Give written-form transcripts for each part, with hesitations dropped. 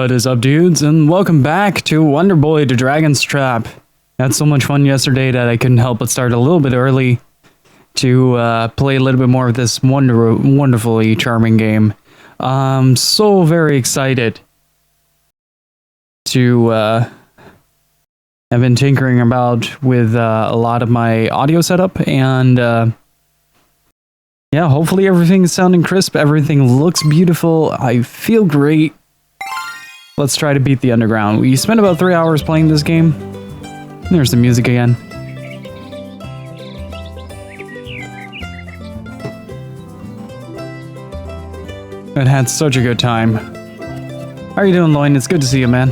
What is up, dudes, and welcome back to Wonderboy the Dragon's Trap. I had so much fun yesterday that I couldn't help but start a little bit early to play a little bit more of this wonderfully charming game. I'm so very excited to have been tinkering about with a lot of my audio setup, and yeah, hopefully everything is sounding crisp, everything looks beautiful, I feel great. Let's try to beat the underground. We spent about 3 hours playing this game. There's the music again. I had such a good time. How are you doing, Loin? It's good to see you, man.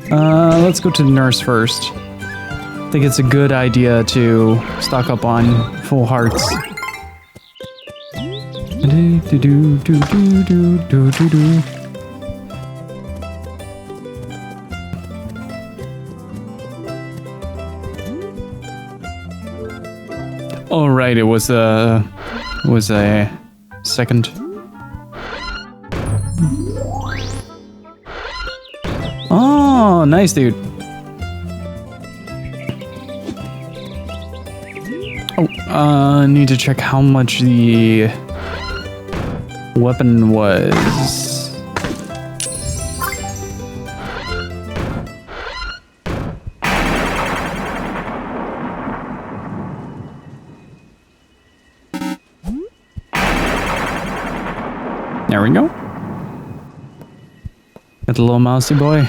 Let's go to the nurse first. I think it's a good idea to stock up on full hearts. All right, it was a second. Oh, nice, dude. Oh, need to check how much the weapon was. There we go. Got the little mousey boy.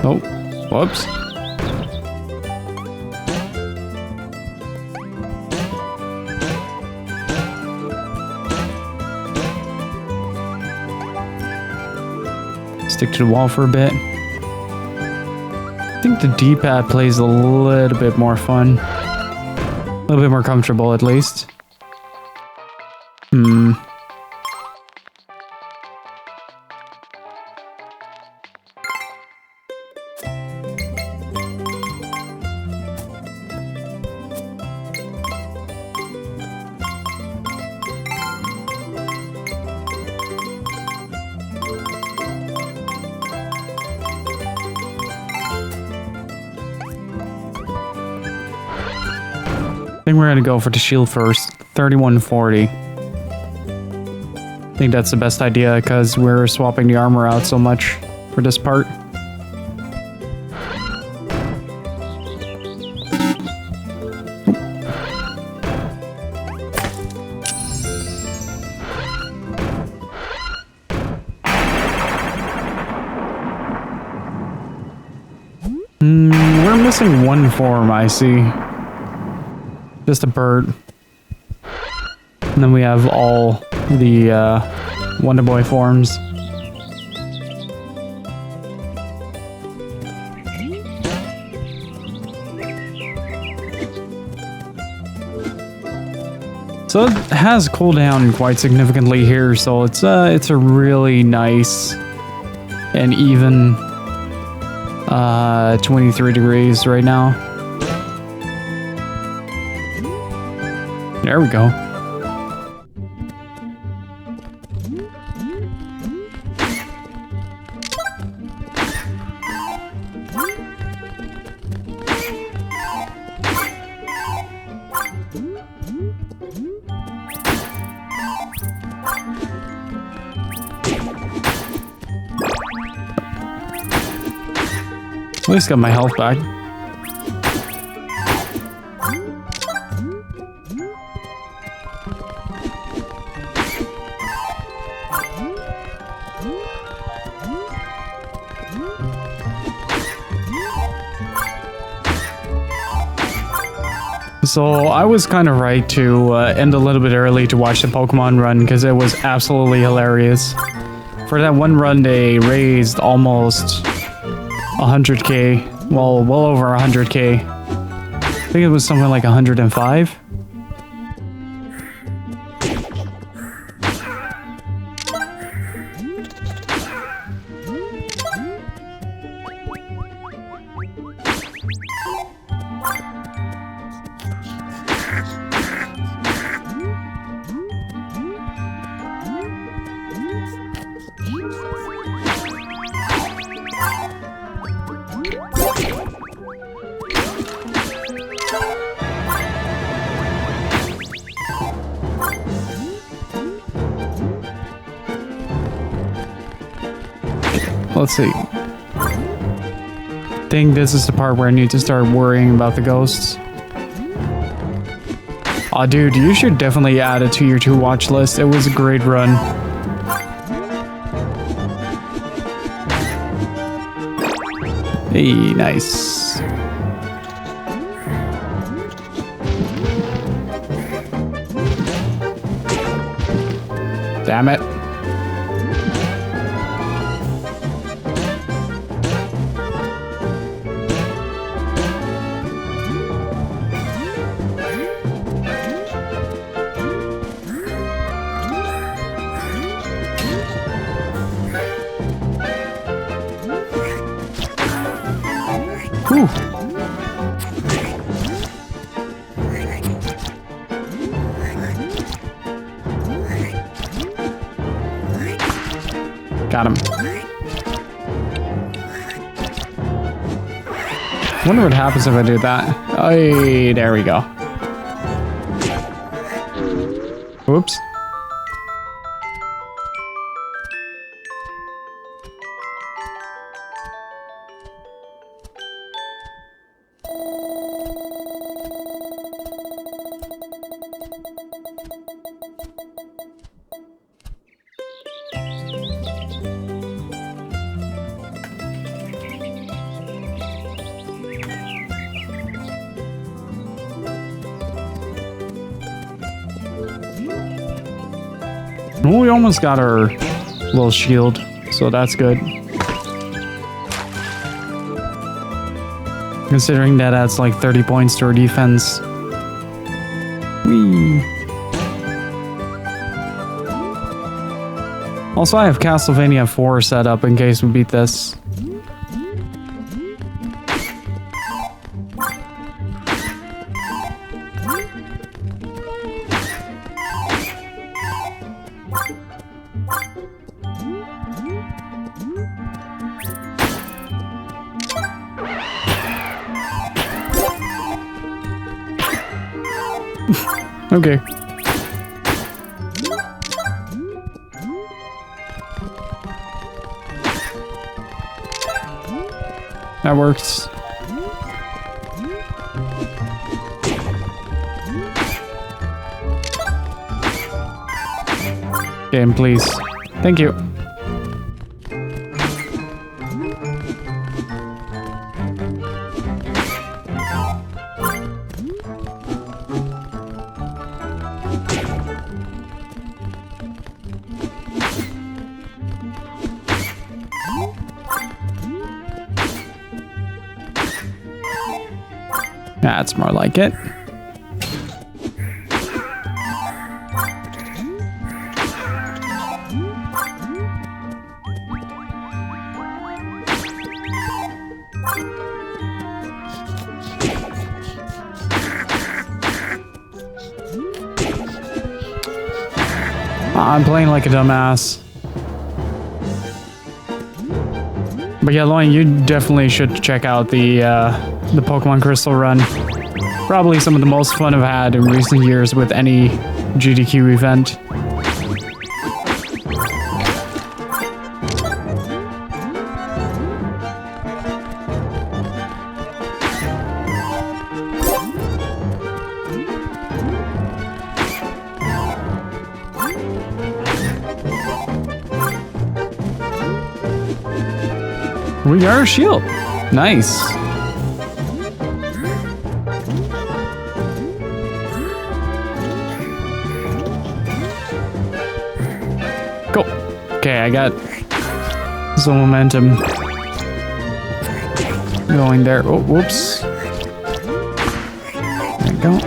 Oh, whoops. Stick to the wall for a bit. I think the D-pad plays a little bit more fun. A little bit more comfortable, at least. I think we're gonna go for the shield first. 3140. I think that's the best idea because we're swapping the armor out so much for this part. We're missing one form, I see. Just a bird. And then we have all the Wonderboy forms. So it has cooldown quite significantly here, so it's a really nice and even 23 degrees right now. There we go. At least got my health back. So I was kind of right to end a little bit early to watch the Pokemon run because it was absolutely hilarious. For that one run, they raised almost 100k, well over 100k. I think it was something like 105. let's see. Think this is the part where I need to start worrying about the ghosts. Aw, dude, you should definitely add it to your to-watch list. It was a great run. Hey, nice. Damn it. Whew. Got him. Wonder what happens if I do that. Oh, there we go. Whoops. Well, we almost got our little shield, so that's good. Considering that adds like 30 points to our defense. Whee! Also, I have Castlevania 4 set up in case we beat this. Okay. That works. Game, please. Thank you. That's more like it. I'm playing like a dumbass. But yeah, Loin, you definitely should check out the Pokemon Crystal run. Probably some of the most fun I've had in recent years with any GDQ event. We are a shield. Nice. Go. Okay, I got some momentum going there. Oh, whoops. There we go.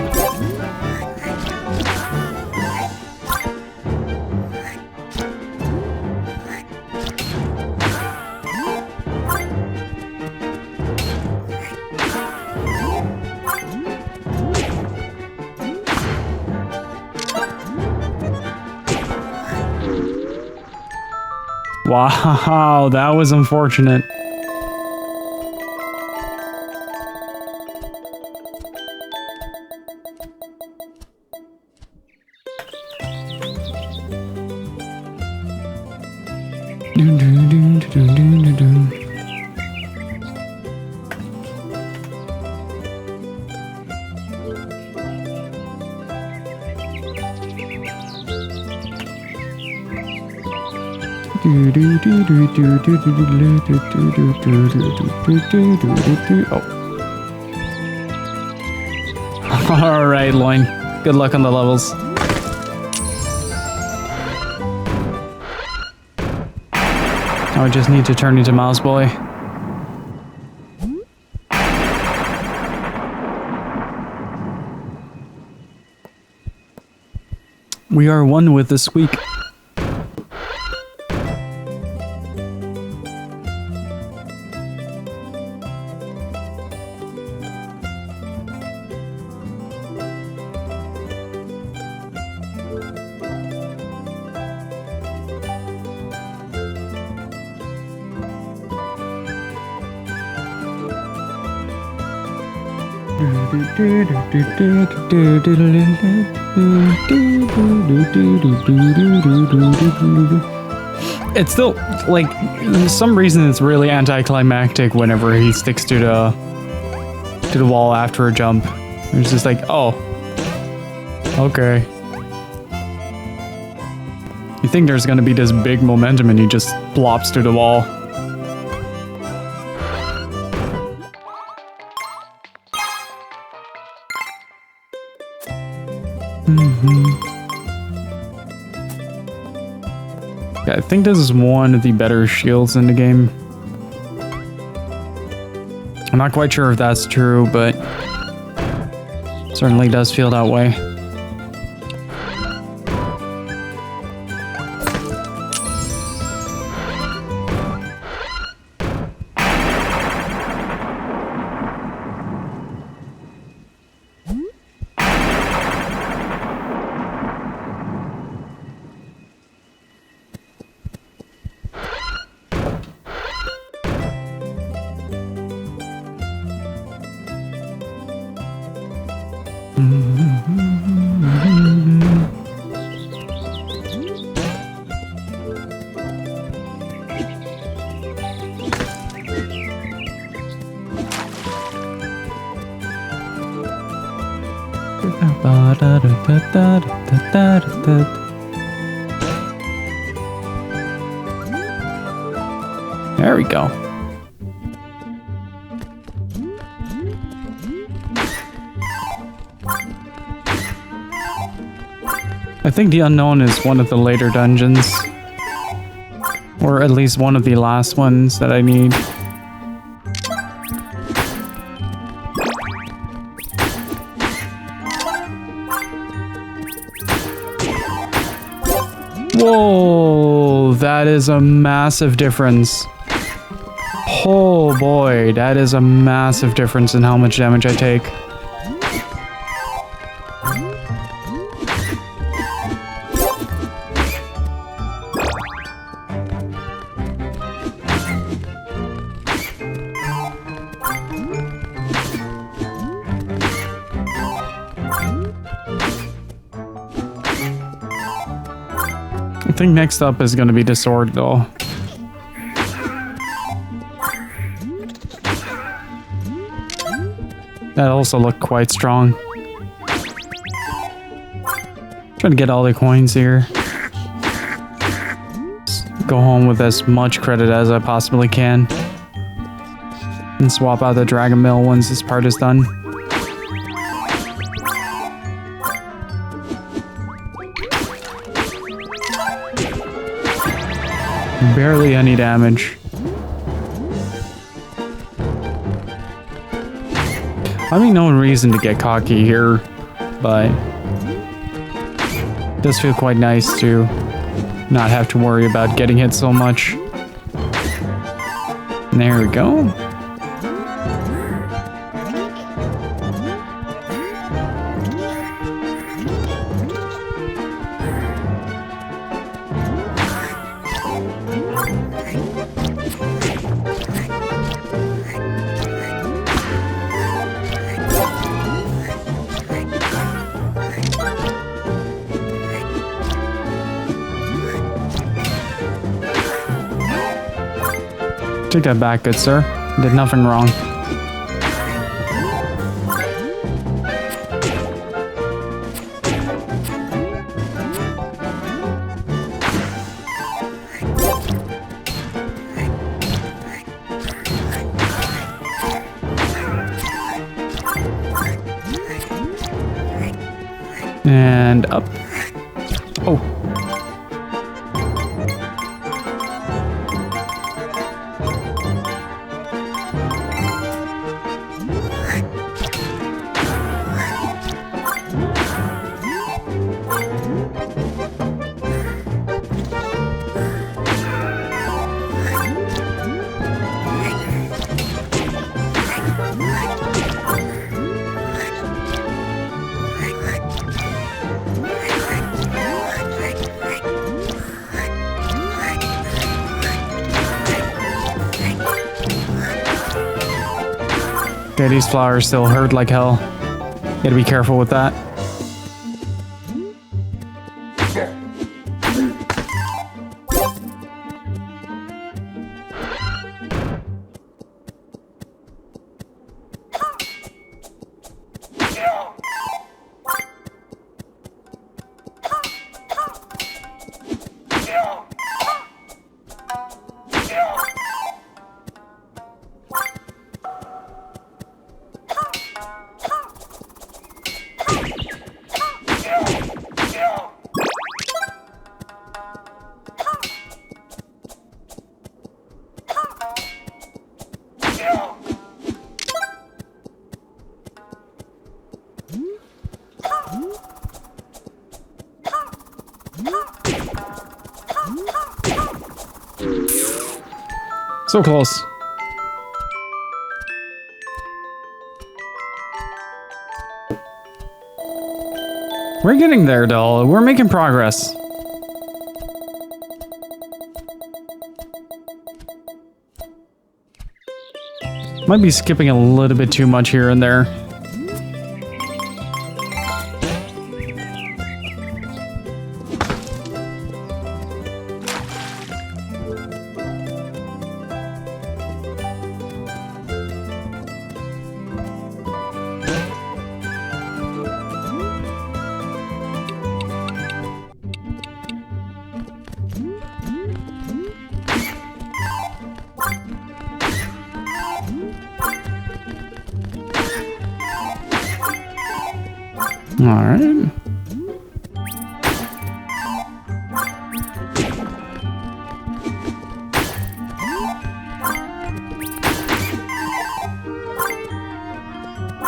Wow, that was unfortunate. Alright, Loin. Good luck on the levels. I just need to turn into Mouse Boy. We are one with the squeak. It's still, like, for some reason it's really anticlimactic whenever he sticks to the wall after a jump. It's just like, oh, okay. You think there's gonna be this big momentum and he just plops to the wall. Yeah, I think this is one of the better shields in the game. I'm not quite sure if that's true, but certainly does feel that way. There we go. I think the unknown is one of the later dungeons. Or at least one of the last ones that I need. Whoa, that is a massive difference. Oh boy, that is a massive difference in how much damage I take. I think next up is going to be the sword, though. That also looked quite strong. Trying to get all the coins here. Just go home with as much credit as I possibly can. And swap out the Dragon Mill once this part is done. Barely any damage. I mean, no reason to get cocky here, but it does feel quite nice to not have to worry about getting hit so much. And there we go. Take that back, good sir. Did nothing wrong. And up. Oh. Okay, these flowers still hurt like hell. Gotta be careful with that. So close. We're getting there, doll. We're making progress. Might be skipping a little bit too much here and there. All right.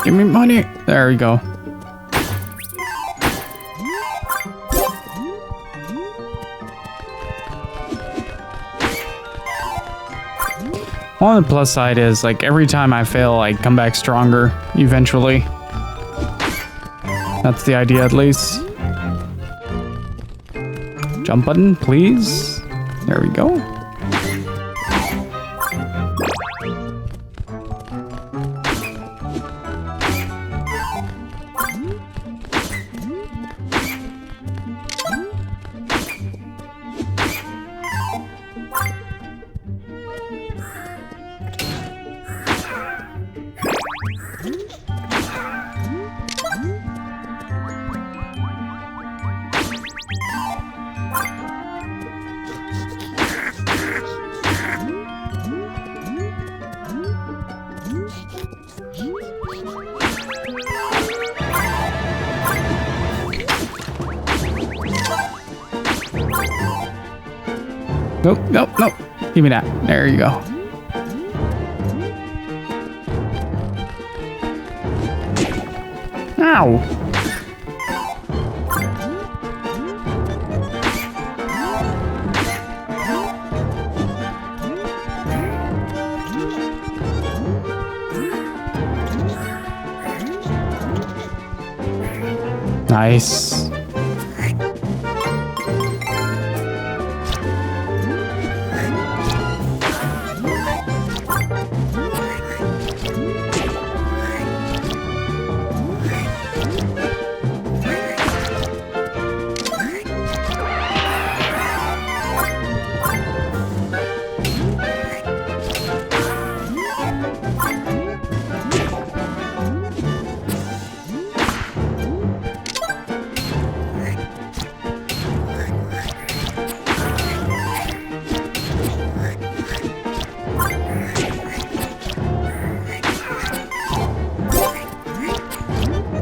Give me money. There we go. On the plus side is, like, every time I fail, I come back stronger eventually. That's the idea, at least. Jump button, please. There we go. Nope, nope, nope. Give me that. There you go. Ow. Nice.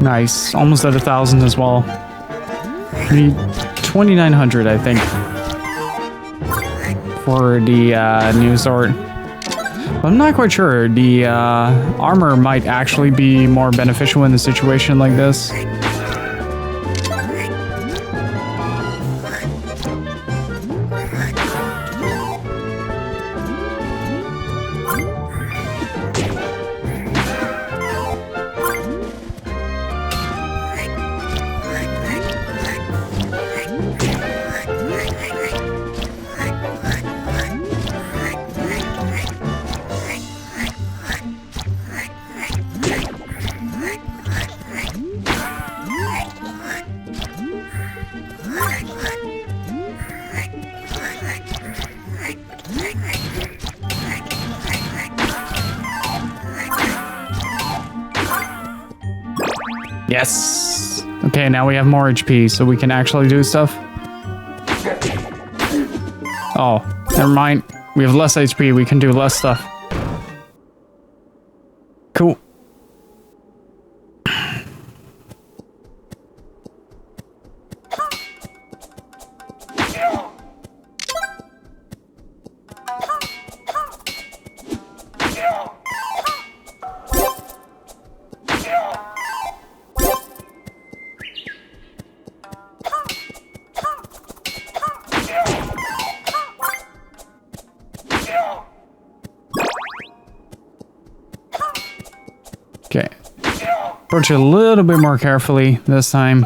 Nice. Almost at 1,000 as well. We need 2,900, I think, for the new sword. But I'm not quite sure. The armor might actually be more beneficial in a situation like this. Yes. Okay, now we have more HP, so we can actually do stuff. Oh, never mind. We have less HP, we can do less stuff. Cool. Okay. Approach it a little bit more carefully this time.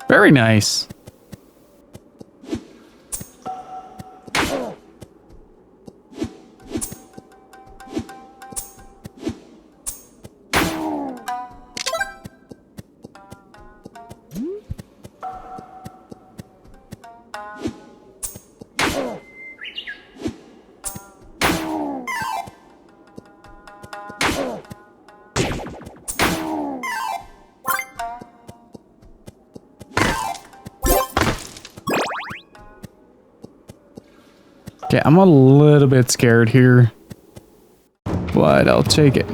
Very nice. Okay, I'm a little bit scared here, but I'll take it.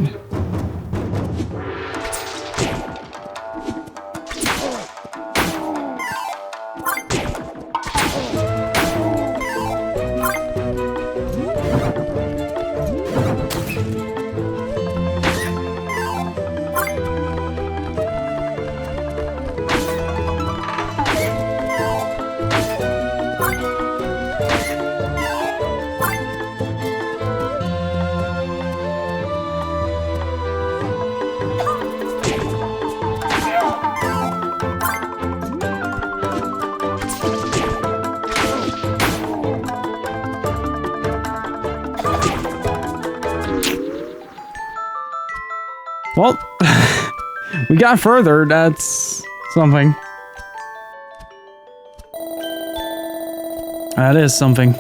Well, we got further. That's something. That is something.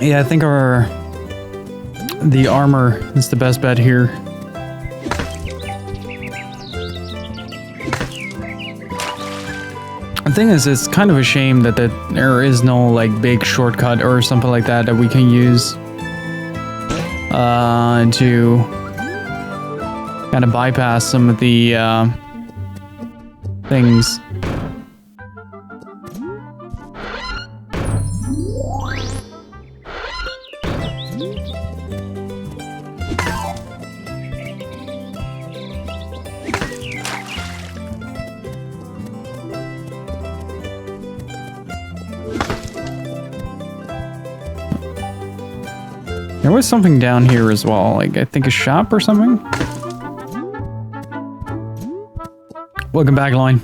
Yeah, I think the armor is the best bet here. The thing is, it's kind of a shame that there is no like big shortcut or something like that that we can use to kind of bypass some of the things. There was something down here as well, like I think a shop or something. Welcome back, Line.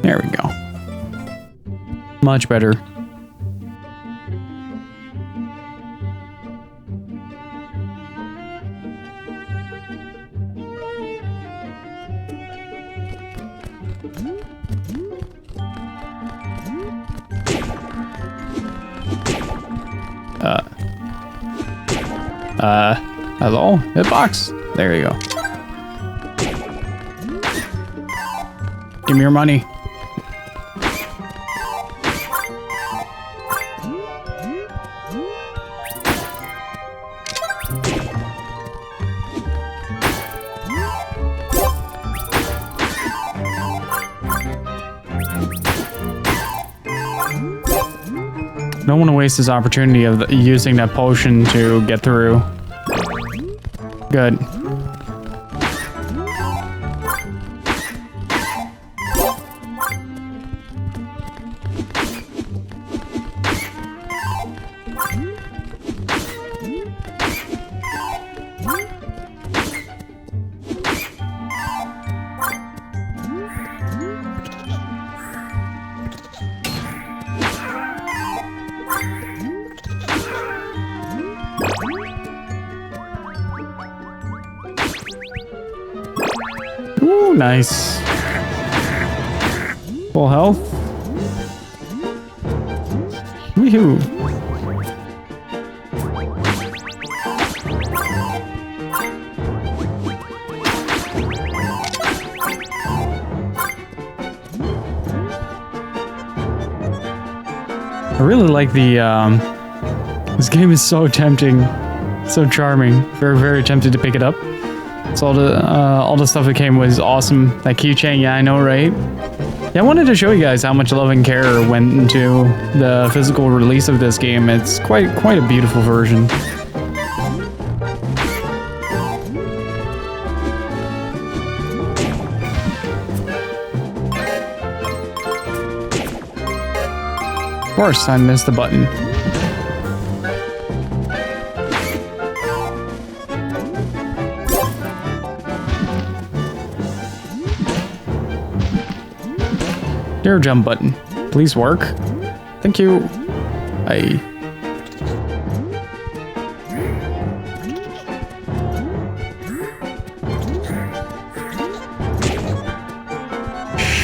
There we go. Much better. Hello? Hitbox? There you go. Give me your money. Don't want to waste this opportunity of using that potion to get through. Good. Ooh, nice. Full health. Woohoo. I really like the, this game is so tempting, so charming. Very, very tempted to pick it up. So all the stuff that came was awesome. That keychain, yeah, I know, right? Yeah, I wanted to show you guys how much love and care went into the physical release of this game. It's quite a beautiful version. Of course, I missed the button. Dare jump button. Please work. Thank you. Aye.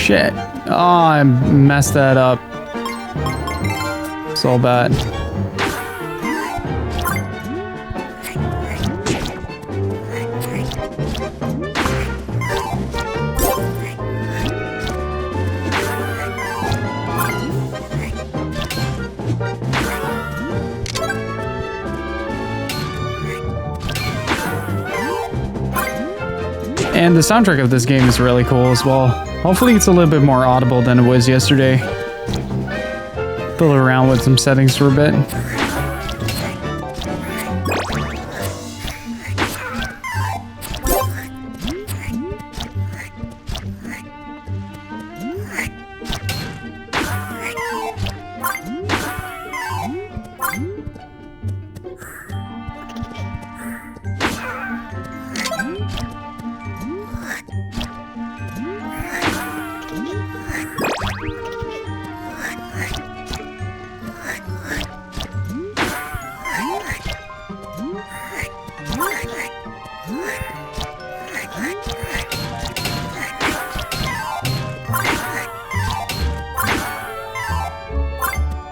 Shit. Oh, I messed that up. So bad. And the soundtrack of this game is really cool as well. Hopefully it's a little bit more audible than it was yesterday. Fiddle around with some settings for a bit.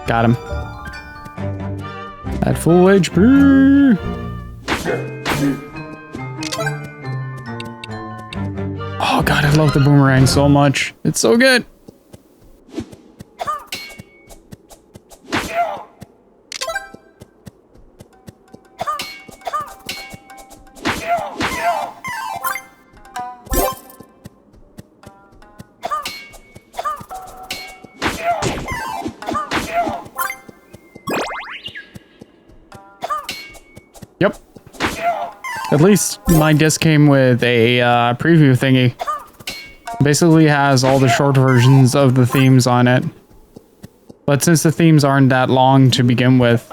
Got him. At full HP. Oh god, I love the boomerang so much. It's so good. Yep. At least my disc came with a preview thingy. Basically has all the short versions of the themes on it. But since the themes aren't that long to begin with,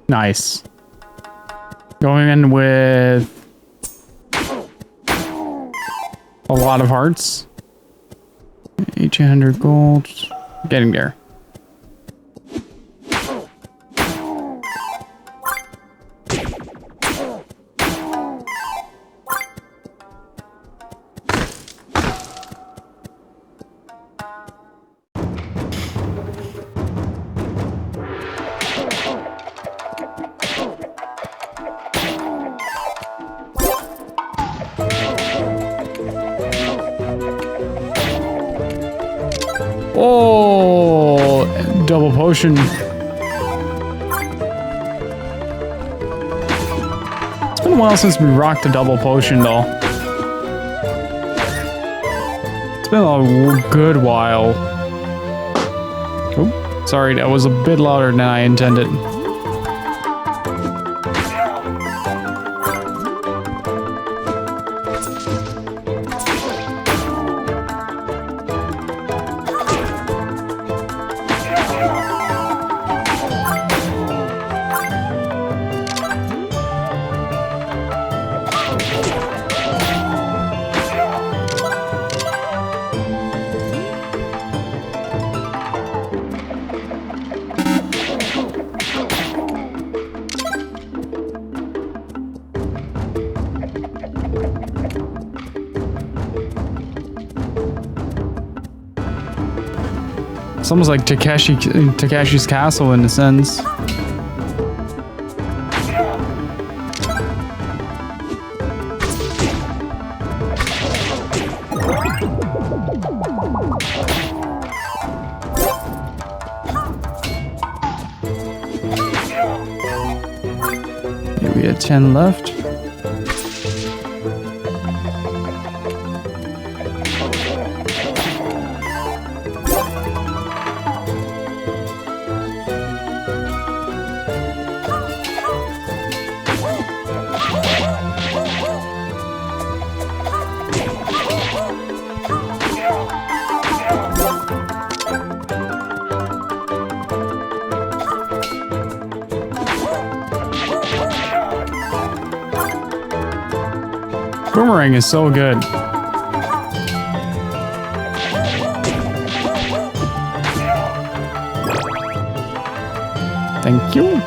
nice. Going in with a lot of hearts. 1800 gold. Getting there. Oh, double potion. It's been a while since we rocked a double potion, though. It's been a good while. Oh, sorry, that was a bit louder than I intended. It's almost like Takeshi's Castle in a sense. We had 10 left. Boomerang is so good. Thank you.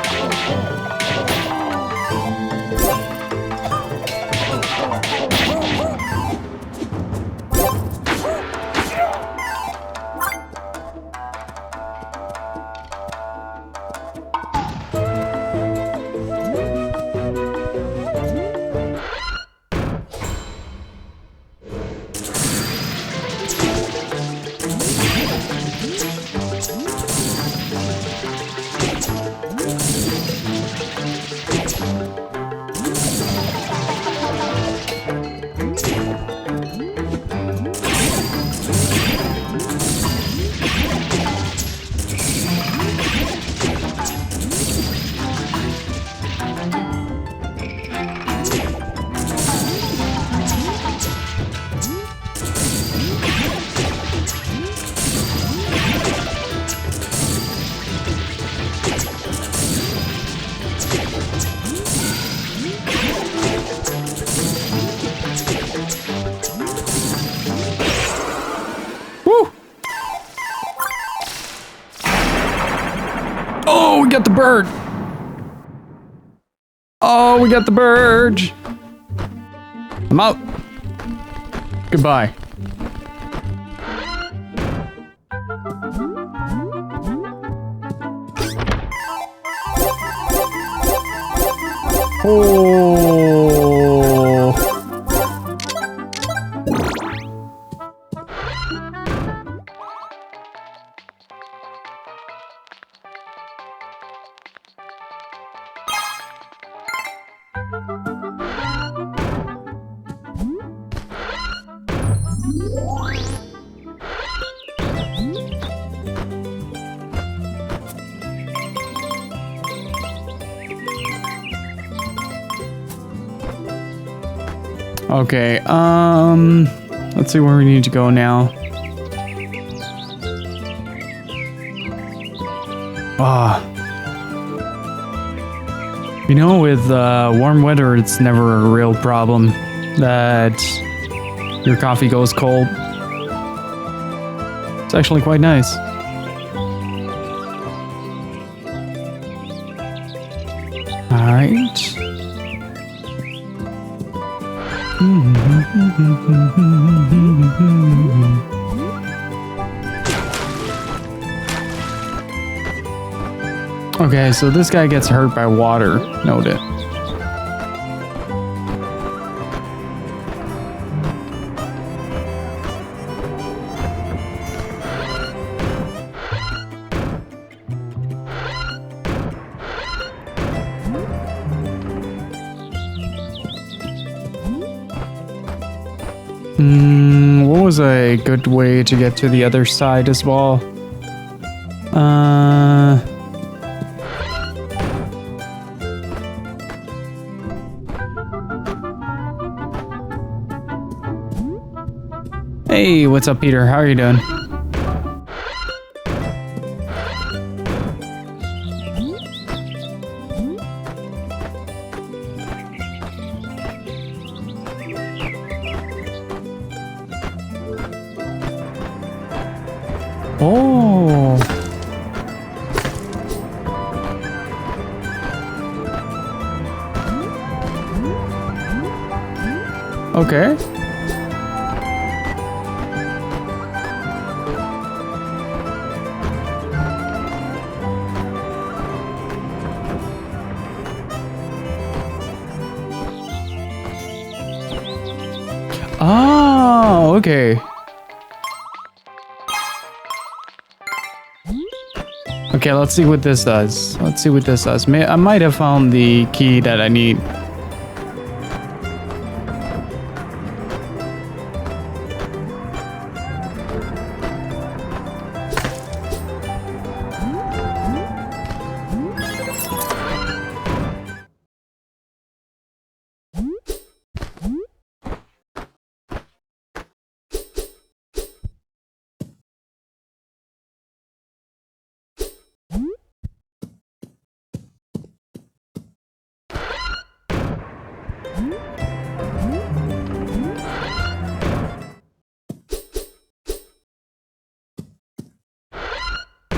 Oh, we got the bird. Oh, we got the bird. I'm out. Goodbye. Oh. Okay, let's see where we need to go now. You know, with warm weather, it's never a real problem that your coffee goes cold. It's actually quite nice. All right. Okay, so this guy gets hurt by water. Noted. What was a good way to get to the other side as well? Hey, what's up, Peter? How are you doing? Oh. Okay. Oh, okay. Okay, let's see what this does. Let's see what this does. I might have found the key that I need.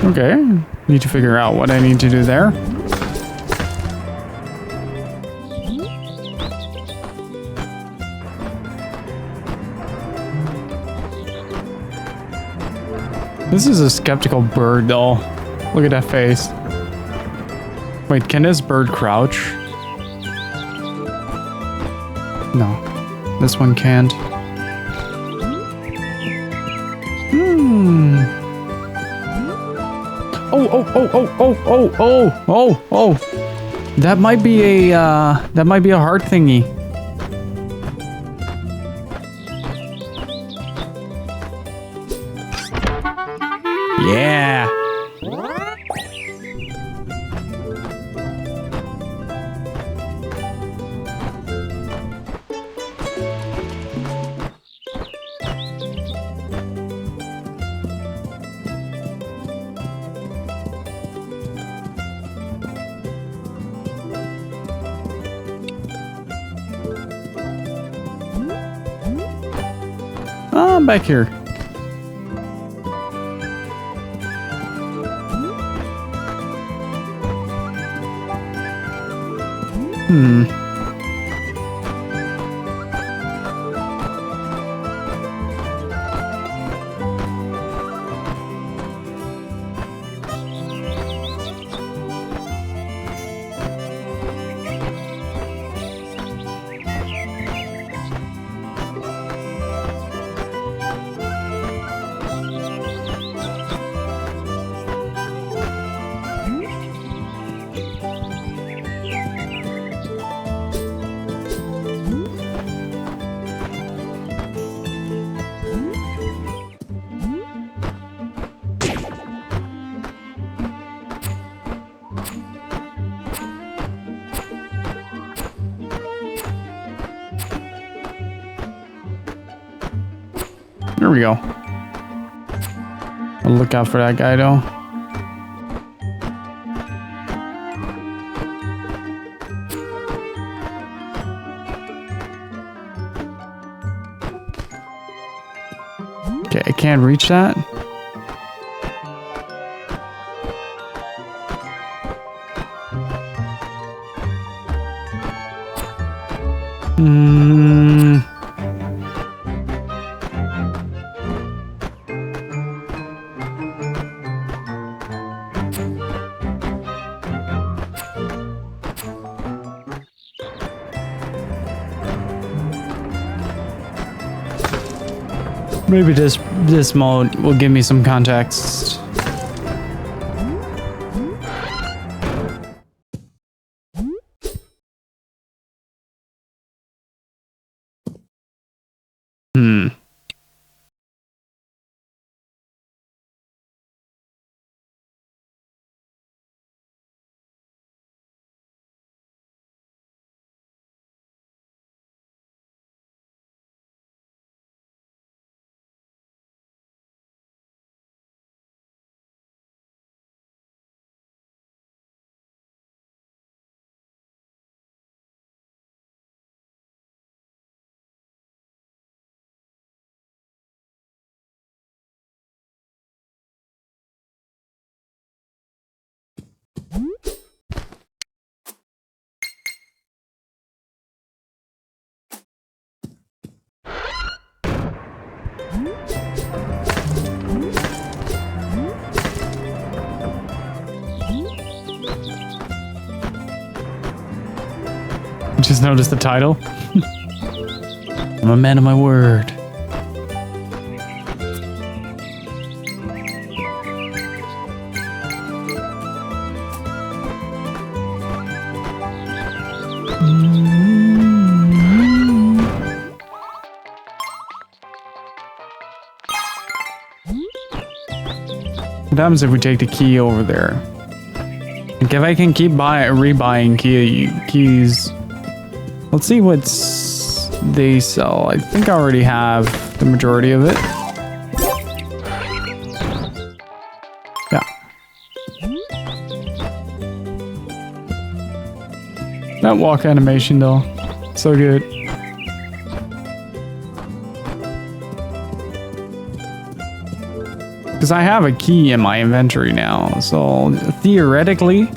Okay, need to figure out what I need to do there. This is a skeptical bird, though. Look at that face. Wait, can this bird crouch? No, this one can't. Oh. That might be a heart thingy. Yeah. I'm back here. There we go. I'll look out for that guy though. Okay, I can't reach that. Maybe this mode will give me some context. Just noticed the title. I'm a man of my word. What happens if we take the key over there? Like if I can keep rebuying keys. Let's see what they sell. I think I already have the majority of it. Yeah. That walk animation though, so good. Because I have a key in my inventory now, so theoretically...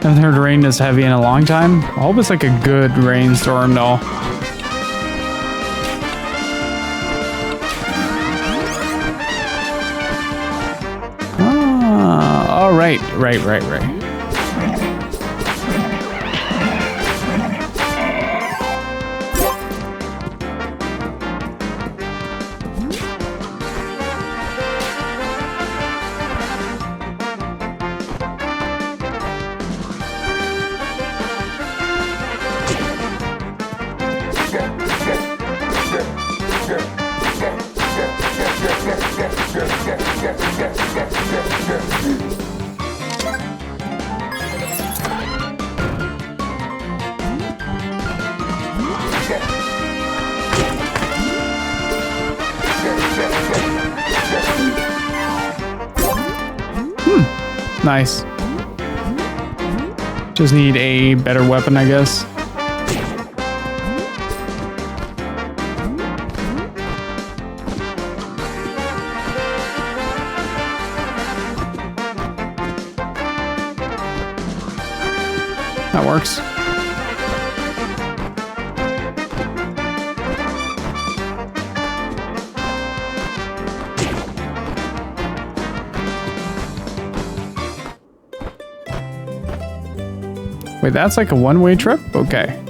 Haven't heard rain this heavy in a long time. I hope it's like a good rainstorm though. Ah, oh, right. Nice. Just need a better weapon, I guess. That works. Wait, that's like a one-way trip? Okay.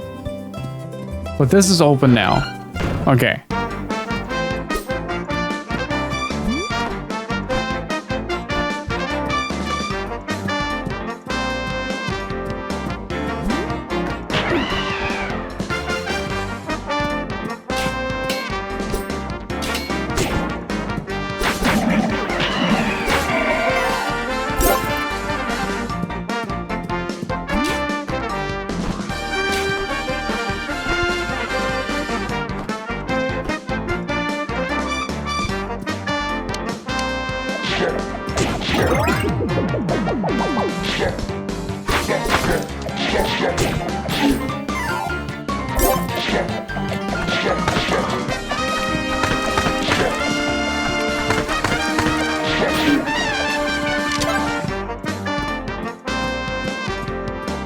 But this is open now. Okay.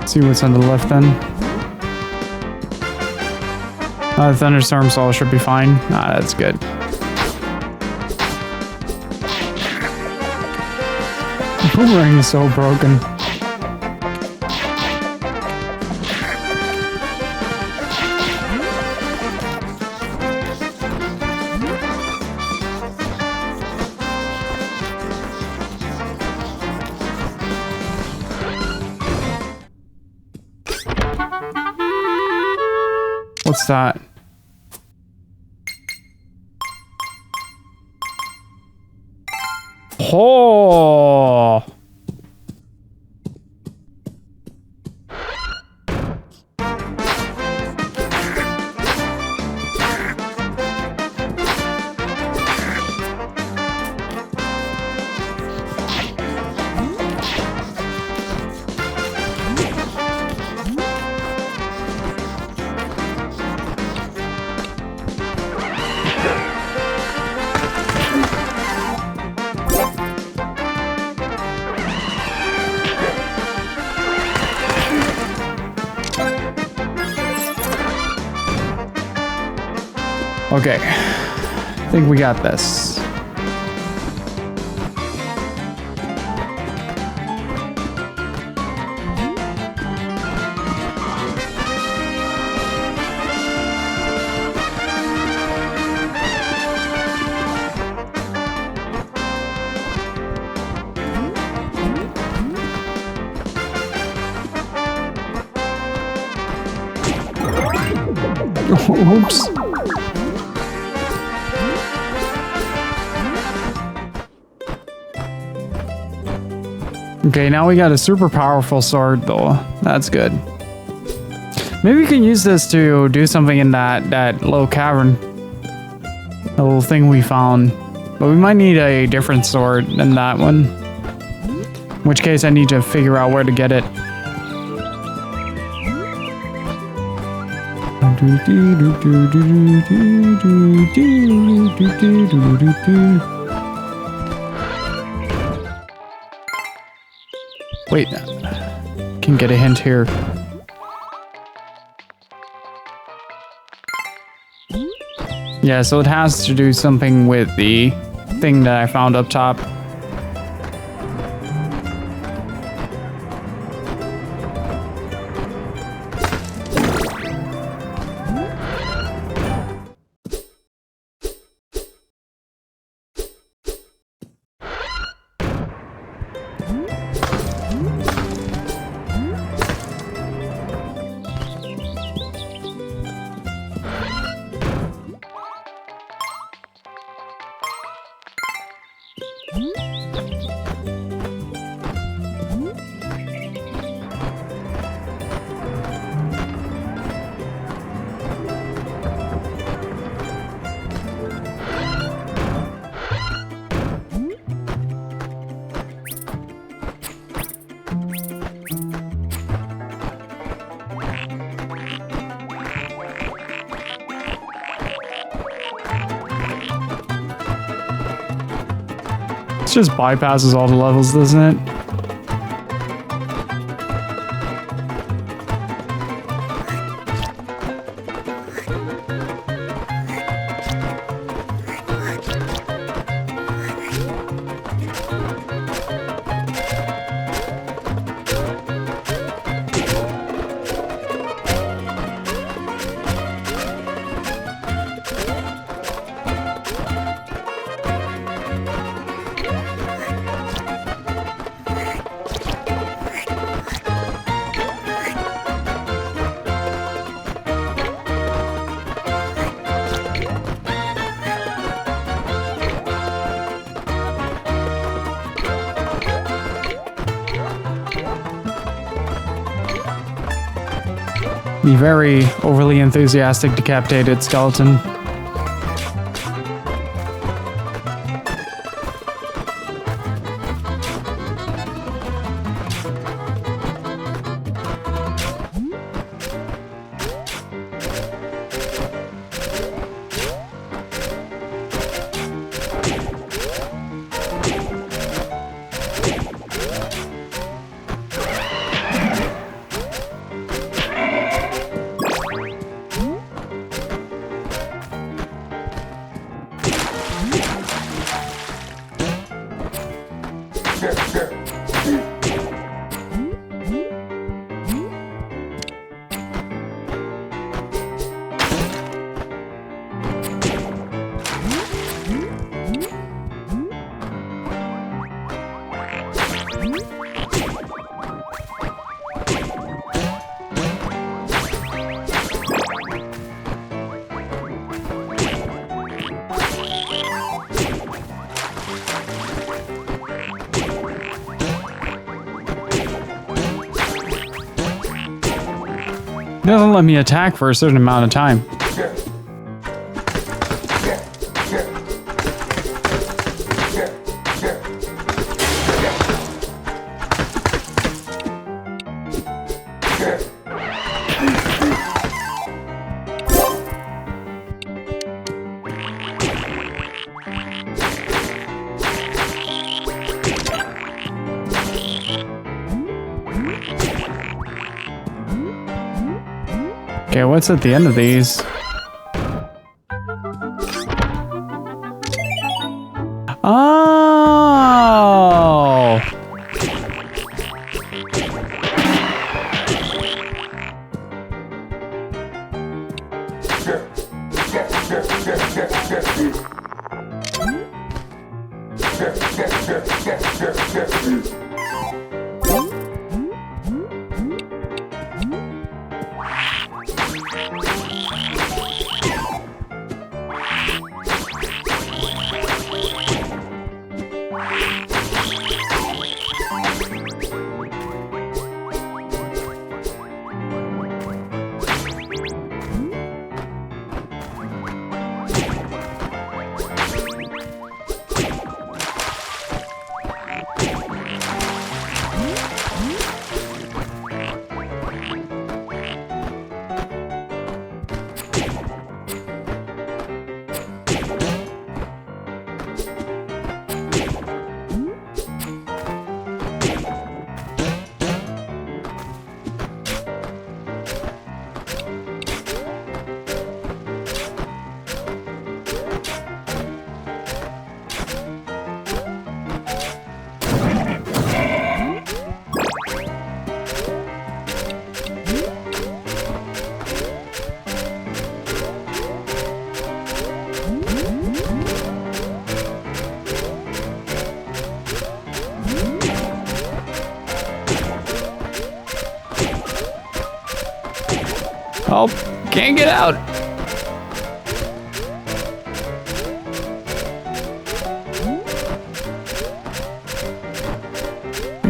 See what's on the left then. Thunderstorm soul should be fine. Ah, that's good. Boomerang is so broken. What's that? Oh! Okay, I think we got this. Oops. Okay, now we got a super powerful sword though. That's good. Maybe we can use this to do something in that little cavern. The little thing we found. But we might need a different sword than that one. In which case I need to figure out where to get it. Wait, can get a hint here. Yeah, so it has to do something with the thing that I found up top. It just bypasses all the levels, doesn't it? The very overly enthusiastic decapitated skeleton. It doesn't let me attack for a certain amount of time. Okay, what's at the end of these? Oh! Oh, can't get out.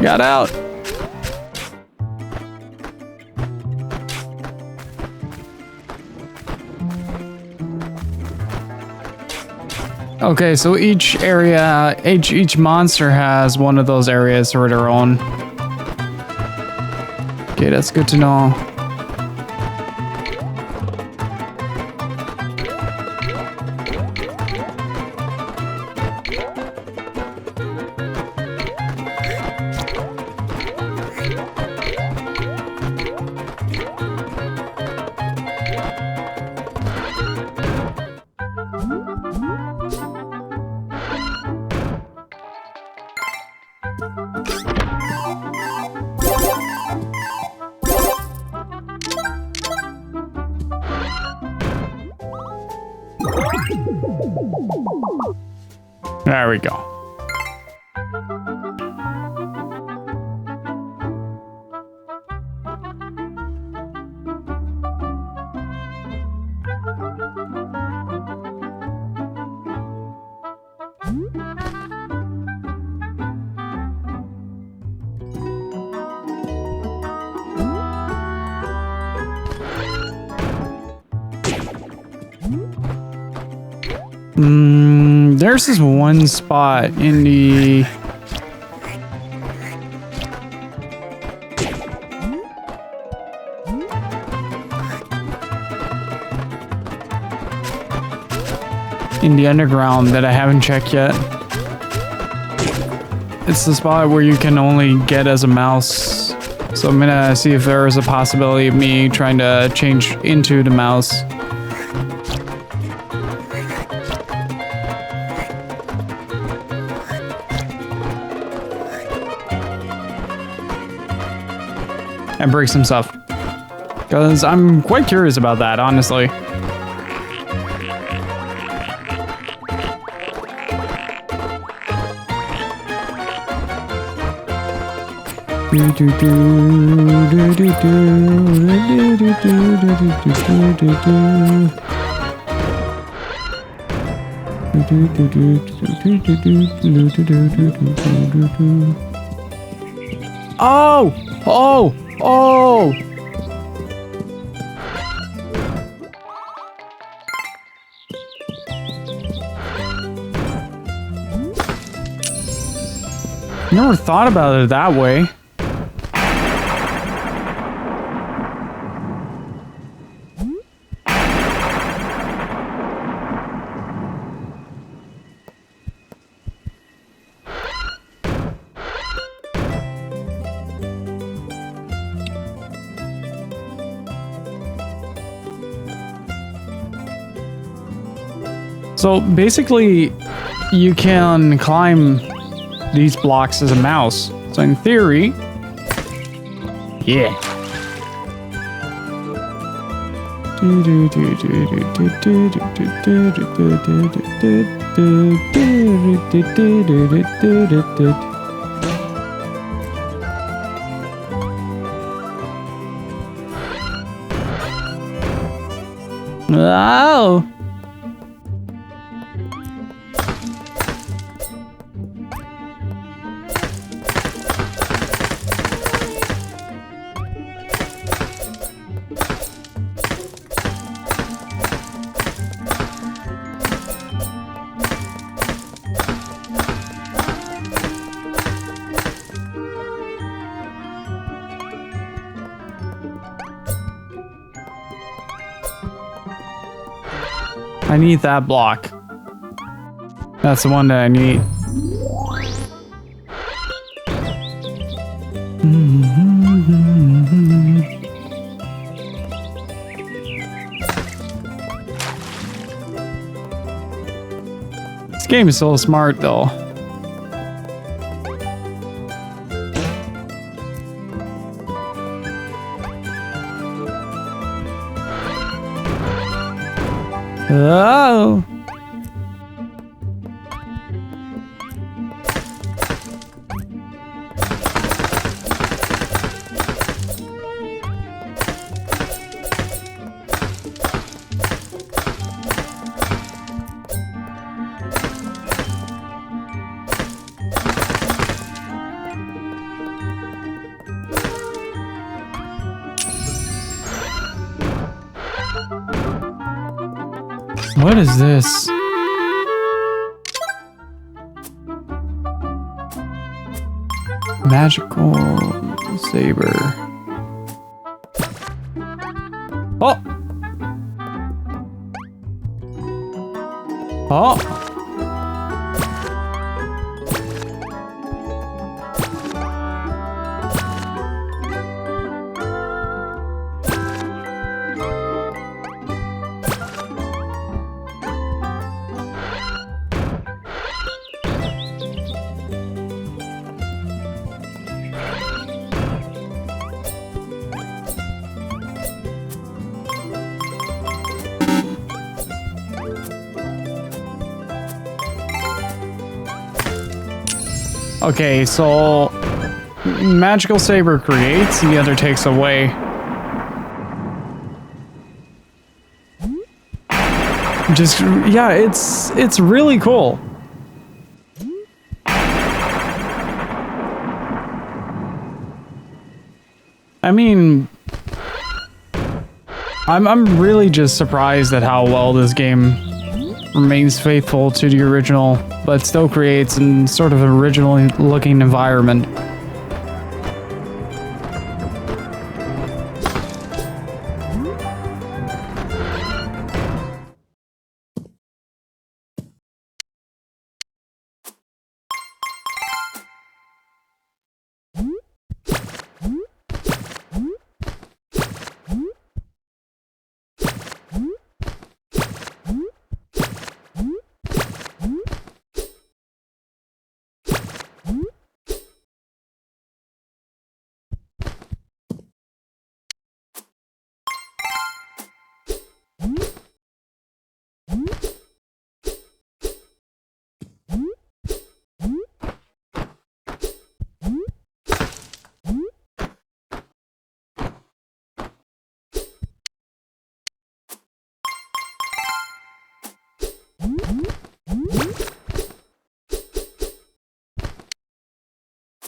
Got out. Okay, so each area, each monster has one of those areas for their own. Okay, that's good to know. There we go. There's this one spot in the... underground that I haven't checked yet. It's the spot where you can only get as a mouse. So I'm gonna see if there is a possibility of me trying to change into the mouse. And break some stuff. Because I'm quite curious about that, honestly. Oh! Oh! Oh! Never thought about it that way. So basically, you can climb these blocks as a mouse. So in theory, yeah. Wow. I need that block. That's the one that I need. This game is so smart, though. Oh. What is this? Magical saber. Oh! Oh! Okay, so magical saber creates, the other takes away. Just, yeah, it's really cool. I mean, I'm really just surprised at how well this game remains faithful to the original, but still creates an sort of original looking environment.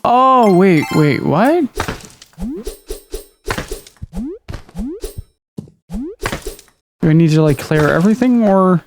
Oh, wait, what? Do I need to, like, clear everything, or...?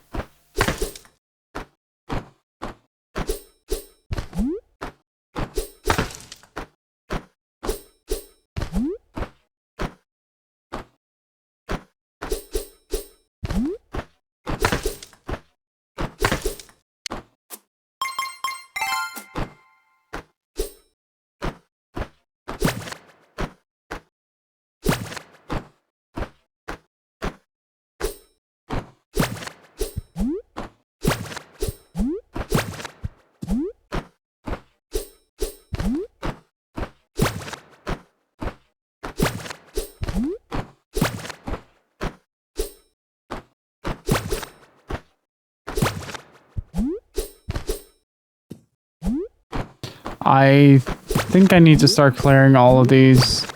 I think I need to start clearing all of these.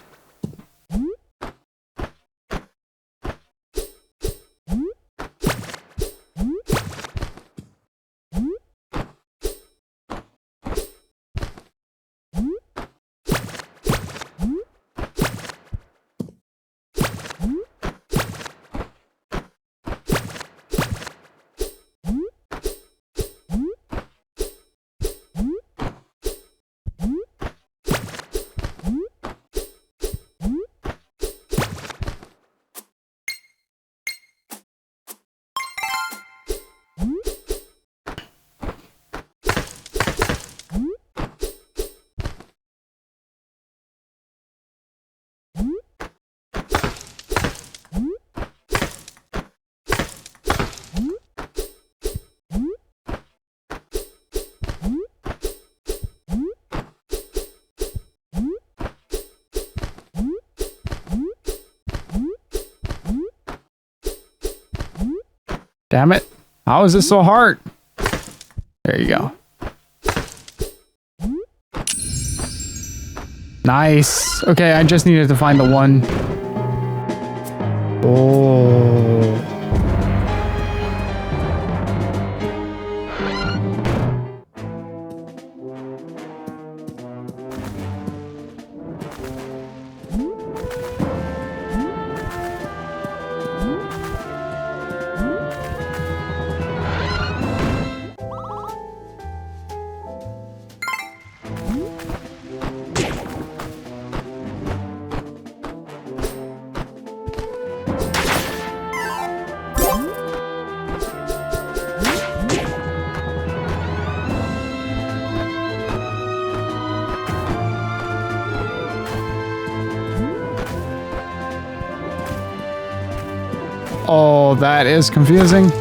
Damn it. How is this so hard? There you go. Nice. Okay, I just needed to find the one. Oh. Oh, that is confusing.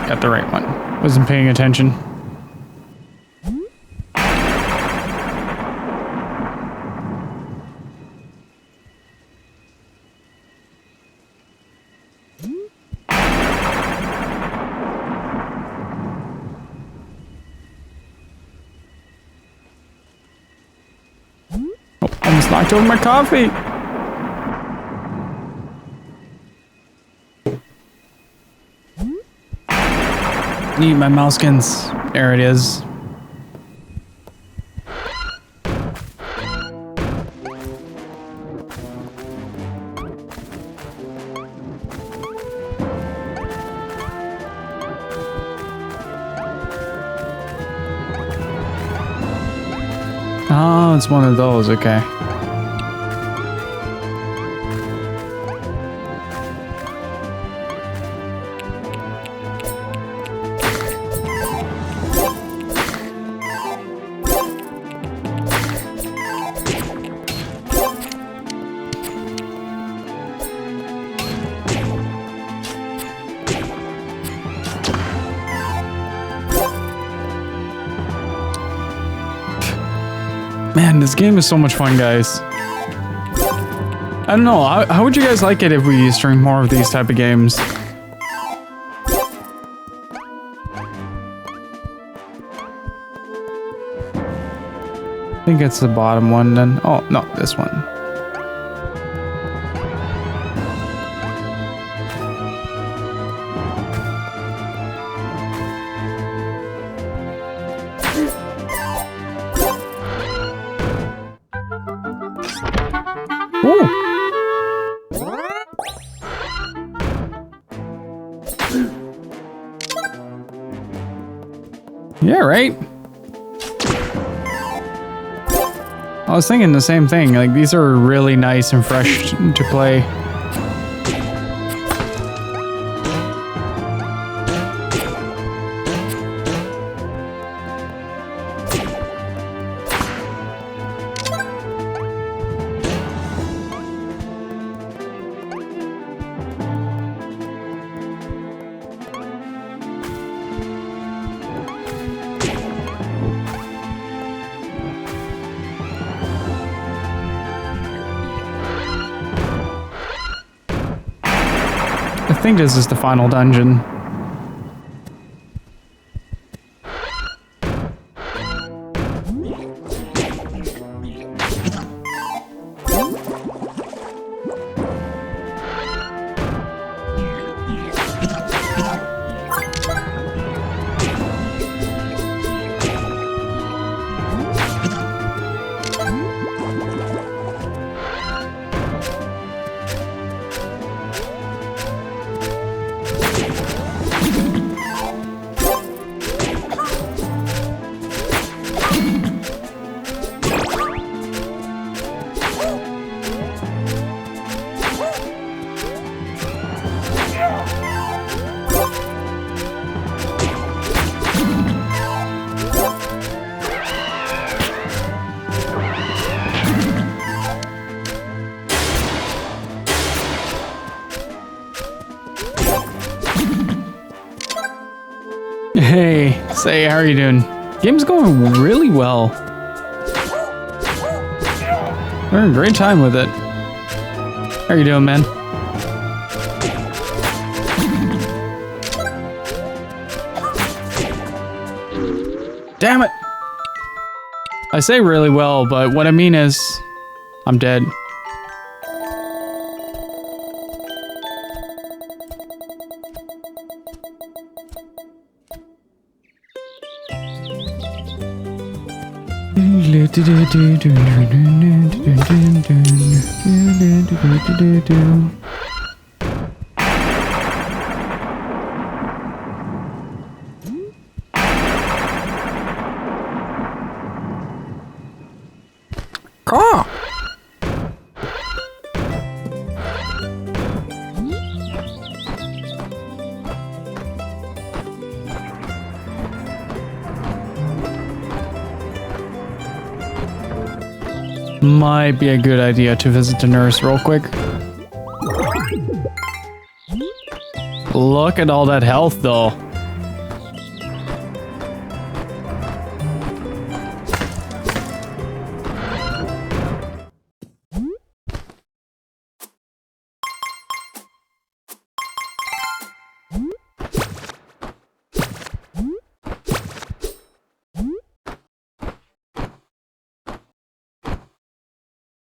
Got the right one. Wasn't paying attention. Almost knocked over my coffee. Need my mouseskins. There it is. Oh, it's one of those, okay. Man, this game is so much fun, guys. I don't know, how would you guys like it if we streamed more of these type of games? I think it's the bottom one then. Oh, no, this one. Ooh. Yeah, right? I was thinking the same thing. Like, these are really nice and fresh to play. I think this is the final dungeon. Hey, say, how are you doing? Game's going really well. We're having a great time with it. How are you doing, man? Damn it! I say really well, but what I mean is, I'm dead. Caw. Might be a good idea to visit the nurse real quick. Look at all that health, though.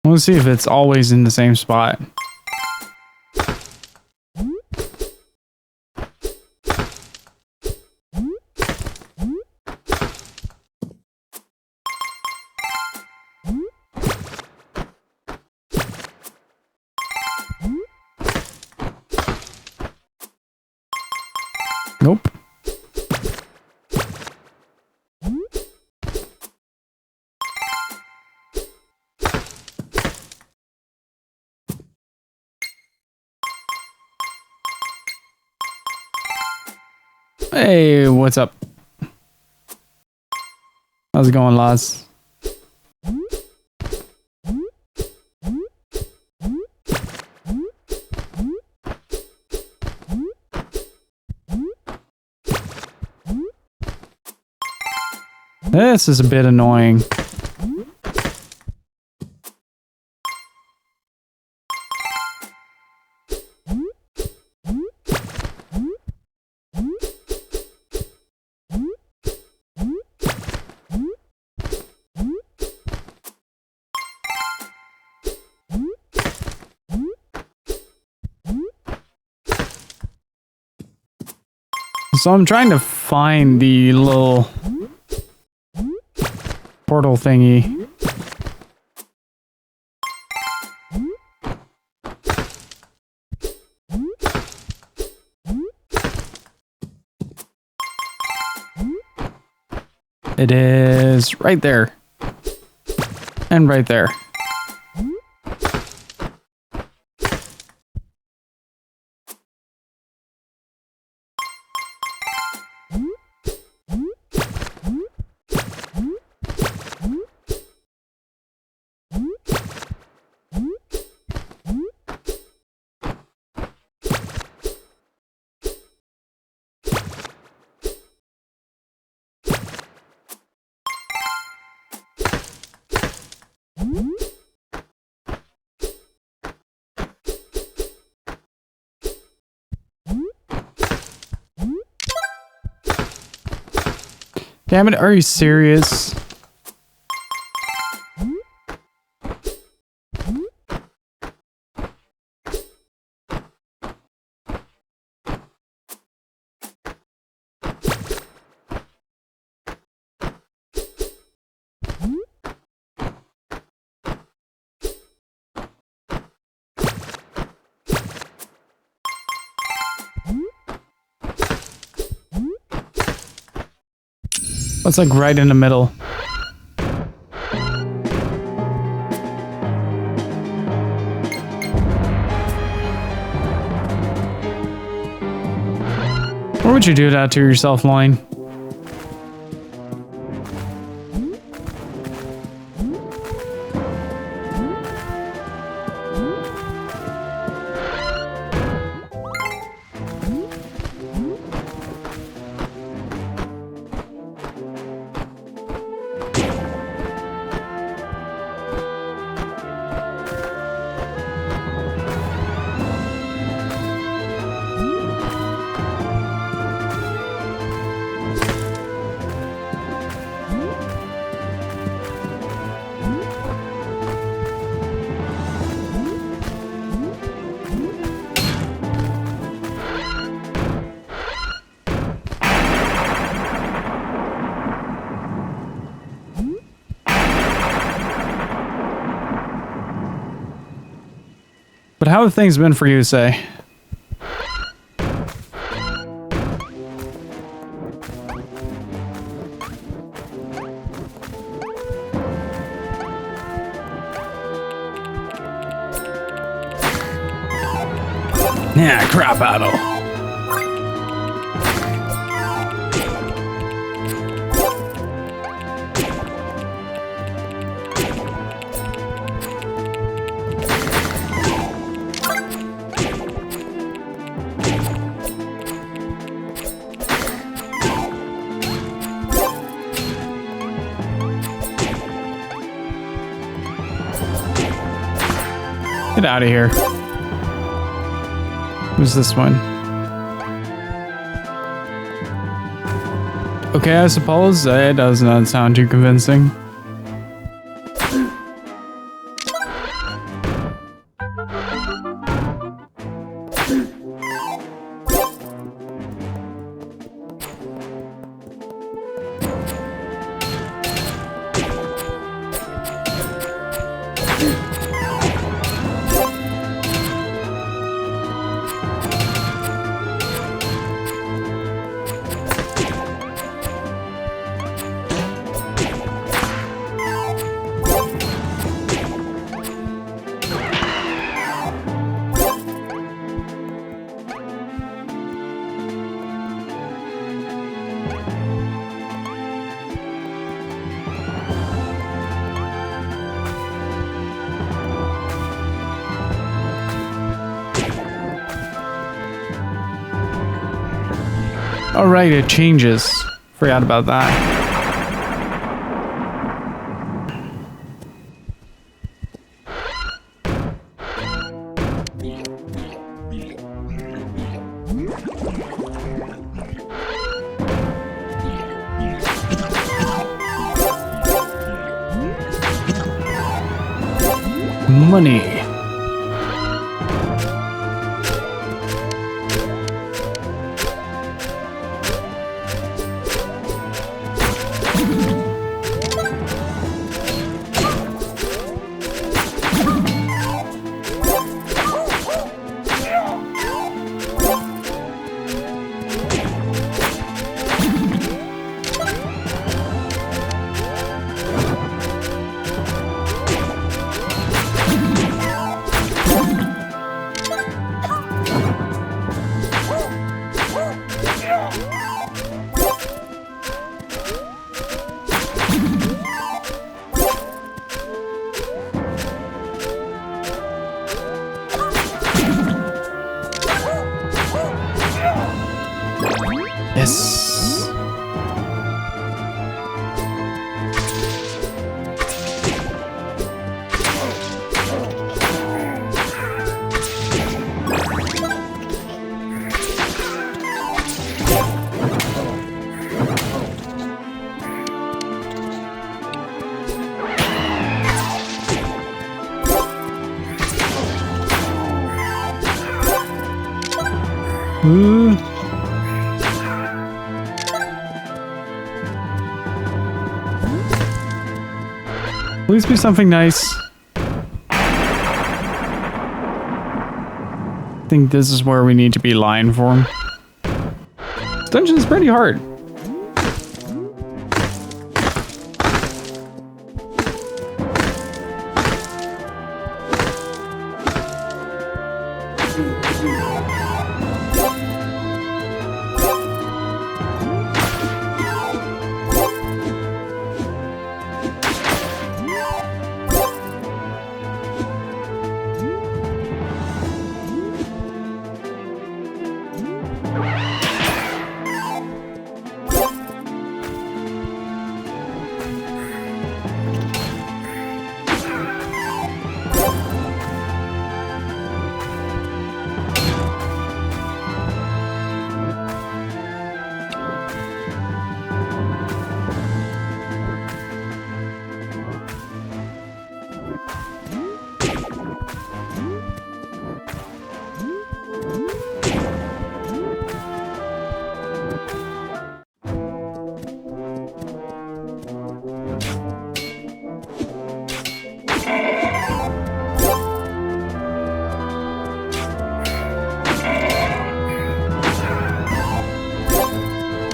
We'll see if it's always in the same spot. Nope. Hey, what's up? How's it going, Laz? This is a bit annoying. So I'm trying to find the little portal thingy. It is right there. And right there. Damn it, are you serious? It's like right in the middle. Why would you do that to yourself, Loin? But how have things been for you, say? Yeah, crap battle. Get out of here. Who's this one? Okay, I suppose it does not sound too convincing. Oh, right, it changes. Forgot about that. Money. Yes. Ooh. Please be something nice. I think this is where we need to be lion form. This dungeon is pretty hard.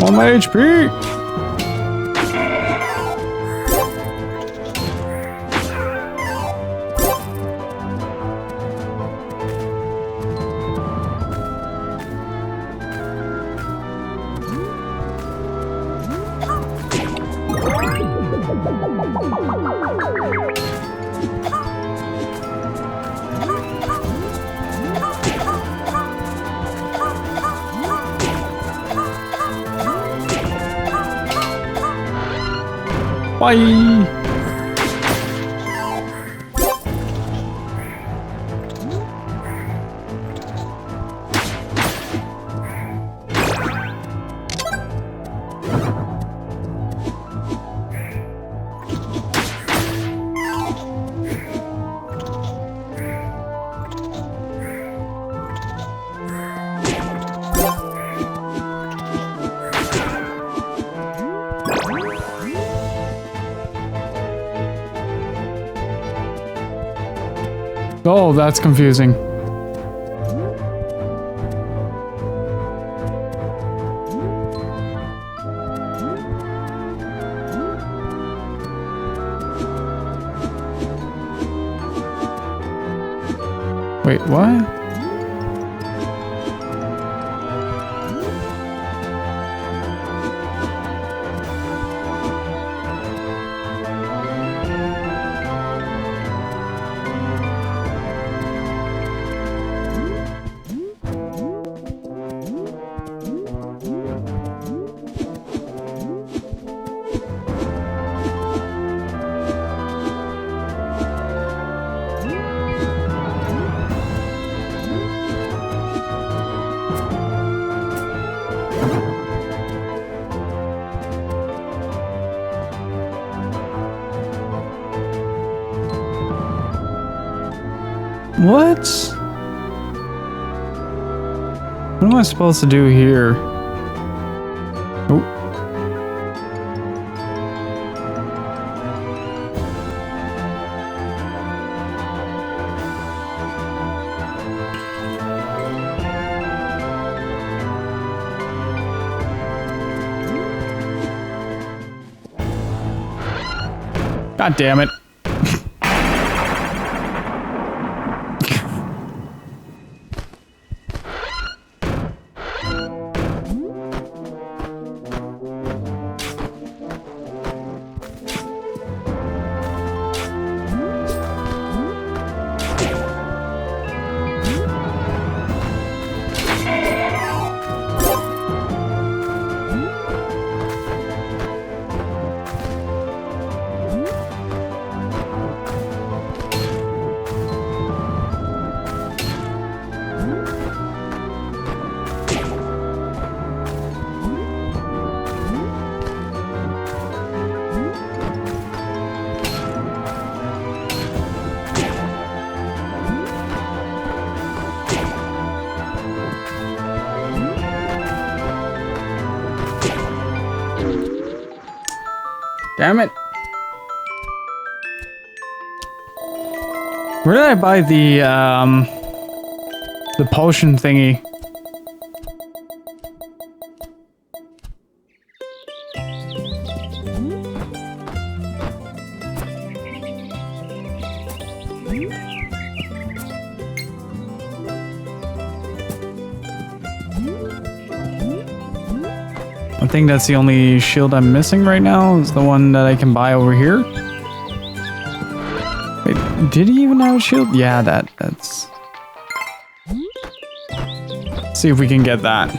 All my HP. Bye. Oh, that's confusing. Wait, what? What? What am I supposed to do here? Oh. God damn it. Damn it. Where did I buy the potion thingy? I think that's the only shield I'm missing right now, is the one that I can buy over here. Wait, did he even have a shield? Yeah, that's... Let's see if we can get that.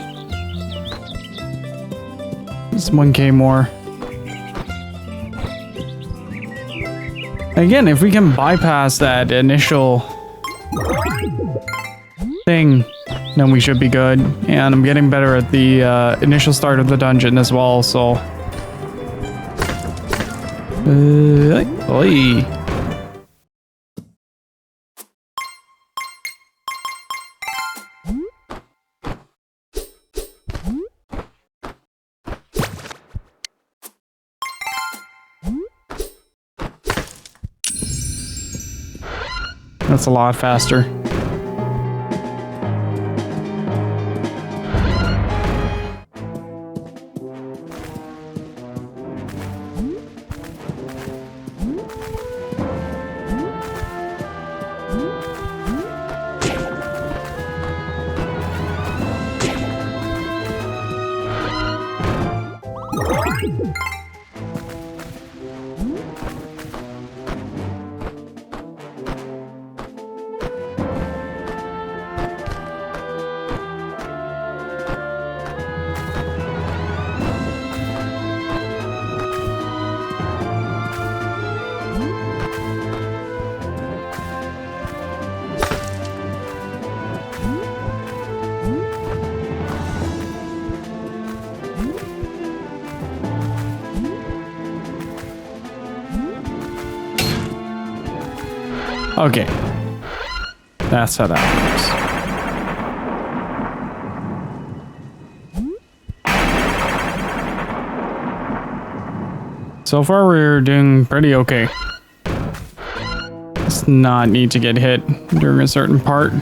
Just 1k more. Again, if we can bypass that initial thing, then we should be good. And I'm getting better at the initial start of the dungeon as well, so... Oi. That's a lot faster. Okay. That's how that works. So far, we're doing pretty okay. Let's not need to get hit during a certain part.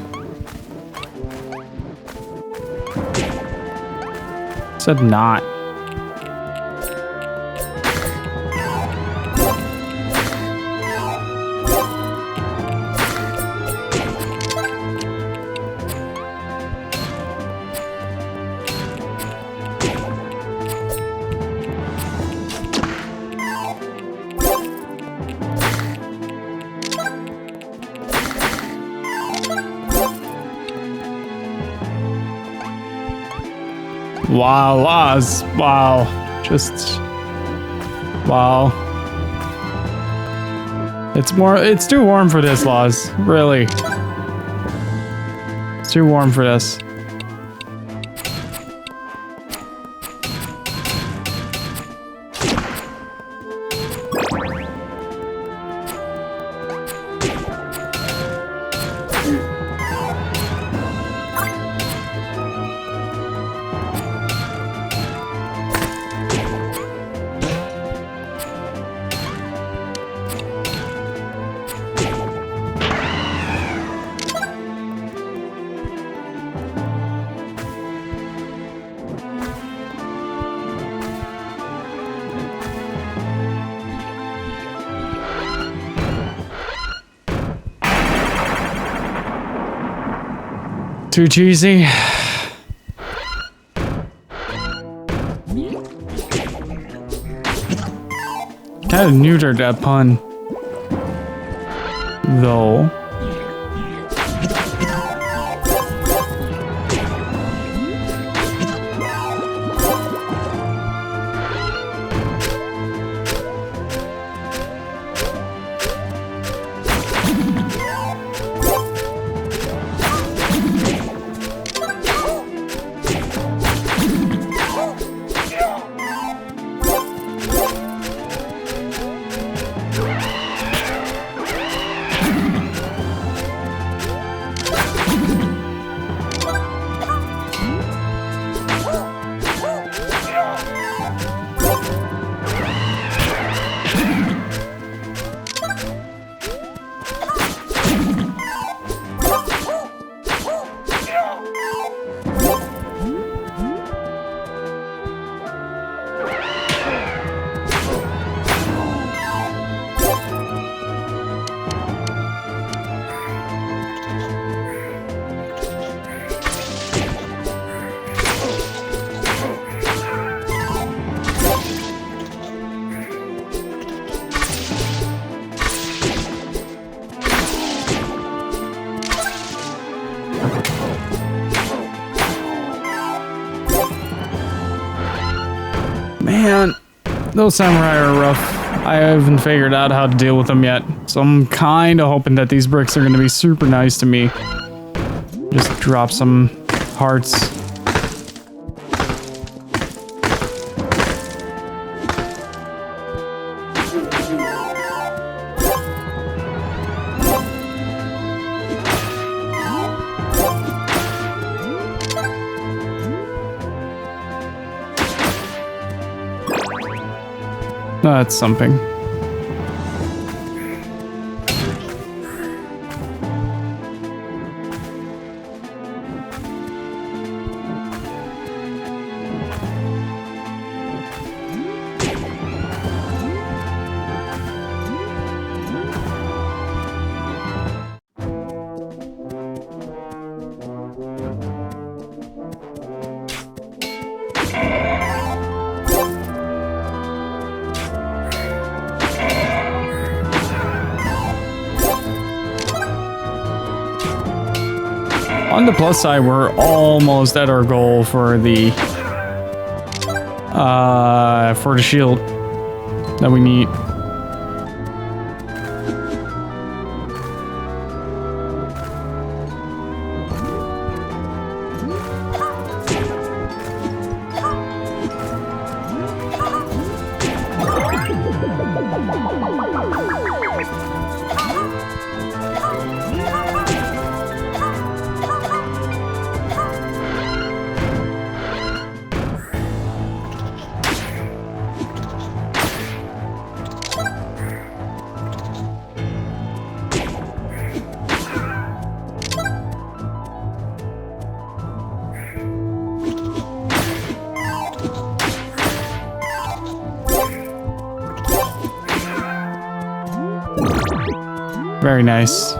Said not. Wow, Laz. Wow. Just... Wow. It's too warm for this, Laz. Really. It's too warm for this. Too cheesy. Kind of neutered that pun, though. Man, those samurai are rough. I haven't figured out how to deal with them yet, so I'm kind of hoping that these bricks are going to be super nice to me. Just drop some hearts. That's something. On the plus side, we're almost at our goal for the shield that we need. Very nice.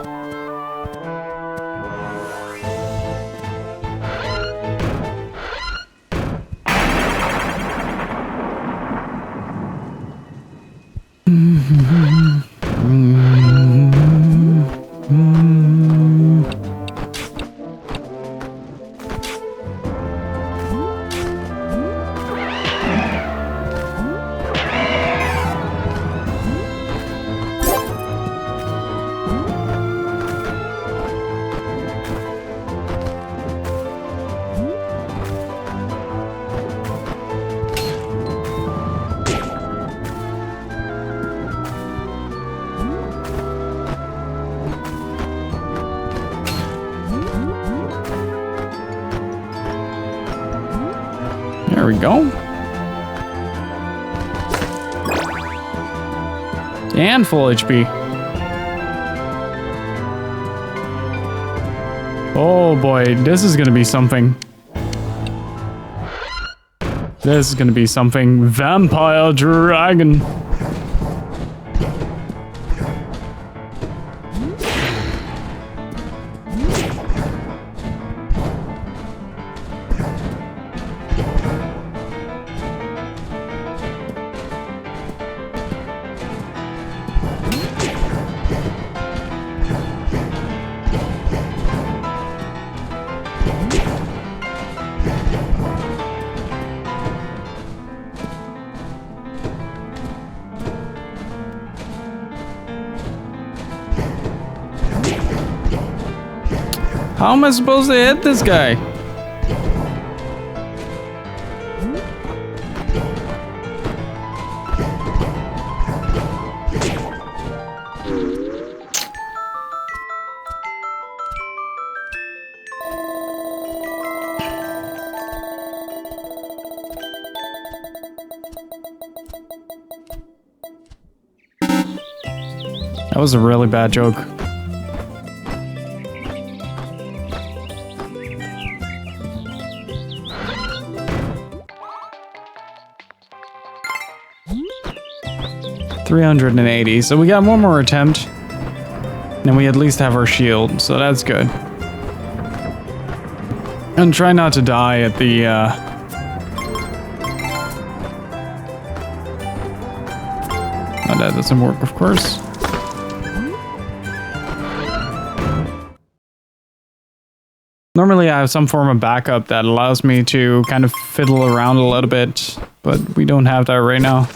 There we go. And full HP. Oh boy, this is gonna be something. This is gonna be something. Vampire Dragon. How am I supposed to hit this guy? That was a really bad joke. $380. So we got one more attempt. And we at least have our shield, so that's good. And try not to die at the oh, that doesn't work, of course. Normally I have some form of backup that allows me to kind of fiddle around a little bit, but we don't have that right now.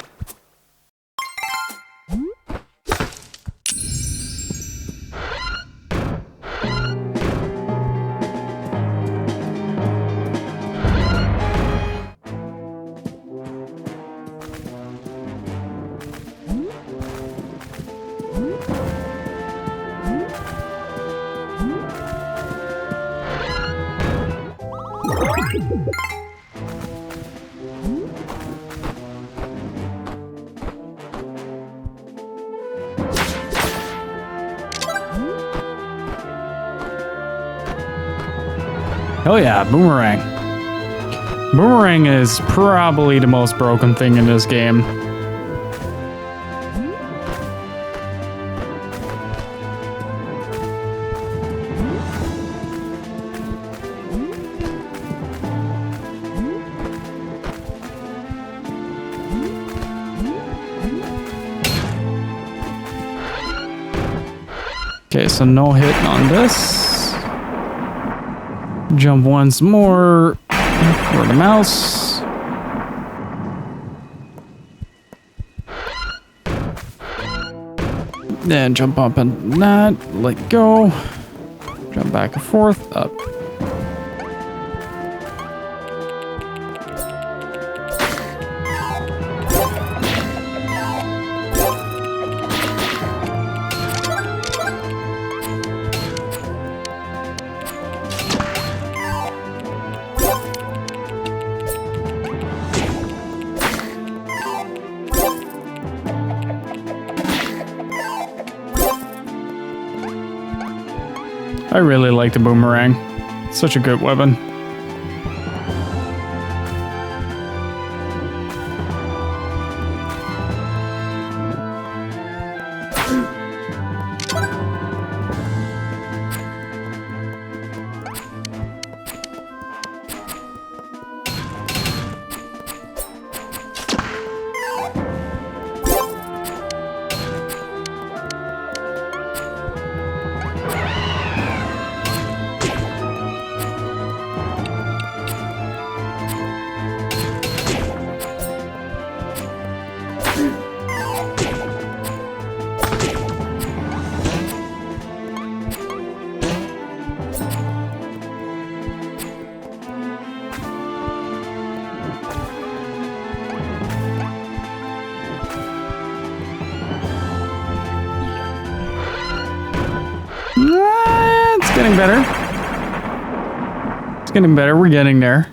Oh yeah, boomerang. Boomerang is probably the most broken thing in this game. Okay, so no hit on this. Jump once more for the mouse. Then jump up and that, let go. Jump back and forth, up. I really like the boomerang. It's such a good weapon. It's getting better. It's getting better. We're getting there.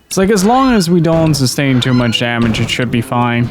It's like as long as we don't sustain too much damage, it should be fine.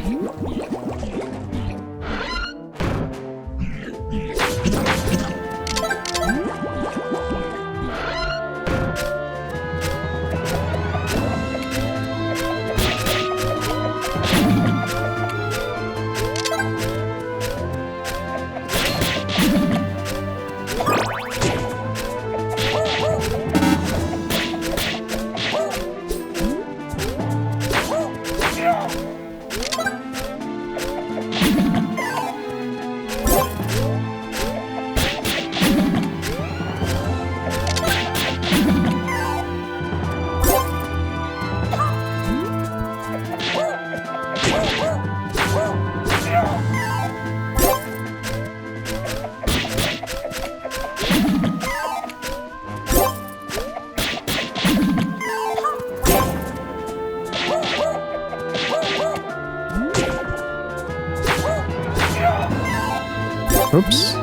Oops.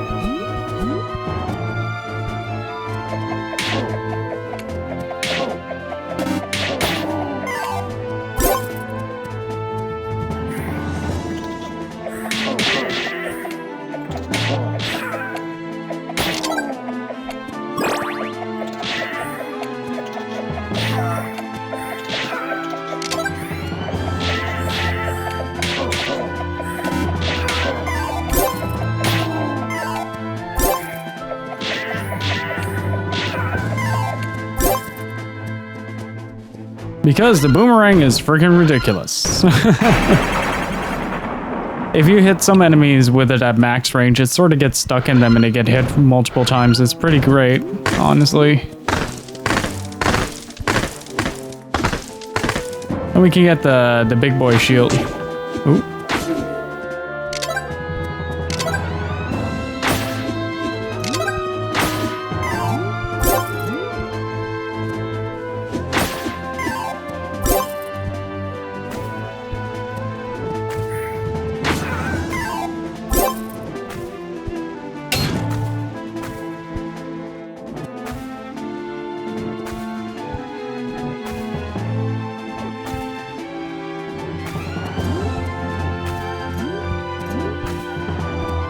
Because the boomerang is freaking ridiculous. If you hit some enemies with it at max range, it sort of gets stuck in them and they get hit multiple times. It's pretty great, honestly. And we can get the big boy shield. Ooh.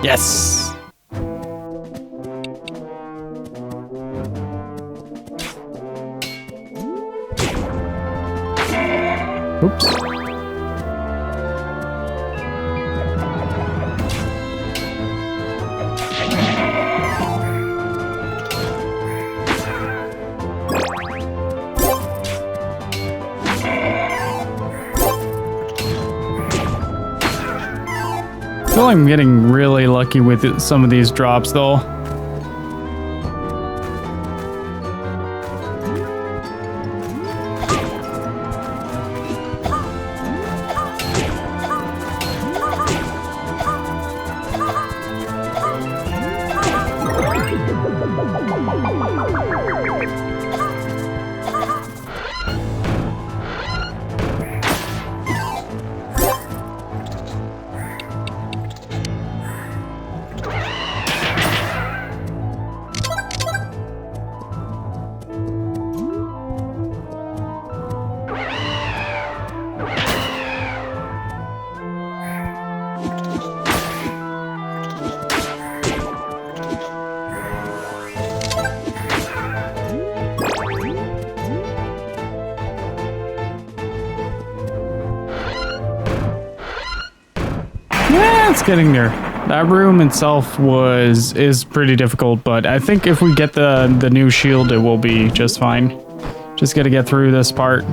Yes! Oops. I feel like I'm getting really lucky with some of these drops, though. Yeah, it's getting there. That room itself is pretty difficult, but I think if we get the new shield, it will be just fine. Just gotta get through this part.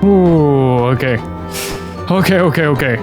Ooh, okay. Okay.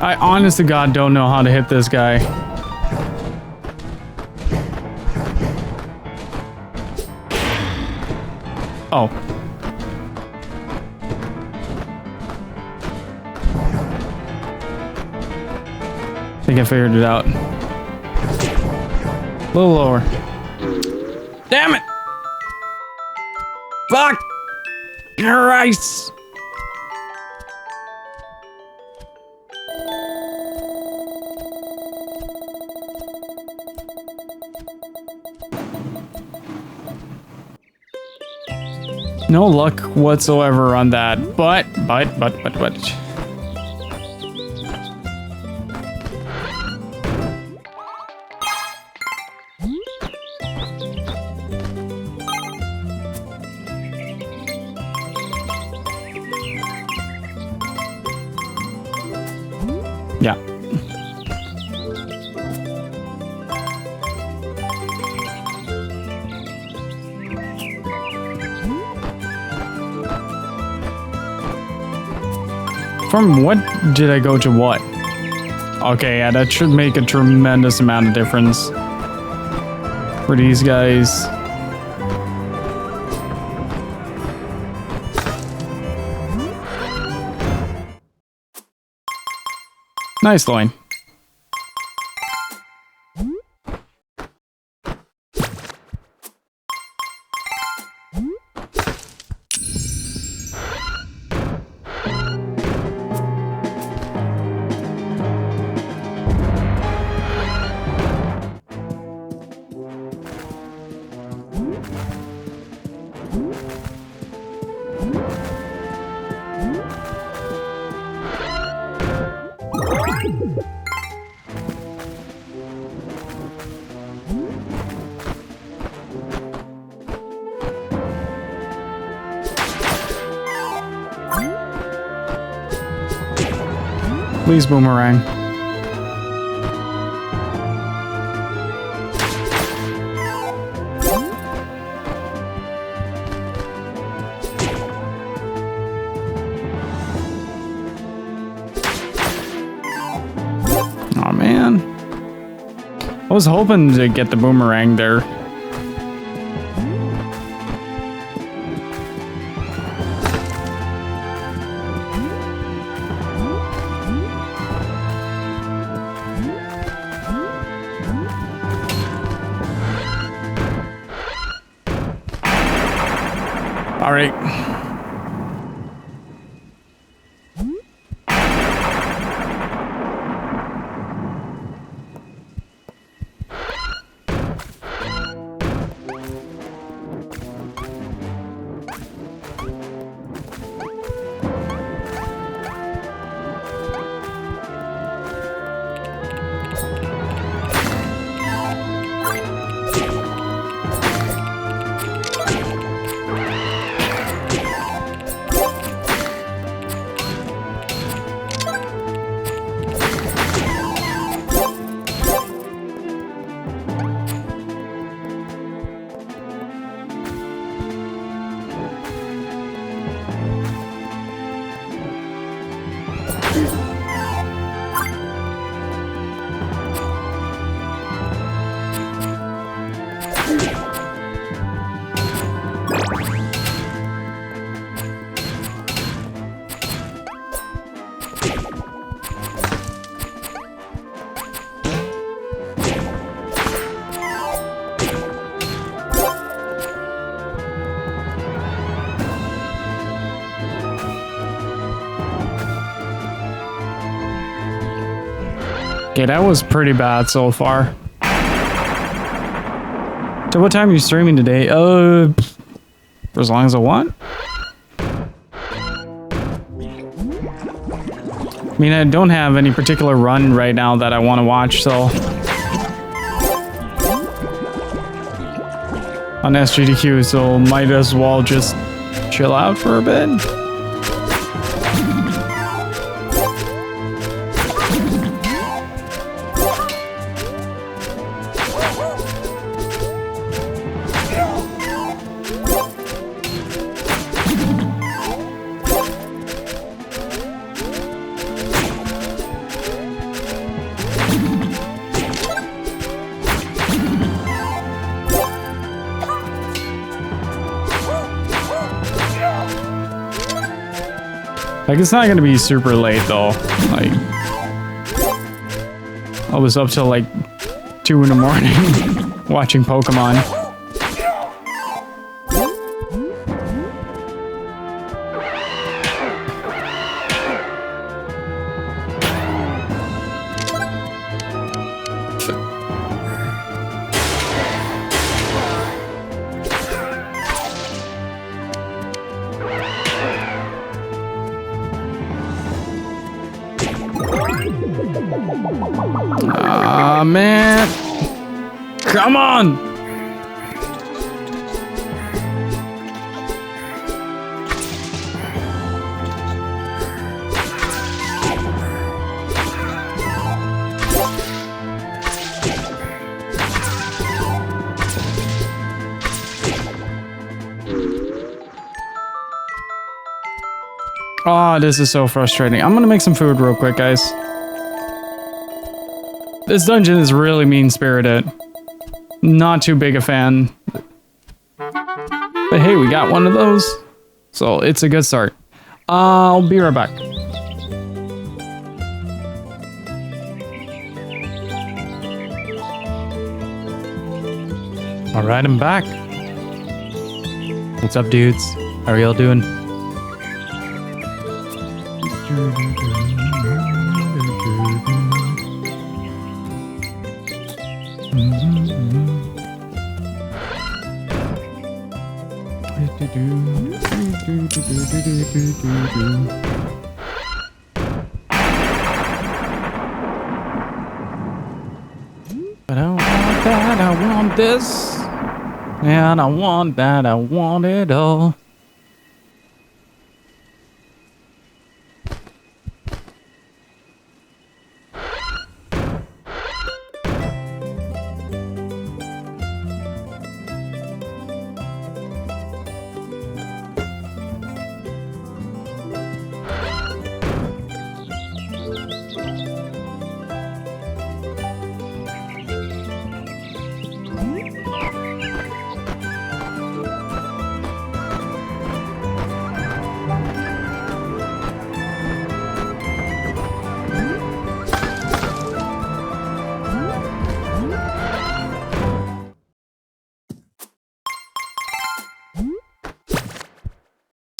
I honest to God don't know how to hit this guy. Oh. think I figured it out. A little lower. Damn it! Fuck! Christ! No luck whatsoever on that, but. Yeah. From what did I go to what? Okay, yeah, that should make a tremendous amount of difference for these guys. Nice line. Please, boomerang. Oh man. I was hoping to get the boomerang there. All right. Okay, that was pretty bad so far. So what time are you streaming today? For as long as I want. I mean, I don't have any particular run right now that I want to watch, so on SGDQ, so might as well just chill out for a bit. Like, it's not gonna be super late though. Like, I was up till like 2 in the morning watching Pokemon. Ah, man. Come on. Oh, this is so frustrating. I'm gonna make some food real quick, guys. This dungeon is really mean-spirited. Not too big a fan. But hey, we got one of those. So it's a good start. I'll be right back. Alright, I'm back. What's up, dudes? How are y'all doing? But I want that, I want this. And I want that, I want it all.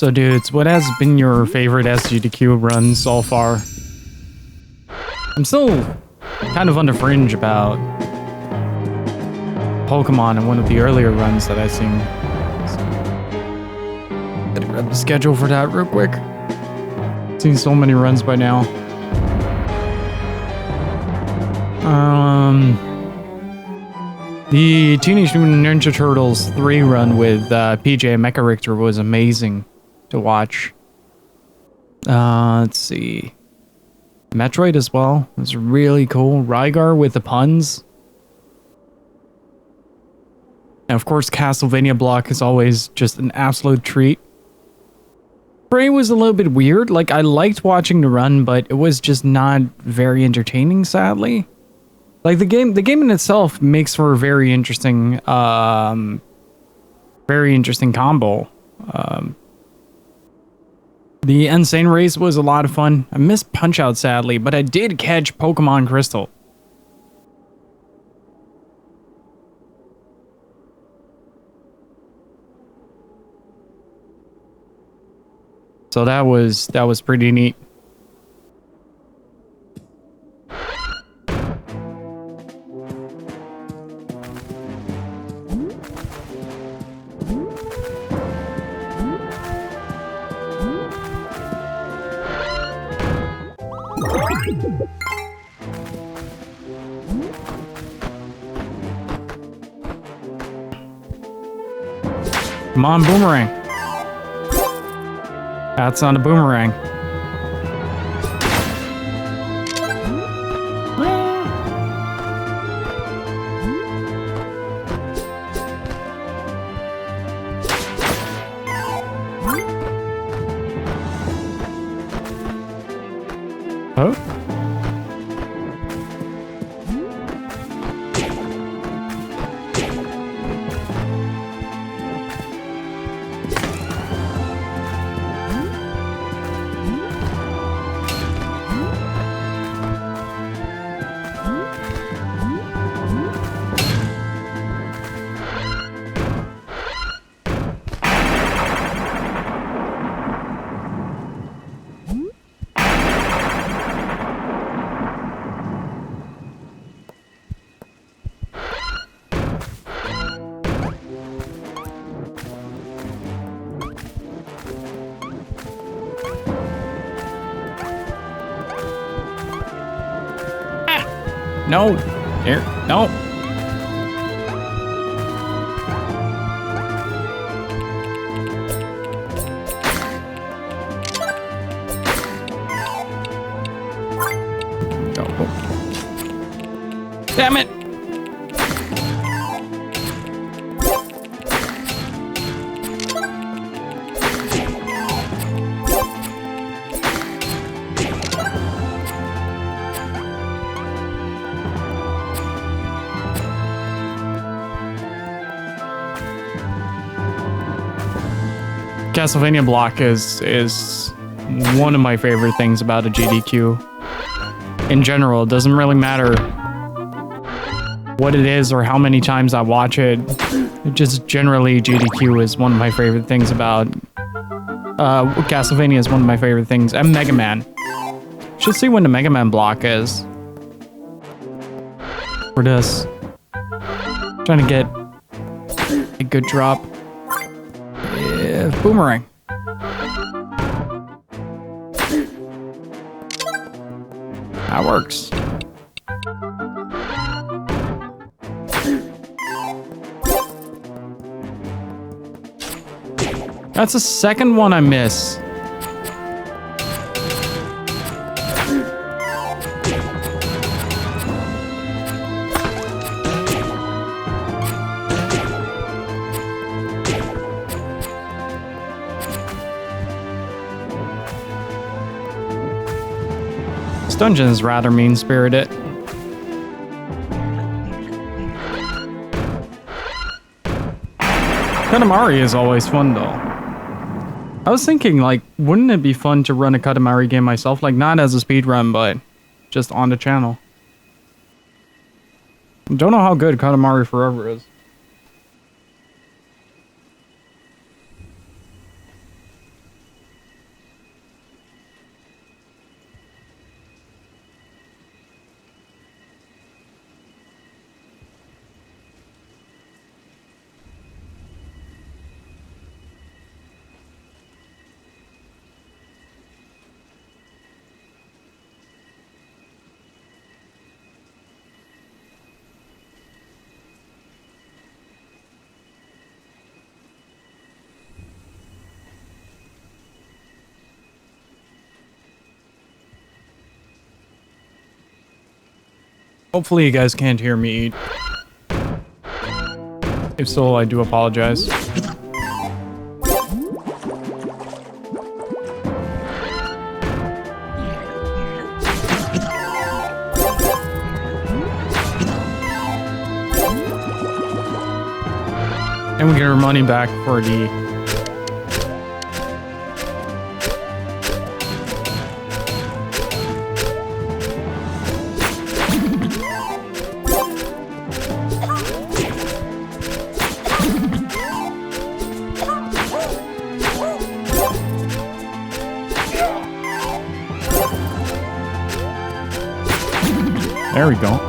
So dudes, what has been your favorite SGDQ run so far? I'm still kind of on the fringe about Pokemon in one of the earlier runs that I've seen. So, gotta grab the schedule for that real quick. Seen so many runs by now. The Teenage Mutant Ninja Turtles 3 run with PJ and Meka-Dragon was amazing to watch. Let's see. Metroid as well. It was really cool. Rygar with the puns. And of course, Castlevania Block is always just an absolute treat. Prey was a little bit weird. Like, I liked watching the run, but it was just not very entertaining, sadly. Like, the game in itself makes for a very interesting combo. The Insane Race was a lot of fun. I missed Punch-Out, sadly, but I did catch Pokemon Crystal. So that was pretty neat. Come on, Boomerang. That's not a boomerang. Oh. No. Here. No. Go. Damn it. Castlevania block is one of my favorite things about a GDQ. In general, it doesn't really matter what it is or how many times I watch it. Just generally, GDQ is one of my favorite things about Castlevania is one of my favorite things. And Mega Man. Should see when the Mega Man block is. For this. Trying to get a good drop. Yeah, boomerang. That works. That's the second one I miss. This dungeon is rather mean-spirited. Katamari is always fun, though. I was thinking, like, wouldn't it be fun to run a Katamari game myself? Like, not as a speedrun, but just on the channel. Don't know how good Katamari Forever is. Hopefully you guys can't hear me eat. If so, I do apologize. And we get our money back for the... There we go.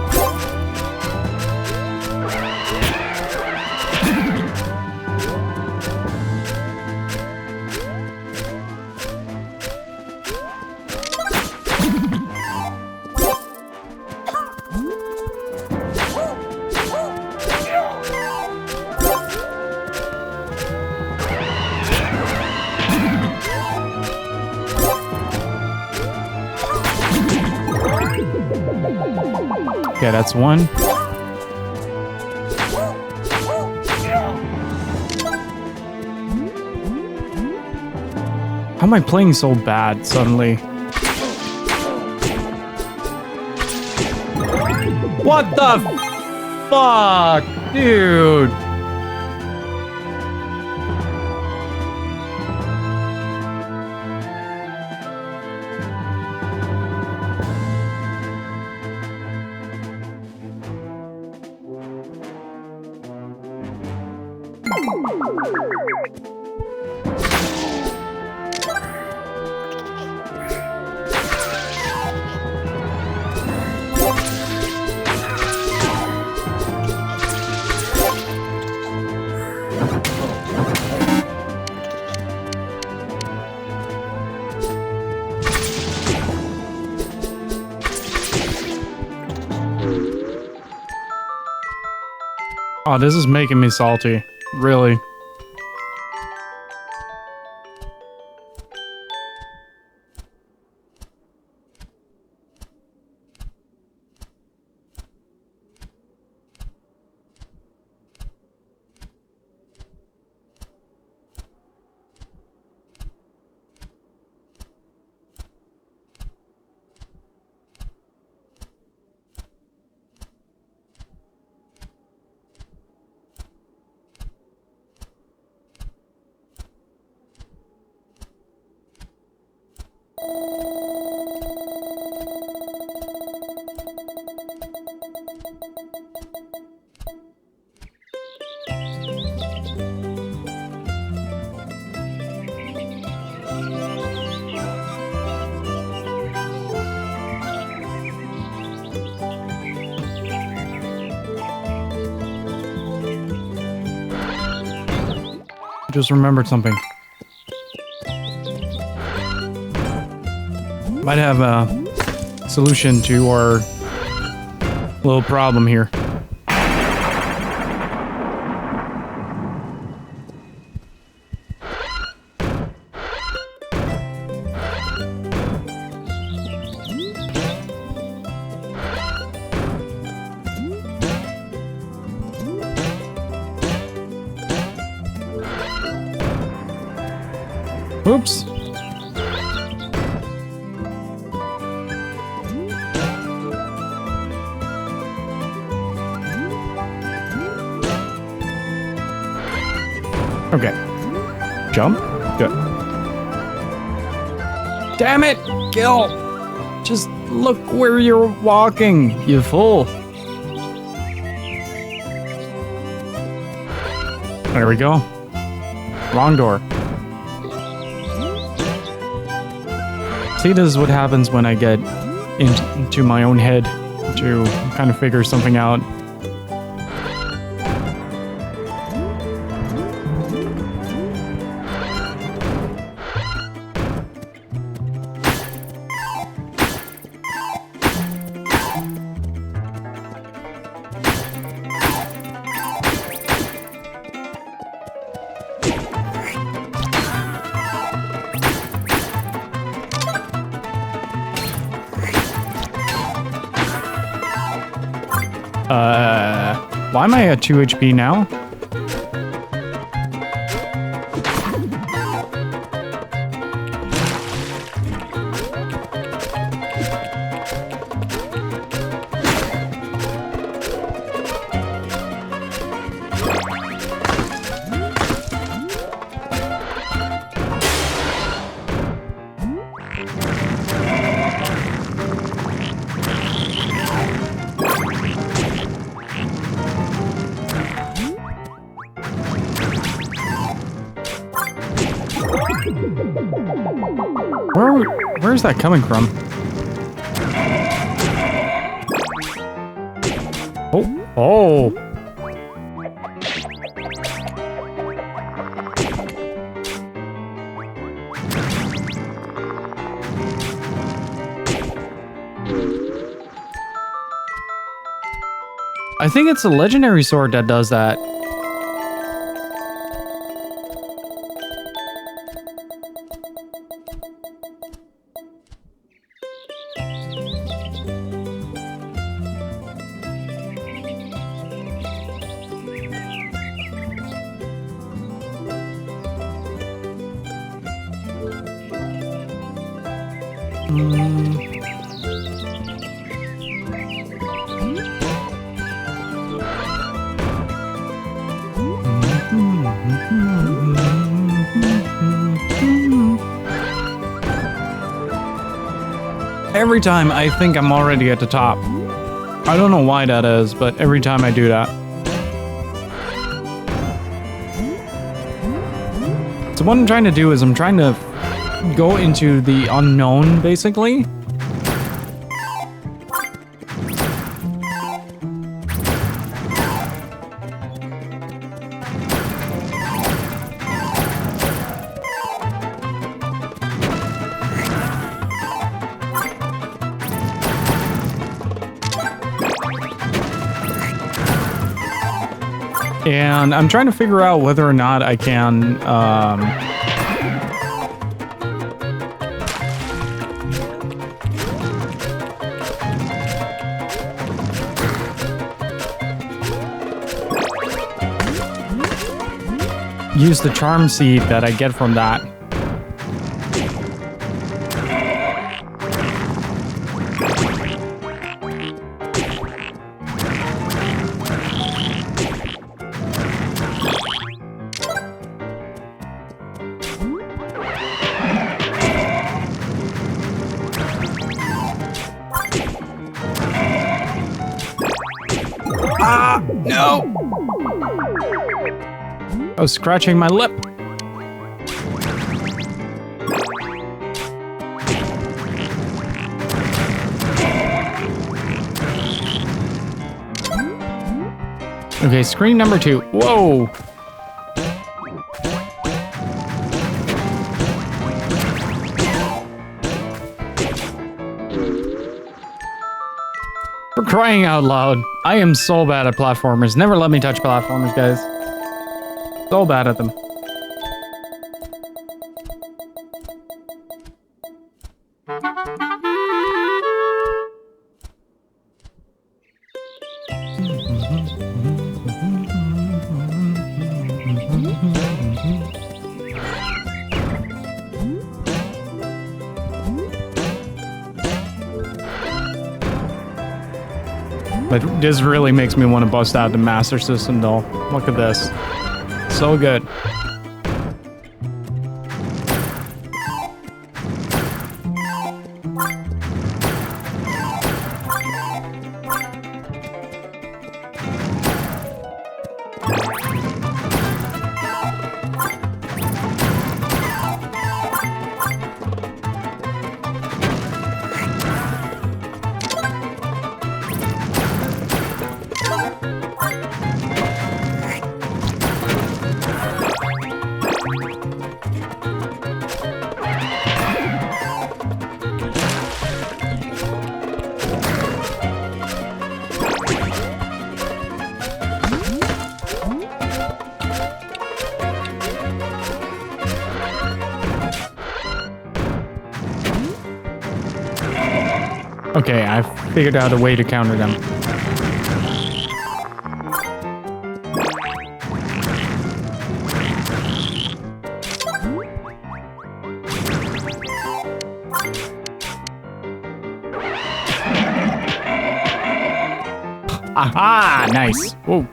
Okay, that's one. How am I playing so bad suddenly? What the fuck, dude? Oh, this is making me salty. Really. Just remembered something. Might have a solution to our little problem here. Oops. Okay. Jump. Good. Damn it! Gil! Just look where you're walking, you fool. There we go. Wrong door. See, this is what happens when I get into my own head to kind of figure something out. Why am I at 2 HP now? Where's that coming from? Oh. I think it's a legendary sword that does that. Every time I think I'm already at the top. I don't know why that is, but every time I do that. So what I'm trying to do is I'm trying to go into the unknown, basically. And I'm trying to figure out whether or not I can... use the charm seed that I get from that. Ah, no! I was scratching my lip. Okay, screen number 2. Whoa! For crying out loud. I am so bad at platformers. Never let me touch platformers, guys. So bad at them. But this really makes me want to bust out the Master System, though. Look at this. So good. Okay, I figured out a way to counter them. Aha! Nice. Whoa.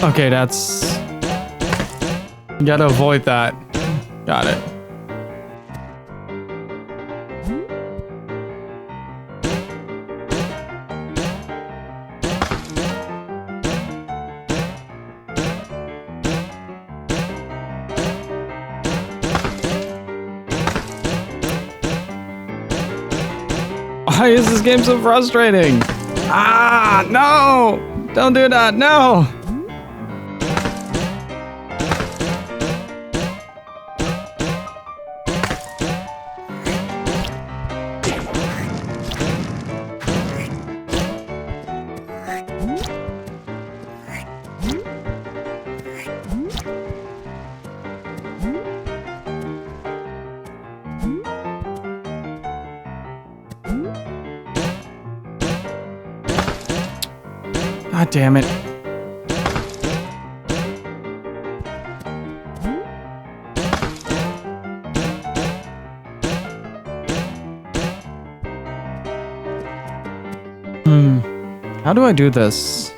Okay, that's... Gotta avoid that. Got it. Why is this game so frustrating? Ah, no! Don't do that, no! God damn it. How do I do this?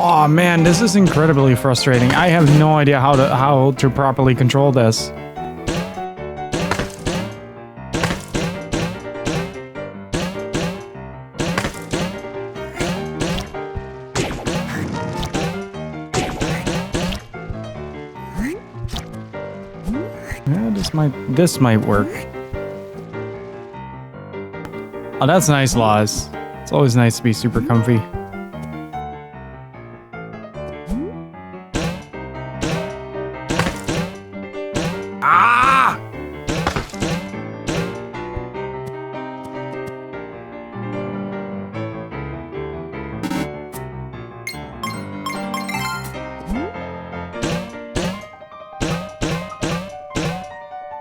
Oh man, this is incredibly frustrating. I have no idea how to properly control this. Yeah, this might work. Oh, that's nice, Laws. It's always nice to be super comfy.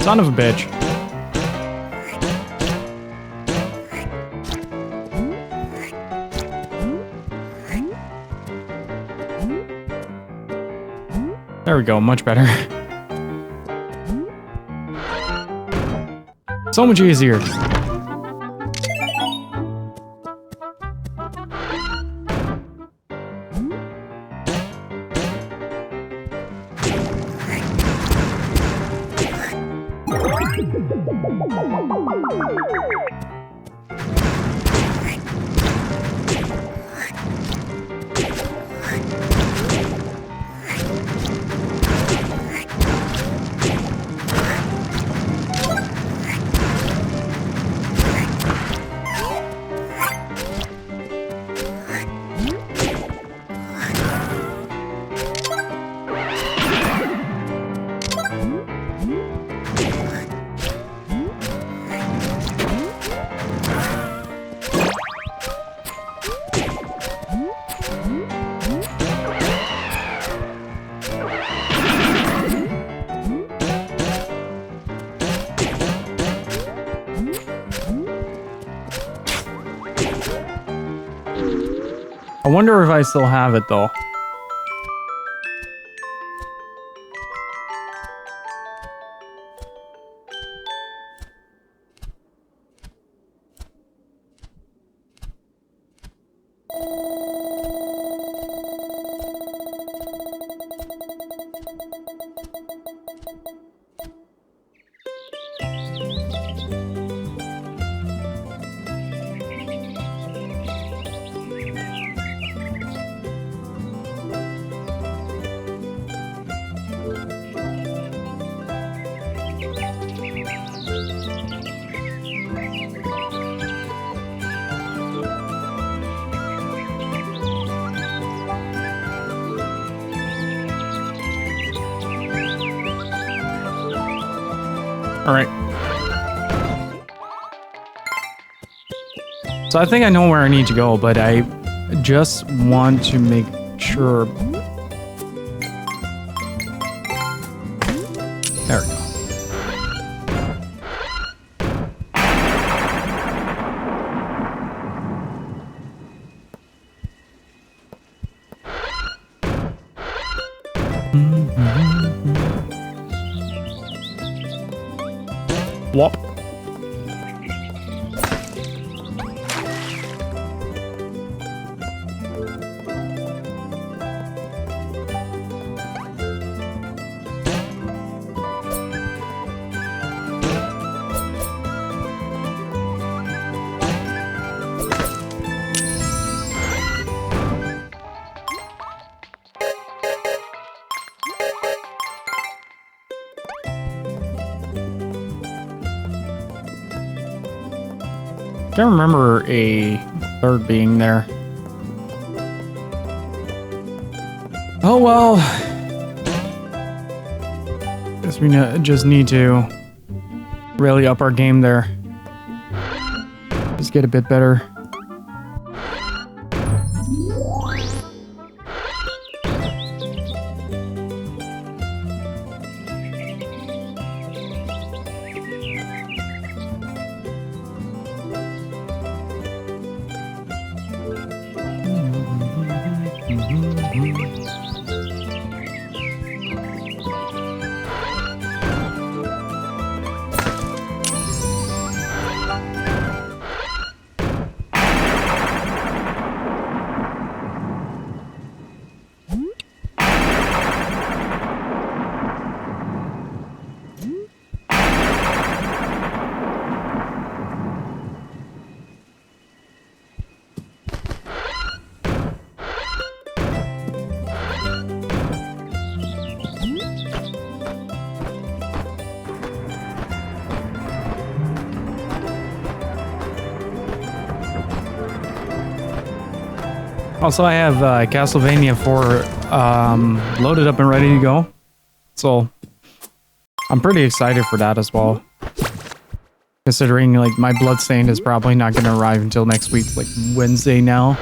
Son of a bitch. There we go, much better. So much easier. I wonder if I still have it though. All right. So I think I know where I need to go, but I just want to make sure. There we go. Whop. I don't remember a third being there. Oh well. Guess we just need to really up our game there. Just get a bit better. Also, I have Castlevania 4 loaded up and ready to go. So, I'm pretty excited for that as well. Considering, like, my Bloodstained is probably not going to arrive until next week, like Wednesday now.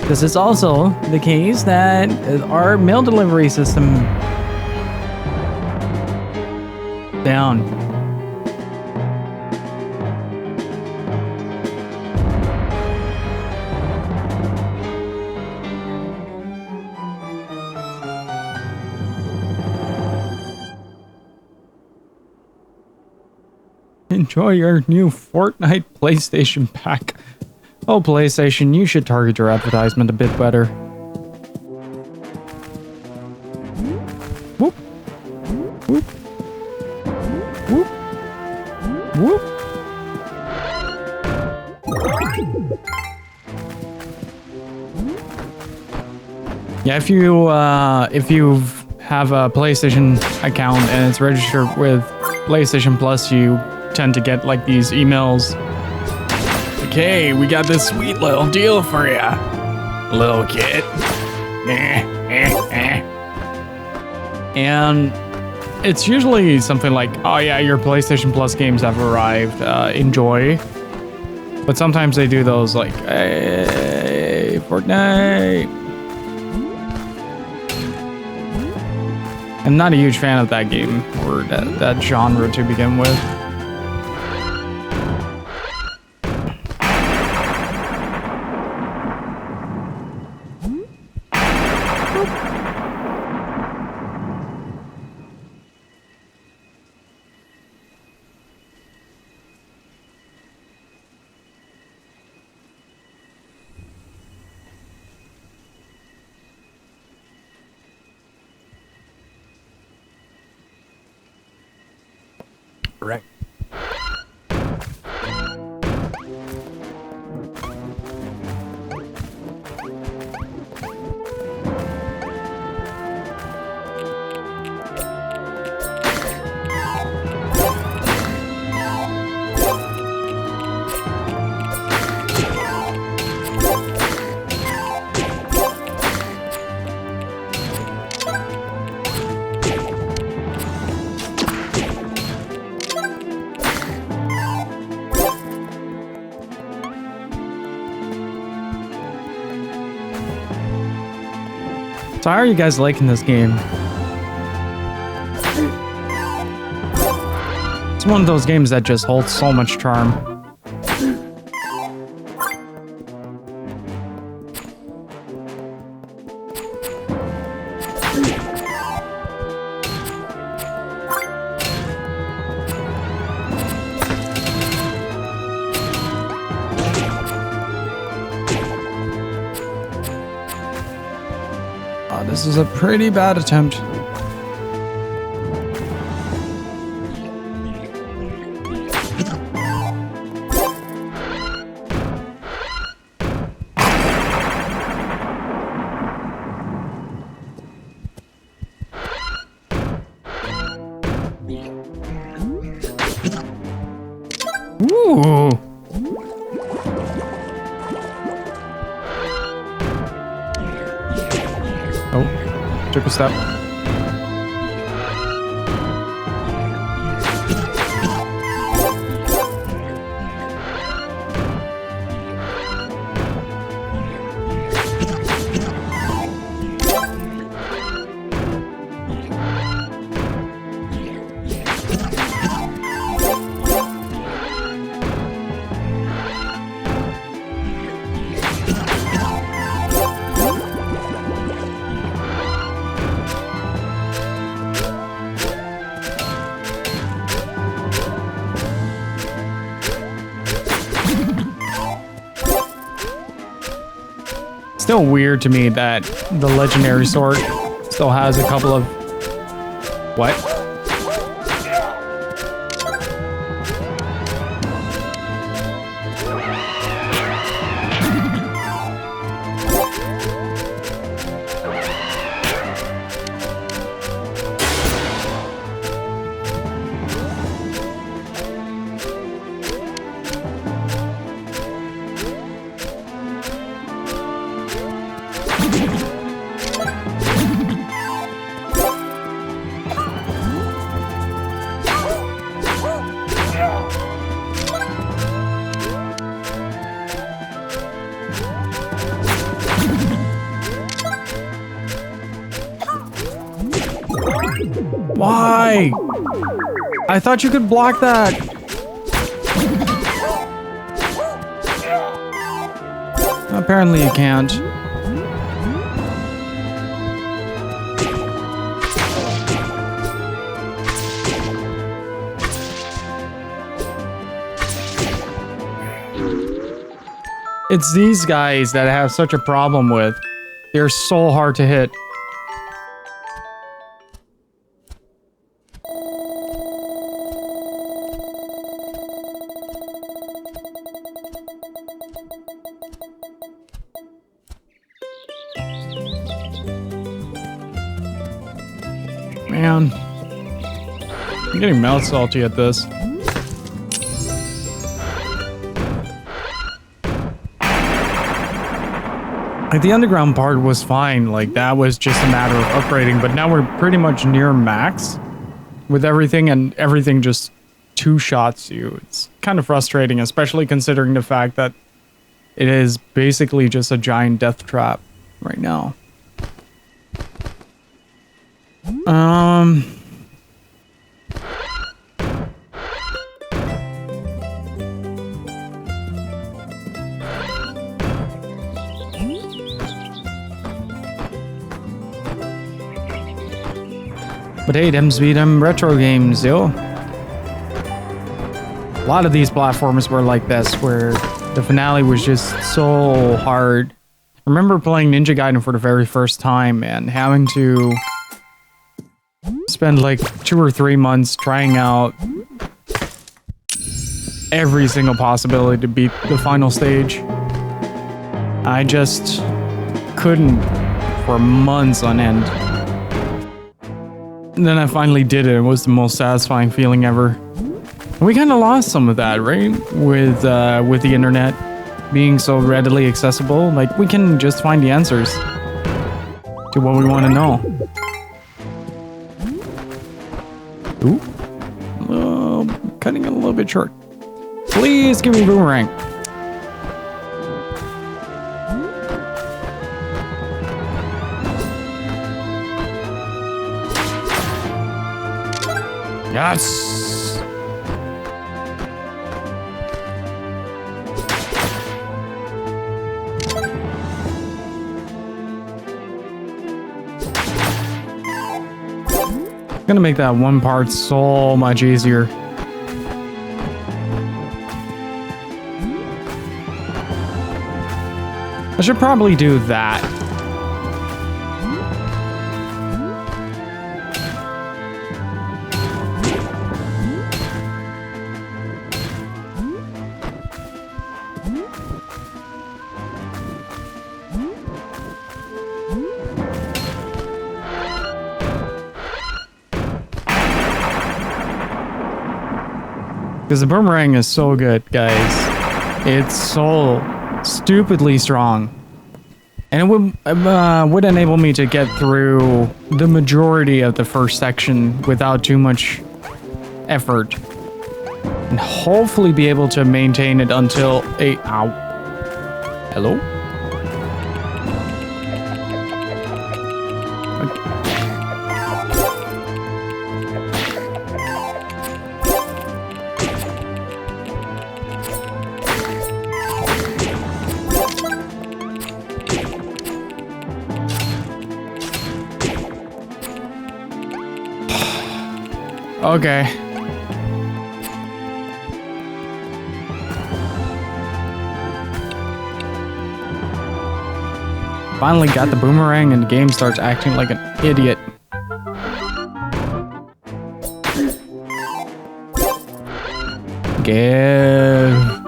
This is also the case that our mail delivery system down. Enjoy your new Fortnite PlayStation pack. Oh, PlayStation, you should target your advertisement a bit better. Whoop. Whoop. Whoop. Whoop. Yeah, if you have a PlayStation account and it's registered with PlayStation Plus, you tend to get like these emails like, hey, we got this sweet little deal for you, little kid. And it's usually something like, oh yeah, your PlayStation Plus games have arrived, enjoy. But sometimes they do those like, hey, Fortnite. I'm not a huge fan of that game or that genre to begin with. Right. So how are you guys liking this game? It's one of those games that just holds so much charm. This is a pretty bad attempt. Ooh. Oh, took a step. Still weird to me that the legendary sword still has a couple of... What? Why? I thought you could block that. Apparently you can't. It's these guys that I have such a problem with. They're so hard to hit. Man, I'm getting mouth salty at this. Like, the underground part was fine, like, that was just a matter of upgrading, but now we're pretty much near max with everything, and everything just two-shots you. It's kind of frustrating, especially considering the fact that it is basically just a giant death trap right now. But hey, them's be them retro games, yo. A lot of these platformers were like this, where the finale was just so hard. I remember playing Ninja Gaiden for the very first time and having to spend like 2 or 3 months trying out every single possibility to beat the final stage. I just couldn't for months on end. And then I finally did it. It was the most satisfying feeling ever. We kind of lost some of that, right? With the internet being so readily accessible, like we can just find the answers to what we want to know. Ooh, cutting it a little bit short. Please give me a boomerang. Yes. Gonna make that one part so much easier. I should probably do that. Because the boomerang is so good, guys. It's so stupidly strong. And it would enable me to get through the majority of the first section without too much effort. And hopefully be able to maintain it until a... Ow. Hello? Okay. Finally got the boomerang and the game starts acting like an idiot. Give.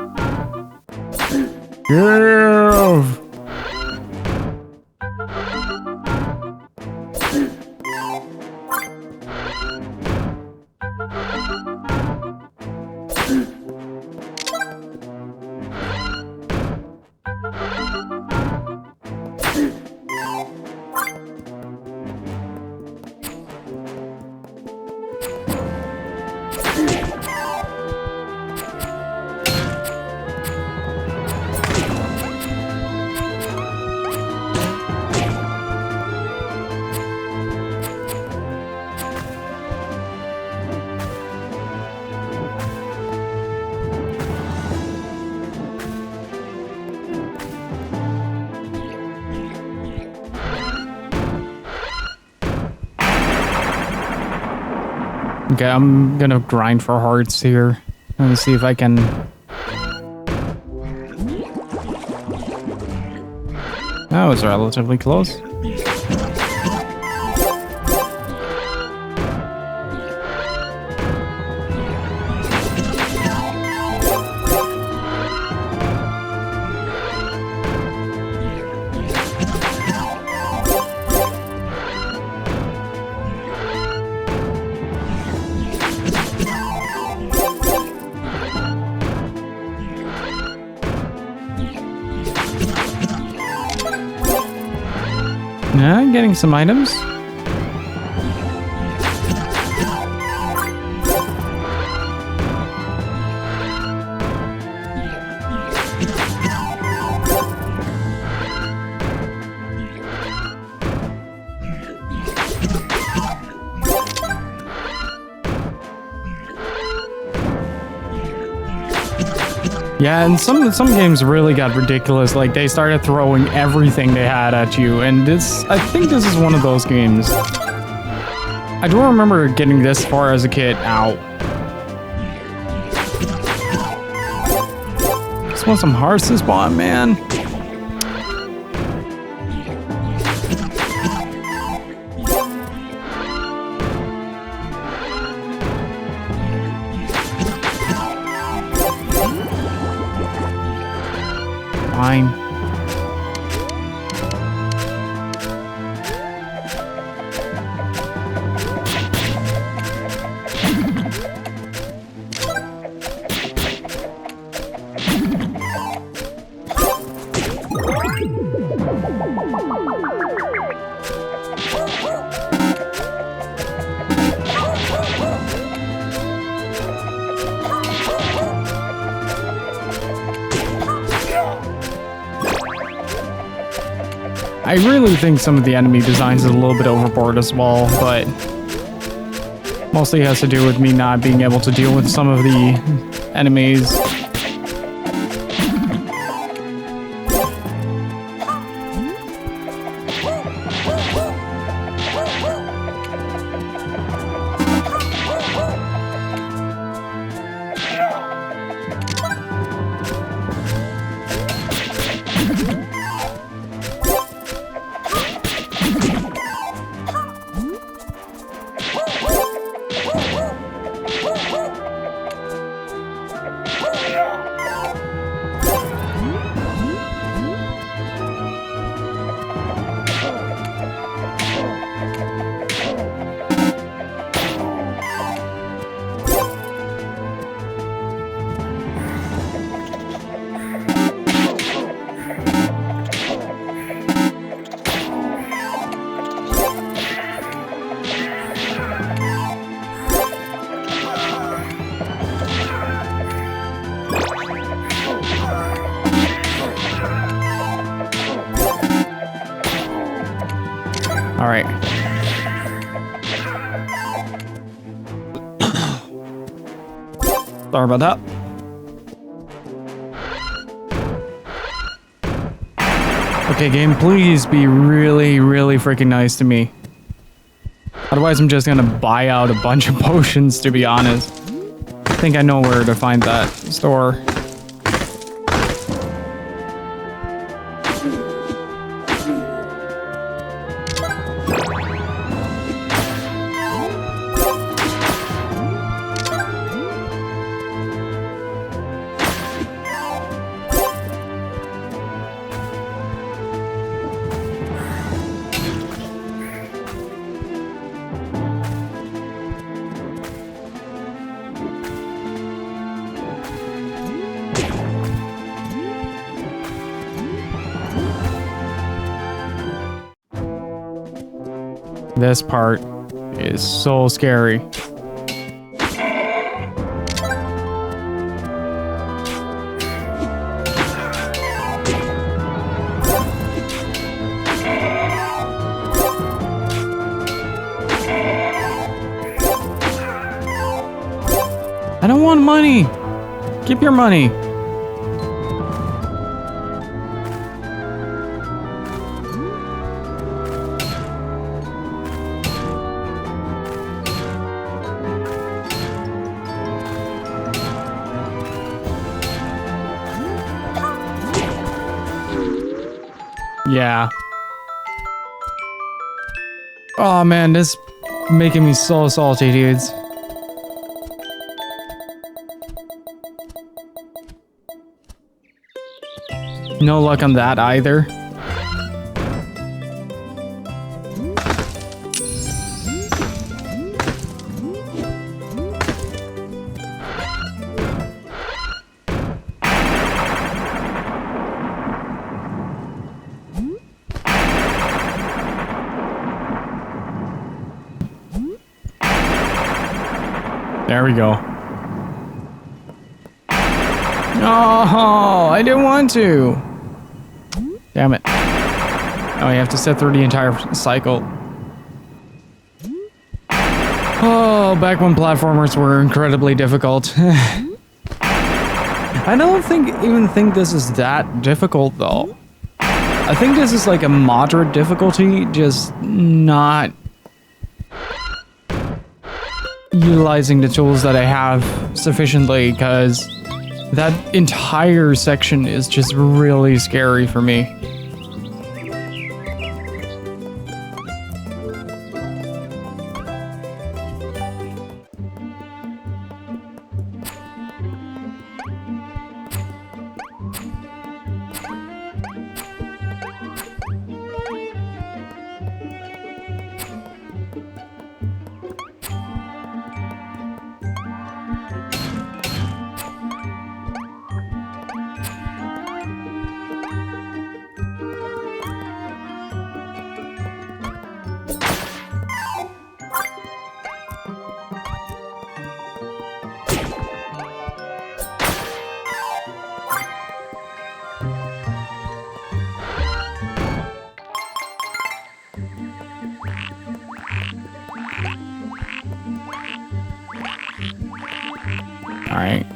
Okay, I'm gonna grind for hearts here. Let me see if I can... That was relatively close. Yeah, I'm getting some items. Yeah, and some games really got ridiculous. Like, they started throwing everything they had at you, and I think this is one of those games. I don't remember getting this far as a kid. Ow. Just want some hearts to spawn, man. I really think some of the enemy designs is a little bit overboard as well, but mostly has to do with me not being able to deal with some of the enemies. All right. Sorry about that. Okay, game, please be really, really freaking nice to me. Otherwise, I'm just gonna buy out a bunch of potions, to be honest. I think I know where to find that store. This part is so scary. I don't want money. Keep your money. Yeah. Oh man, this is making me so salty, dudes. No luck on that either. There we go. Oh, I didn't want to. Damn it. Oh, you have to sit through the entire cycle. Oh, back when platformers were incredibly difficult. I don't even think this is that difficult, though. I think this is like a moderate difficulty, just not utilizing the tools that I have sufficiently, because that entire section is just really scary for me. All right.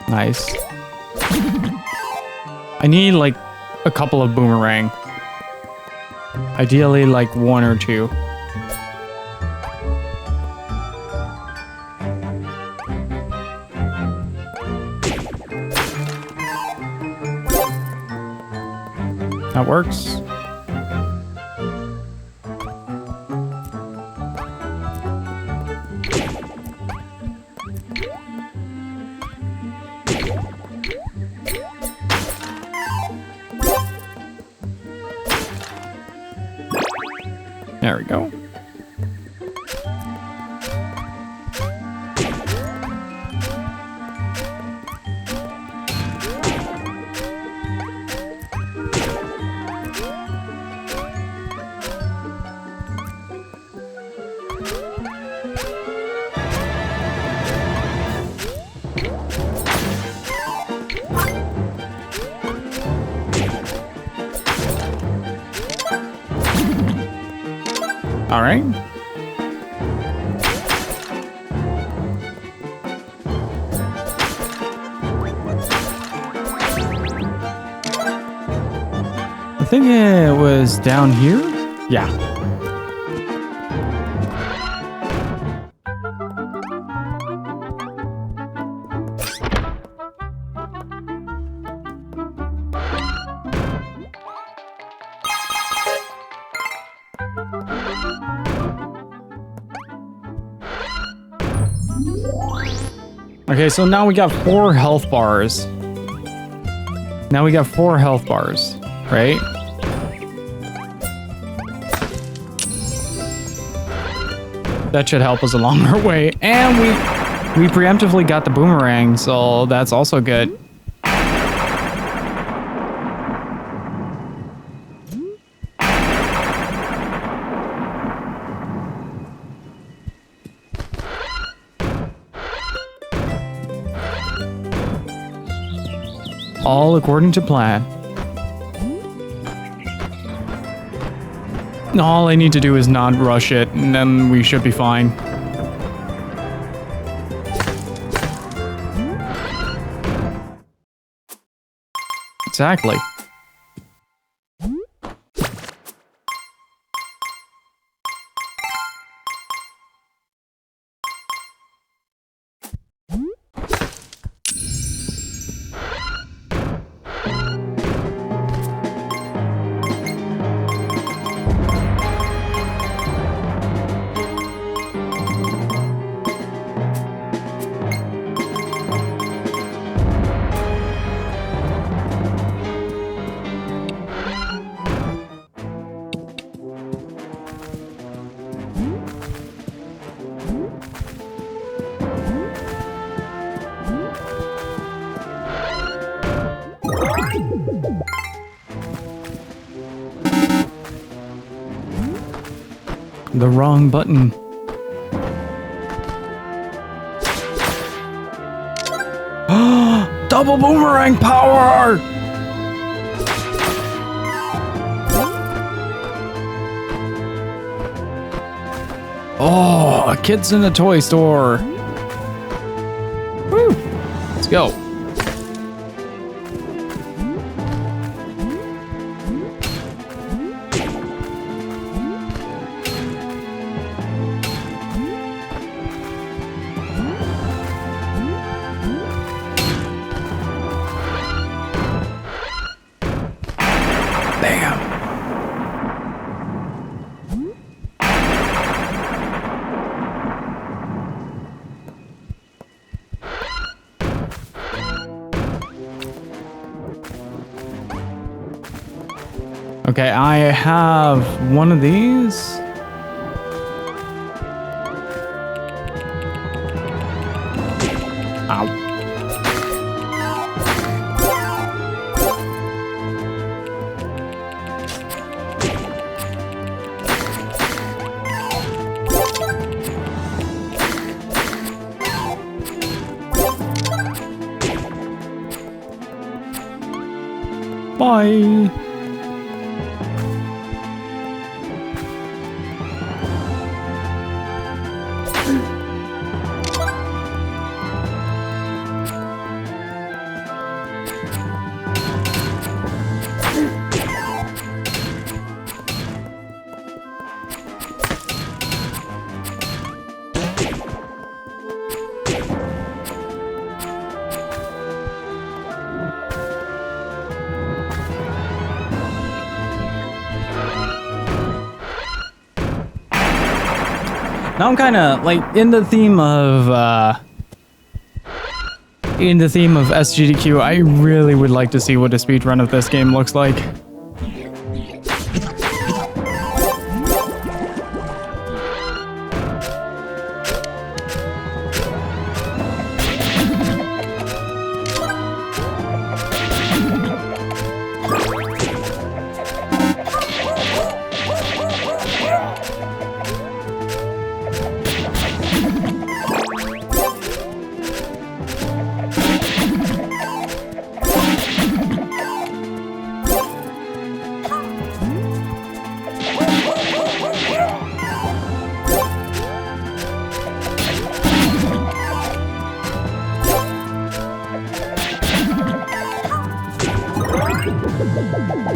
Nice. I need like a couple of boomerang. Ideally like 1 or 2. That works. There we go. All right. I think it was down here. Yeah. Okay, so now we got 4 health bars. Now we got 4 health bars, right? That should help us along our way. And we preemptively got the boomerang, so that's also good. All according to plan. All I need to do is not rush it, and then we should be fine. Exactly. The wrong button. Double boomerang power! Oh, a kid's in a toy store. Woo! Let's go. Okay, I have one of these. Ow. Bye. Now I'm kind of like in the theme of SGDQ. I really would like to see what a speedrun of this game looks like.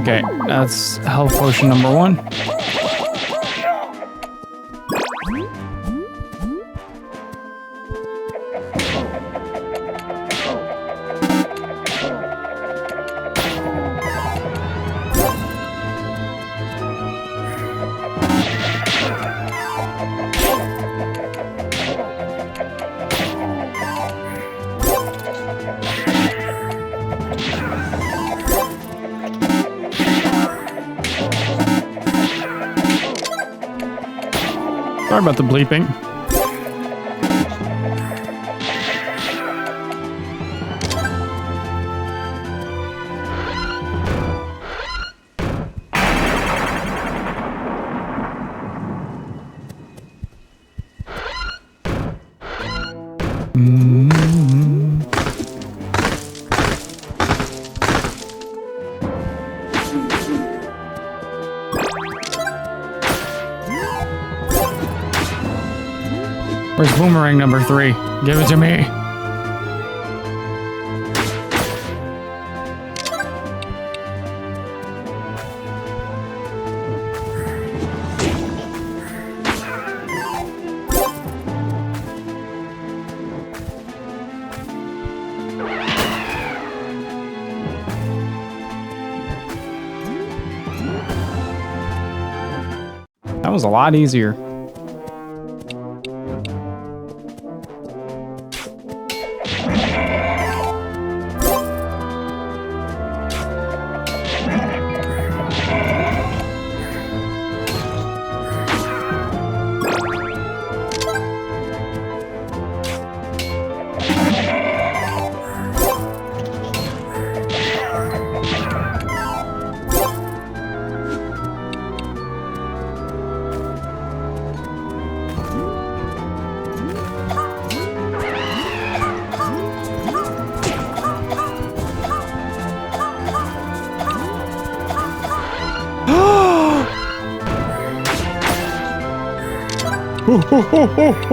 Okay, that's health potion number 1. Sorry about the bleeping. Where's boomerang number 3? Give it to me. That was a lot easier.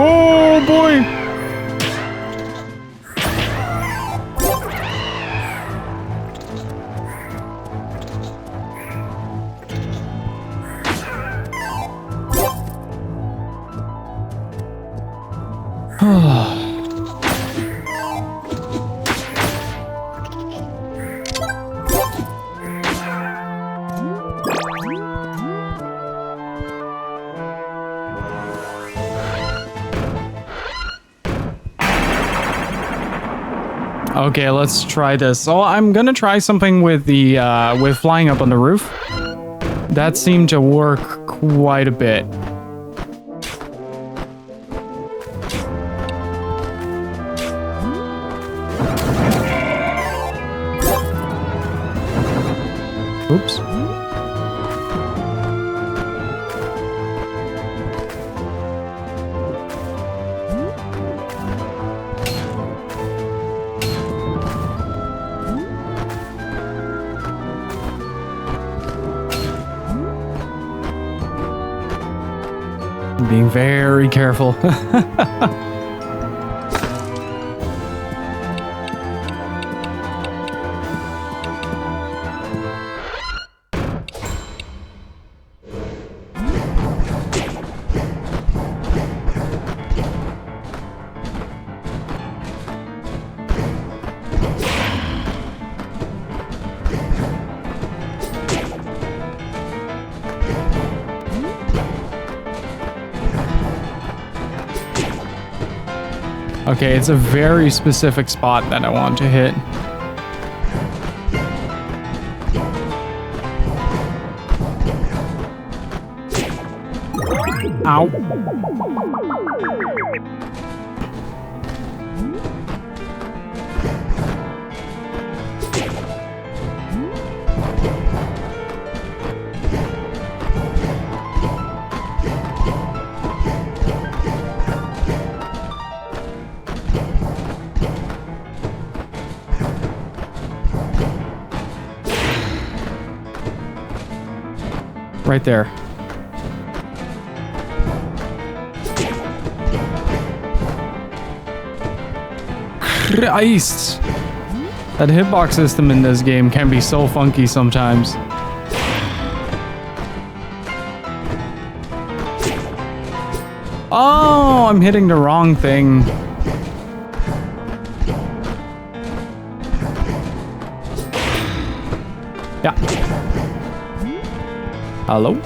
Oh boy! Okay, let's try this. So I'm gonna try something with the with flying up on the roof. That seemed to work quite a bit. Oops. Being very careful. Okay, it's a very specific spot that I want to hit. Ow. Right there. Christ! That hitbox system in this game can be so funky sometimes. Oh, I'm hitting the wrong thing. Yeah. Hello?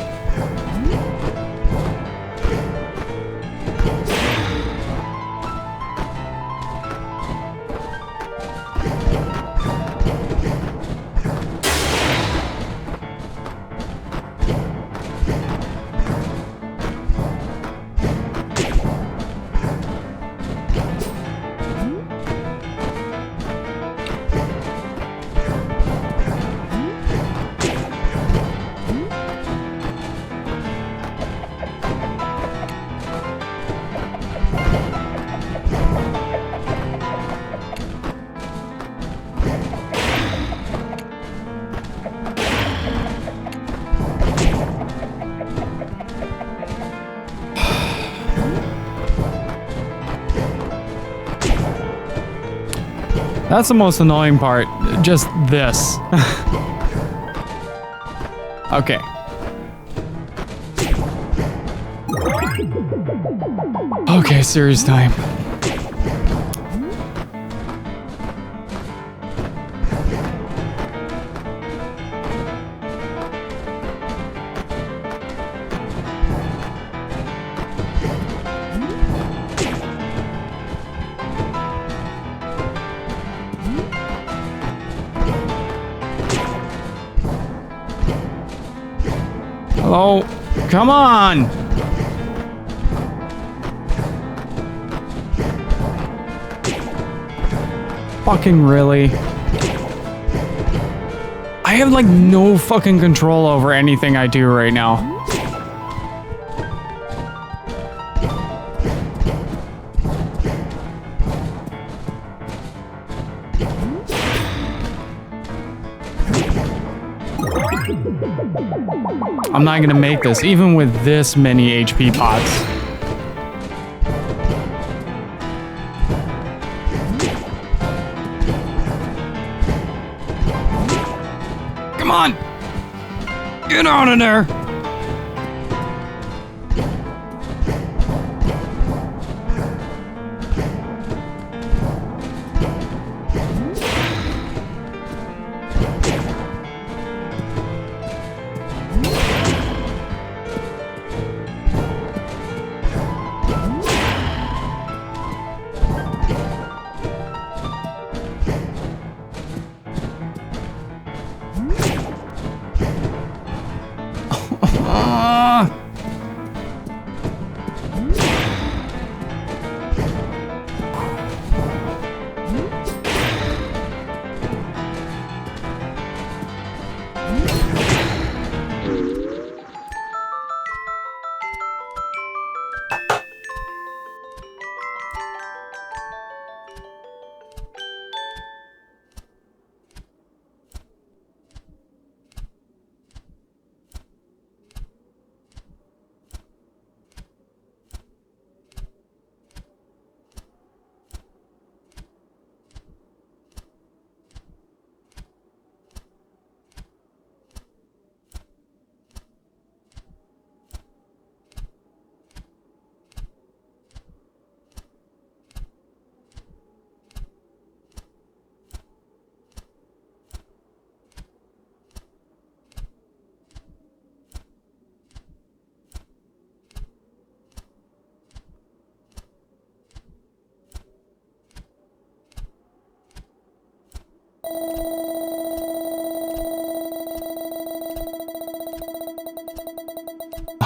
That's the most annoying part. Just this. Okay. Okay, serious time. Hello? Come on! Fucking really? I have like no fucking control over anything I do right now. I'm not gonna make this, even with this many HP pots. Come on! Get out of there!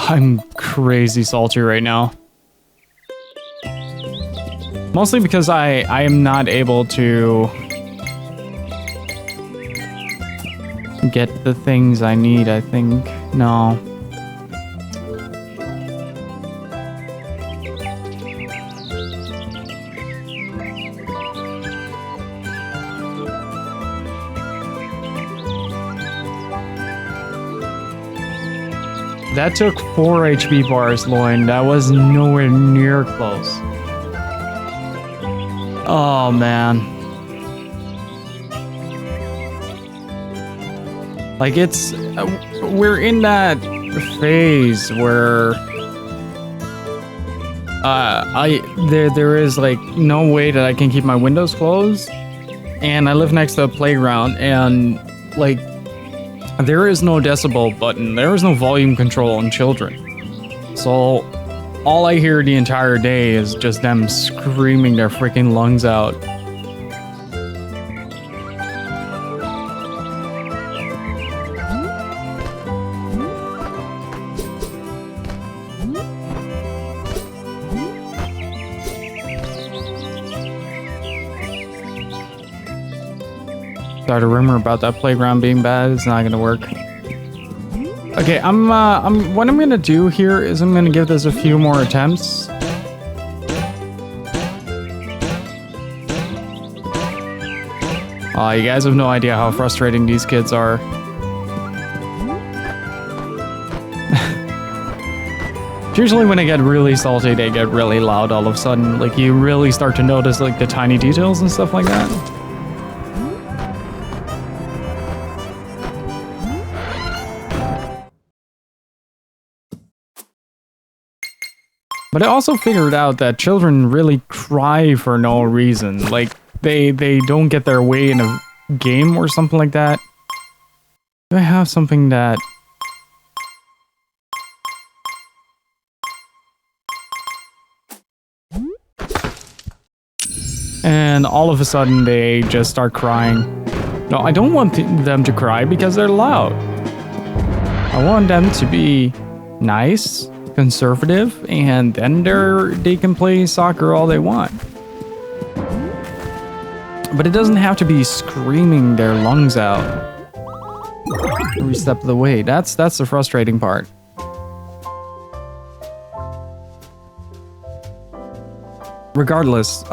I'm crazy salty right now. Mostly because I am not able to get the things I need, I think. No. That took 4 HP bars, Loin. That was nowhere near close. Oh, man. Like, it's... we're in that phase where... there is, like, no way that I can keep my windows closed. And I live next to a playground, and, like... there is no decibel button. There is no volume control on children. So all I hear the entire day is just them screaming their freaking lungs out. Start a rumor about that playground being bad. It's not gonna work. Okay, what I'm gonna do here is I'm gonna give this a few more attempts. You guys have no idea how frustrating these kids are. Usually when they get really salty, they get really loud all of a sudden. Like, you really start to notice, like, the tiny details and stuff like that. But I also figured out that children really cry for no reason. Like, they don't get their way in a game or something like that. Do I have something that... and all of a sudden they just start crying. No, I don't want them to cry because they're loud. I want them to be nice, conservative, and then they can play soccer all they want. But it doesn't have to be screaming their lungs out every step of the way. That's the frustrating part. Regardless,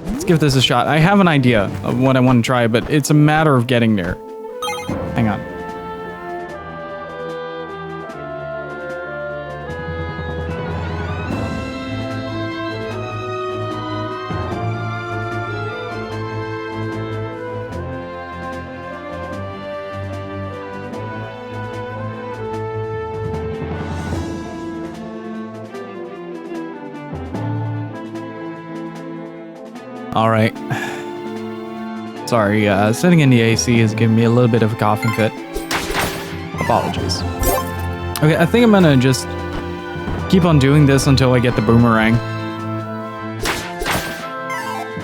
let's give this a shot. I have an idea of what I want to try, but it's a matter of getting there. Hang on. All right. Sorry, sitting in the AC is giving me a little bit of a coughing fit. Apologies. Okay, I think I'm gonna just keep on doing this until I get the boomerang.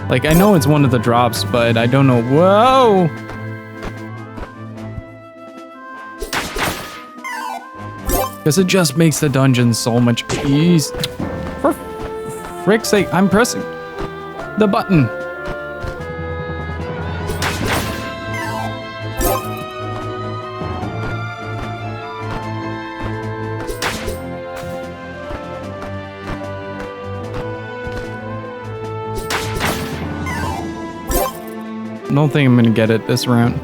Like, I know it's one of the drops, but I don't know. Whoa! Because it just makes the dungeon so much easier. For frick's sake, I'm pressing the button. I don't think I'm gonna get it this round.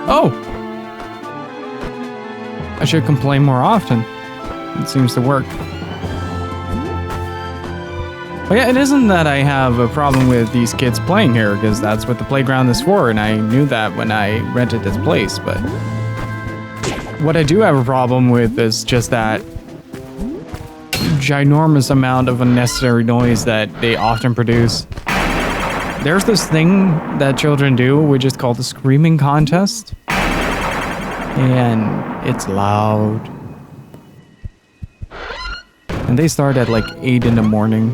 Oh! I should complain more often. It seems to work. But yeah, it isn't that I have a problem with these kids playing here, because that's what the playground is for, and I knew that when I rented this place, but... what I do have a problem with is just that ginormous amount of unnecessary noise that they often produce. There's this thing that children do, which is called the screaming contest. And it's loud. And they start at like 8 in the morning.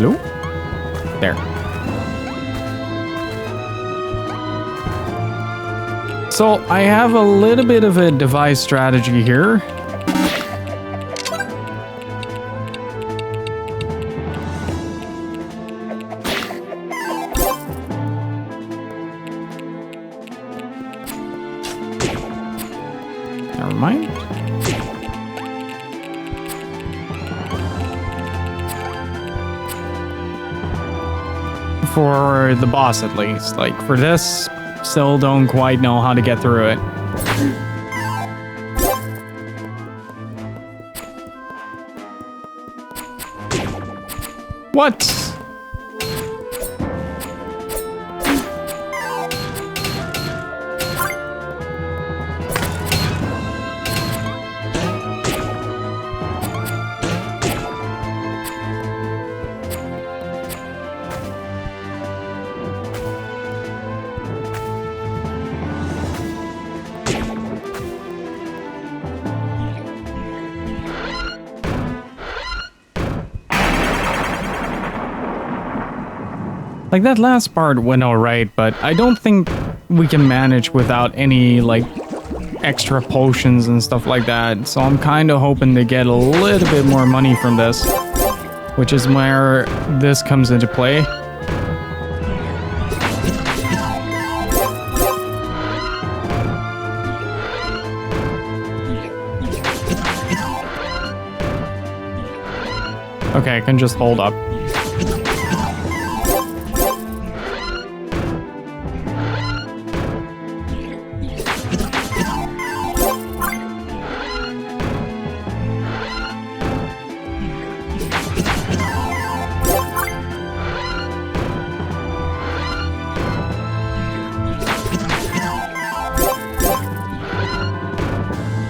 Hello? There. So I have a little bit of a device strategy here. Never mind. For the boss, at least. Like, for this, still don't quite know how to get through it. What? Like, that last part went alright, but I don't think we can manage without any, like, extra potions and stuff like that. So I'm kind of hoping to get a little bit more money from this, which is where this comes into play. Okay, I can just hold up.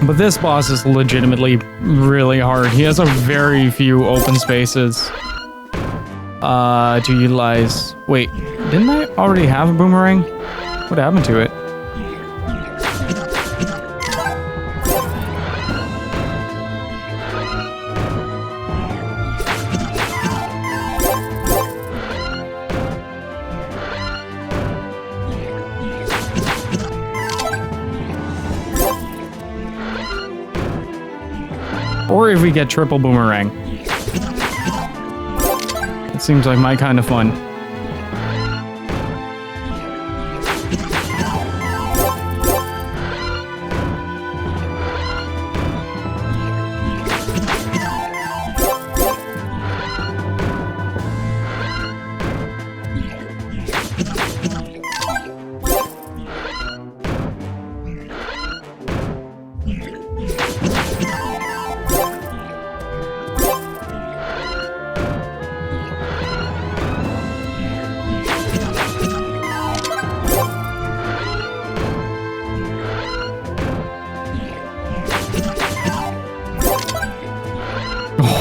But this boss is legitimately really hard. He has a very few open spaces to utilize. Wait, didn't I already have a boomerang? What happened to it? Or if we get triple boomerang. It seems like my kind of fun.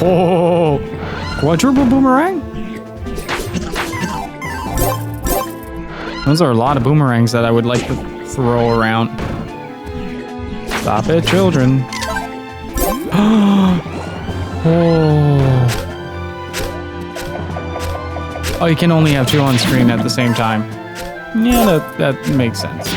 Oh, quadruple boomerang? Those are a lot of boomerangs that I would like to throw around. Stop it, children. Oh, you can only have two on screen at the same time. Yeah, that makes sense.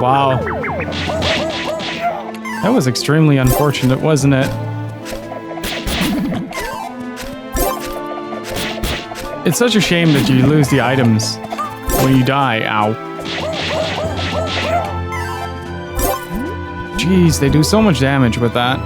Wow. That was extremely unfortunate, wasn't it? It's such a shame that you lose the items when you die. Ow. Jeez, they do so much damage with that.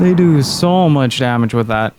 They do so much damage with that.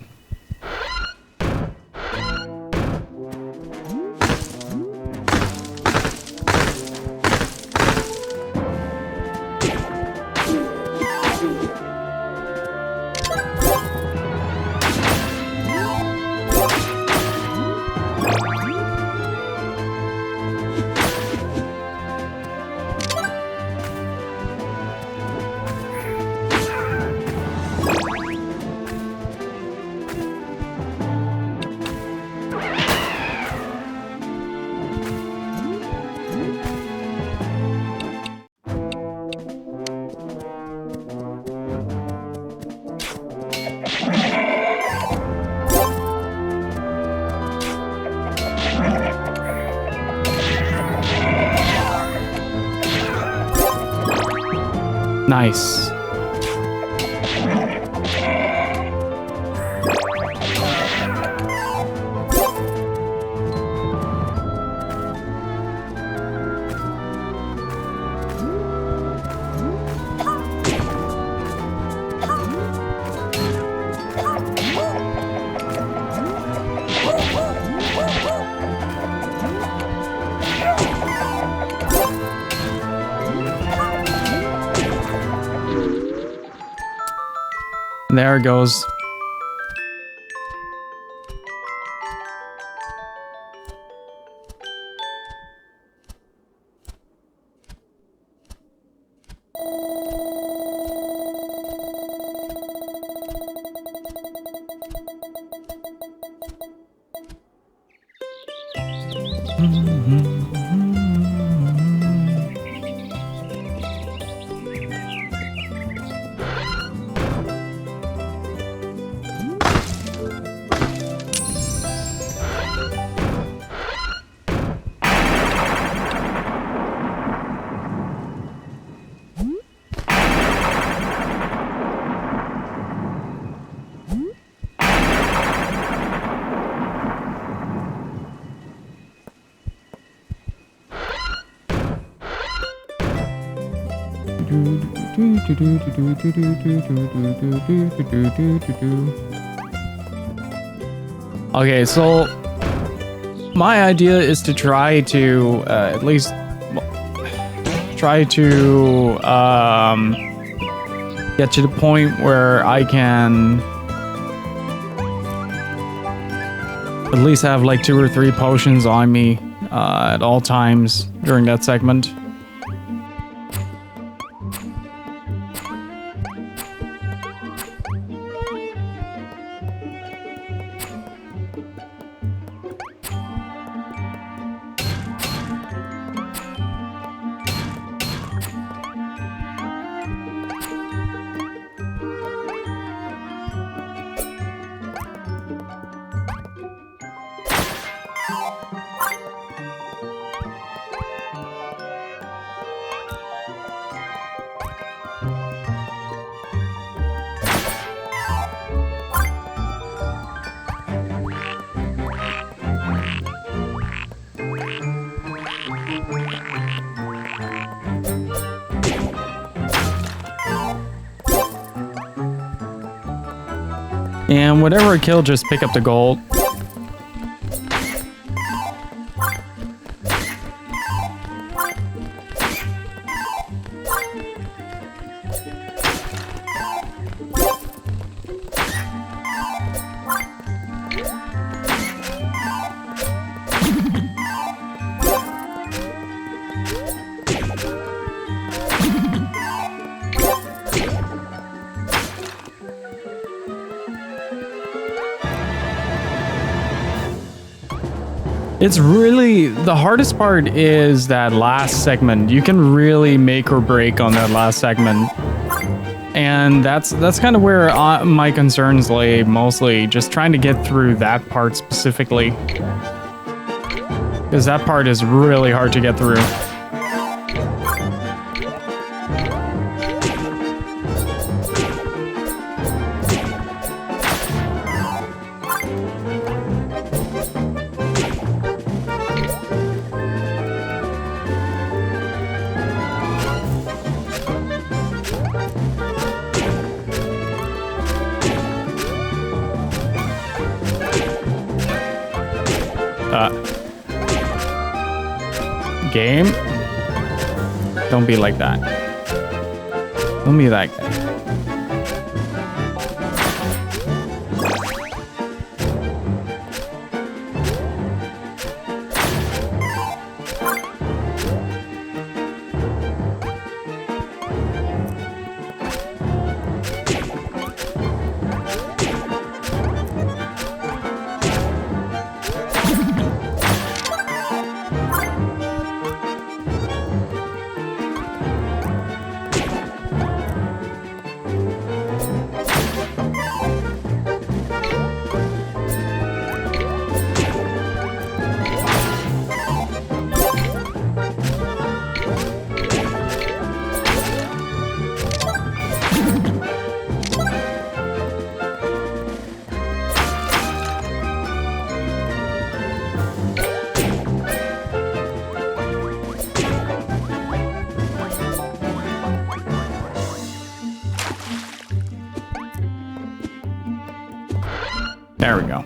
Nice. There it goes. Okay, so my idea is to try to at least try to get to the point where I can at least have like 2 or 3 potions on me at all times during that segment. And whatever I kill, just pick up the gold. It's really, the hardest part is that last segment. You can really make or break on that last segment. And that's kind of where my concerns lay mostly, just trying to get through that part specifically. Because that part is really hard to get through. Game? Don't be like that. Don't be that guy. There we go.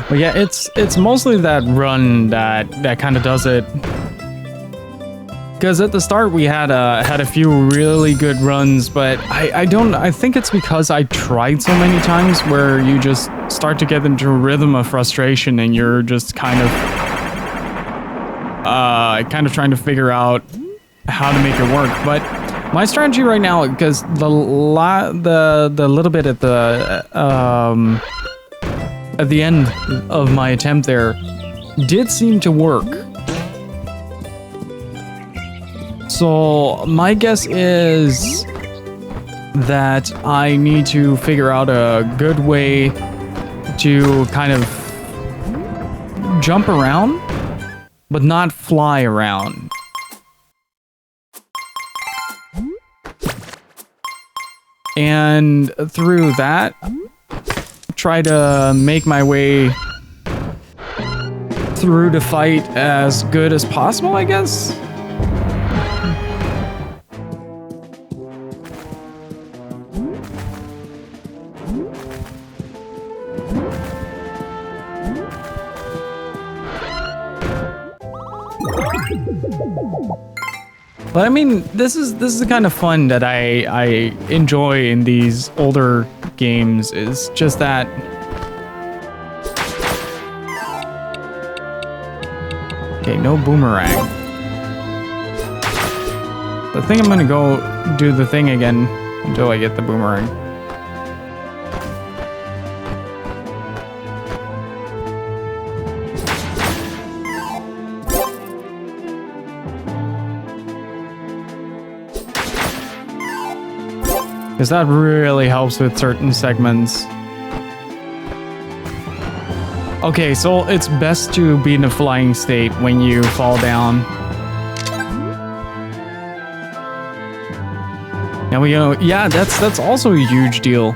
But yeah, it's mostly that run that kind of does it. Because at the start we had a few really good runs, but I think it's because I tried so many times where you just start to get into a rhythm of frustration and you're just kind of trying to figure out how to make it work. But my strategy right now, because the little bit at the end of my attempt there did seem to work. So my guess is that I need to figure out a good way to kind of jump around, but not fly around. And through that, try to make my way through the fight as good as possible, I guess. But I mean, this is the kind of fun that I enjoy in these older games, is just that okay, no boomerang. I think I'm gonna go do the thing again until I get the boomerang. Because that really helps with certain segments. Okay, so it's best to be in a flying state when you fall down. Now we go, yeah, that's also a huge deal.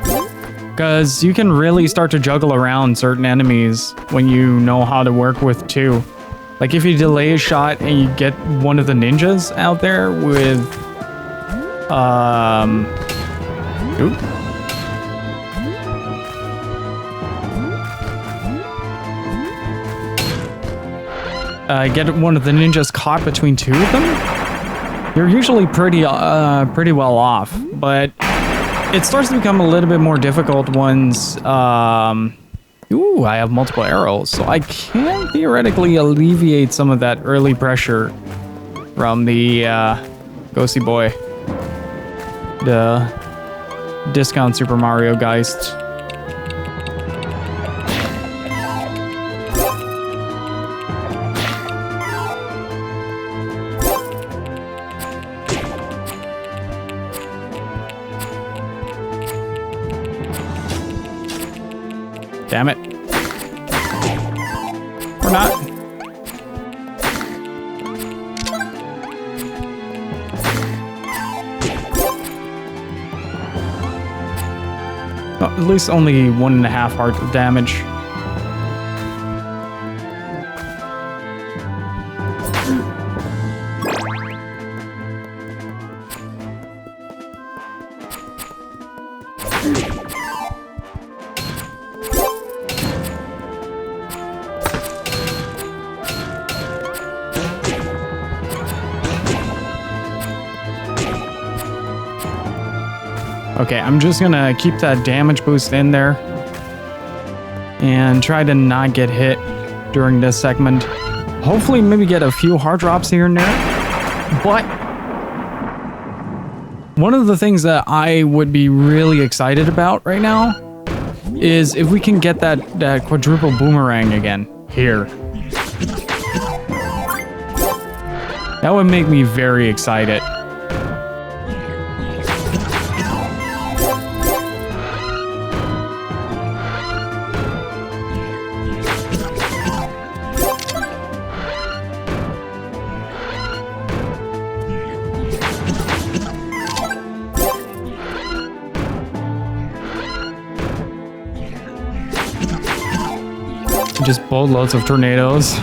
Because you can really start to juggle around certain enemies when you know how to work with two. Like if you delay a shot and you get one of the ninjas out there with Oop. Get one of the ninjas caught between two of them, you're usually pretty well off. But it starts to become a little bit more difficult once. Ooh, I have multiple arrows, so I can theoretically alleviate some of that early pressure from the Ghosty Boy, the discount Super Mario Geist. Damn it. Or not. Well, at least only 1.5 heart of damage. Okay, I'm just gonna keep that damage boost in there and try to not get hit during this segment. Hopefully maybe get a few heart drops here and there. But one of the things that I would be really excited about right now is if we can get that quadruple boomerang again here. That would make me very excited. Just boatloads of tornadoes.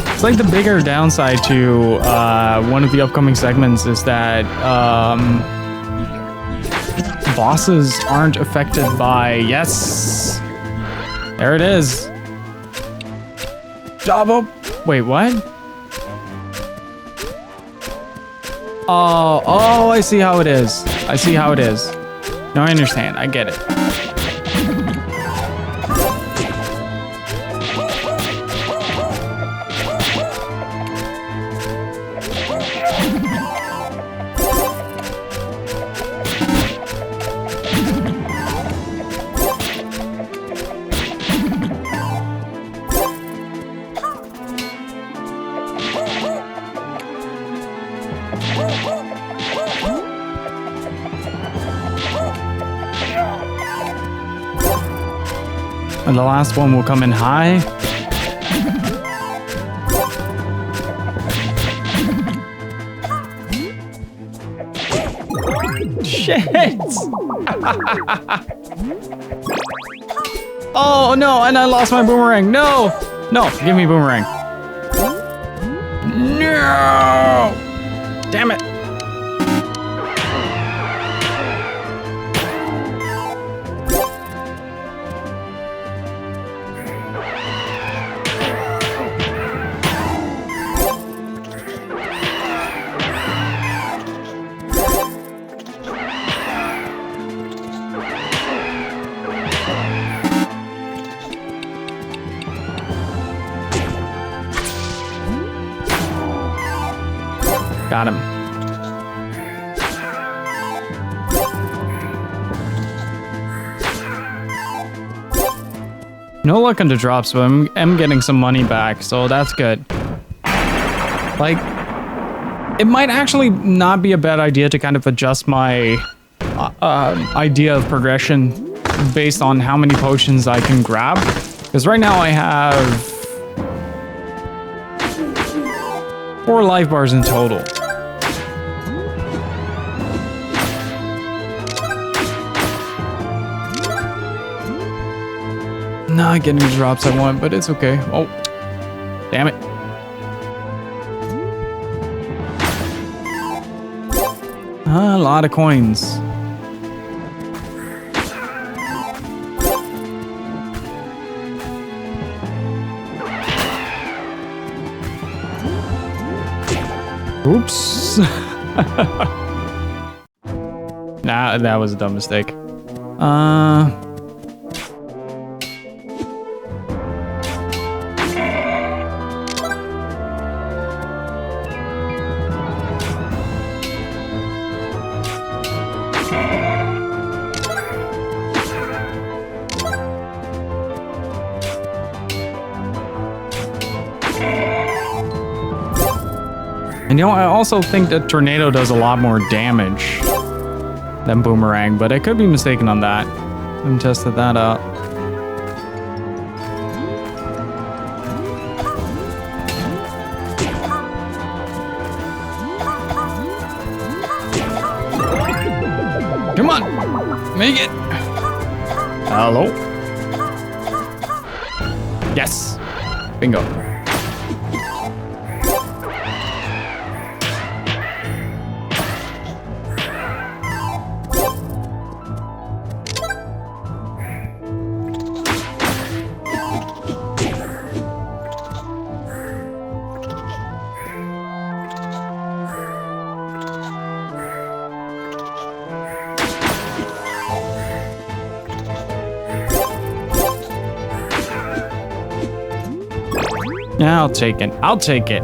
It's like the bigger downside to one of the upcoming segments is that bosses aren't affected by... Yes! There it is. Double... Wait, what? Oh, I see how it is. I see how it is. No, I understand. I get it. And the last one will come in high. Shit! Oh no, and I lost my boomerang. No! No, give me boomerang. No! Damn it. Got him. No luck on the drops, but I'm getting some money back, so that's good. Like, it might actually not be a bad idea to kind of adjust my idea of progression based on how many potions I can grab. Because right now I have 4 life bars in total. Not getting the drops I want, but it's okay. Oh, damn it. A lot of coins. Oops. Nah, that was a dumb mistake. And you know, I also think that Tornado does a lot more damage than Boomerang, but I could be mistaken on that. I haven't tested that out. Come on! Make it! Hello? Yes! Bingo. Yeah, I'll take it. I'll take it.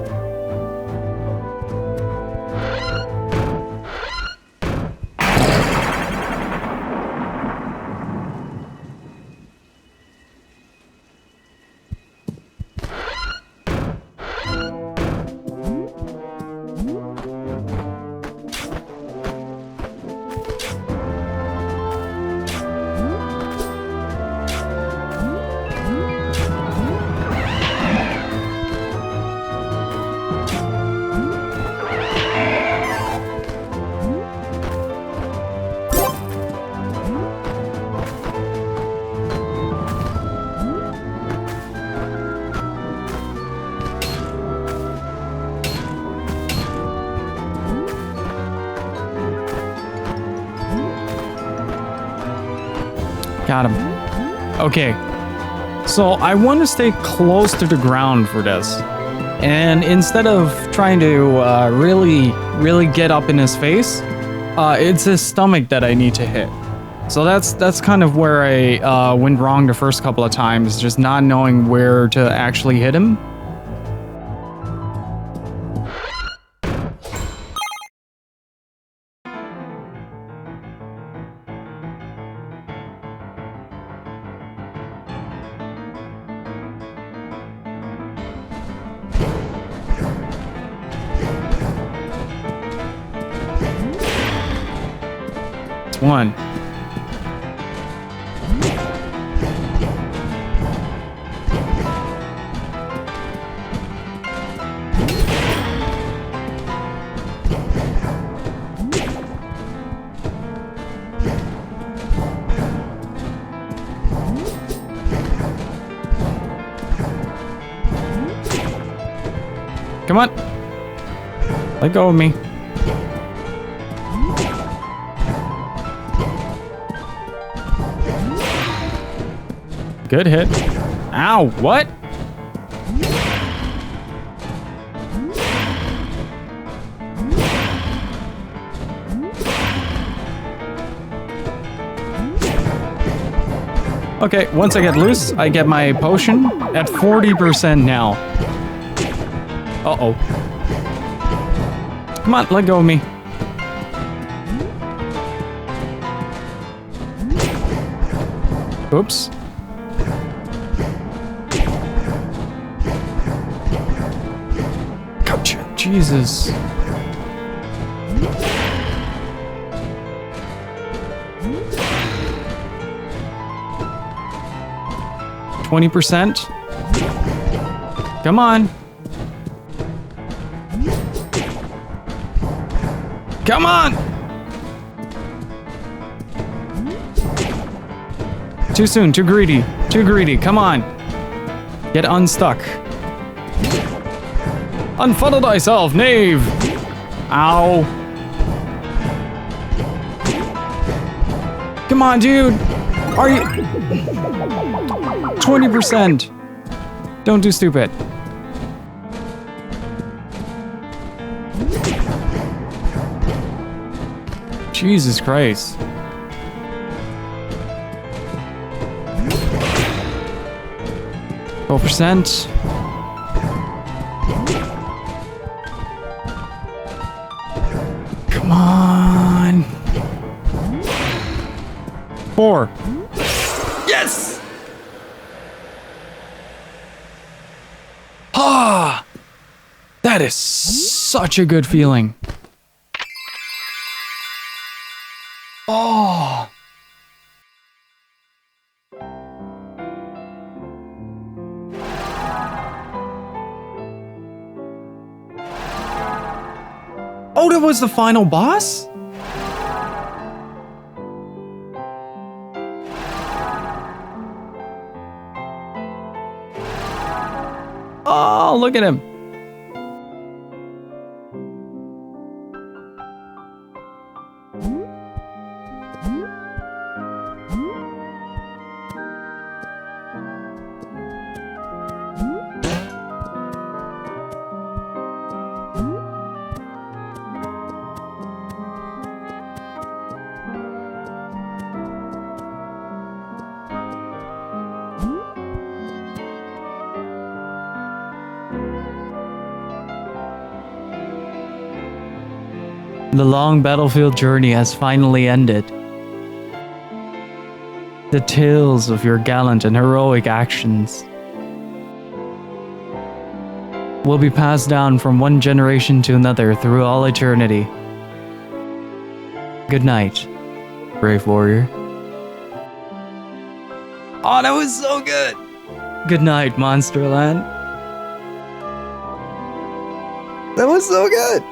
Got him. Okay. So I want to stay close to the ground for this. And instead of trying to really get up in his face, it's his stomach that I need to hit. So that's kind of where I went wrong the first couple of times, just not knowing where to actually hit him. One. Come on. Let go of me. Good hit. Ow, what? Okay, once I get loose, I get my potion at 40% now. Uh-oh. Come on, let go of me. Oops. Gotcha. Jesus. %. Come on. Come on! Too soon, too greedy, too greedy. Come on. Get unstuck. Unfunnel thyself, knave! Ow. Come on, dude! Are you... 20%! Don't do stupid. Jesus Christ. %. Come on. 4. Yes! Ah! That is such a good feeling. Oh. Oh, that was the final boss? Oh, look at him. The long battlefield journey has finally ended. The tales of your gallant and heroic actions will be passed down from one generation to another through all eternity. Good night, brave warrior. Oh, that was so good! Good night, Monsterland. That was so good!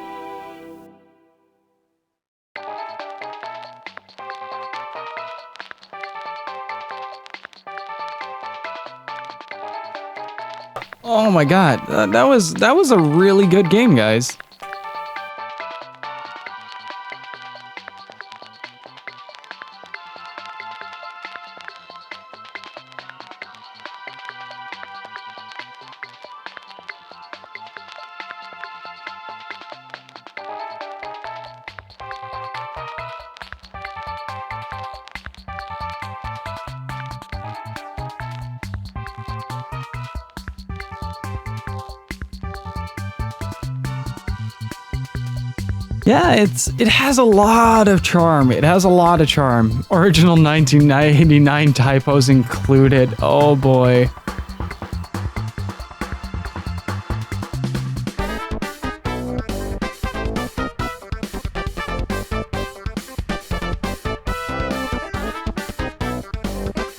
Oh my god, that was a really good game, guys. Yeah, it has a lot of charm. It has a lot of charm. Original 1989 typos included. Oh boy.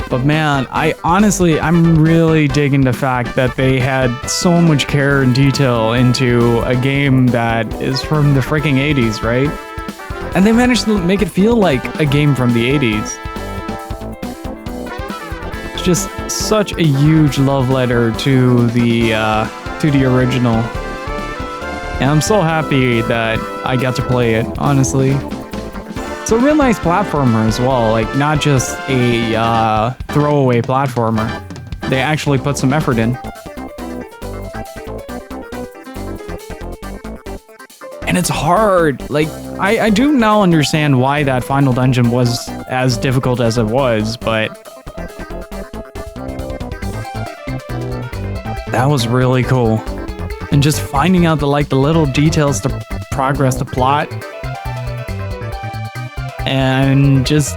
But man, I'm really digging the fact that they had so much care and detail into a game that is from the freaking 80s, right? And they managed to make it feel like a game from the 80s. It's just such a huge love letter to the original. And I'm so happy that I got to play it, honestly. It's a real nice platformer as well, like not just a throwaway platformer. They actually put some effort in. And it's hard. Like, I do now understand why that final dungeon was as difficult as it was, but that was really cool. And just finding out the little details to progress the plot. And just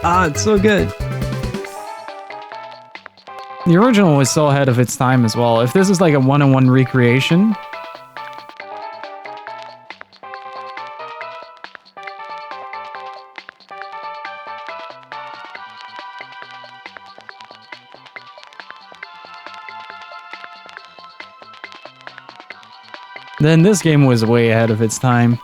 it's so good. The original was so ahead of its time as well. If this is like a one-on-one recreation, then this game was way ahead of its time.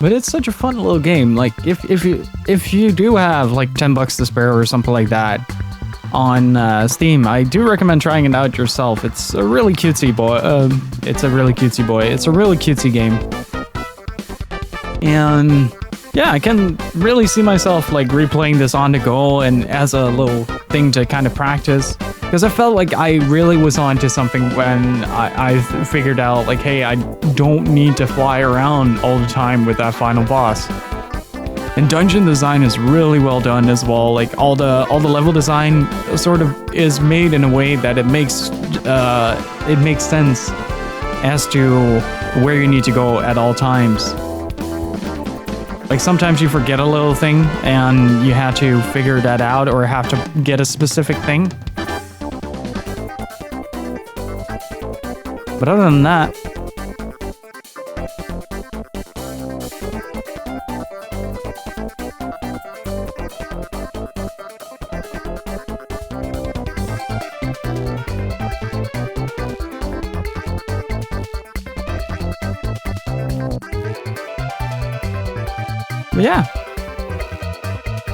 But it's such a fun little game. Like if you do have like $10 to spare or something like that on Steam, I do recommend trying it out yourself. It's a really cutesy boy. It's a really cutesy game. And yeah, I can really see myself like replaying this on the go and as a little thing to kind of practice. Because I felt like I really was onto something when I figured out, like, hey, I don't need to fly around all the time with that final boss. And dungeon design is really well done as well. Like all the level design sort of is made in a way that it makes sense as to where you need to go at all times. Like sometimes you forget a little thing and you have to figure that out or have to get a specific thing. But other than that, but yeah,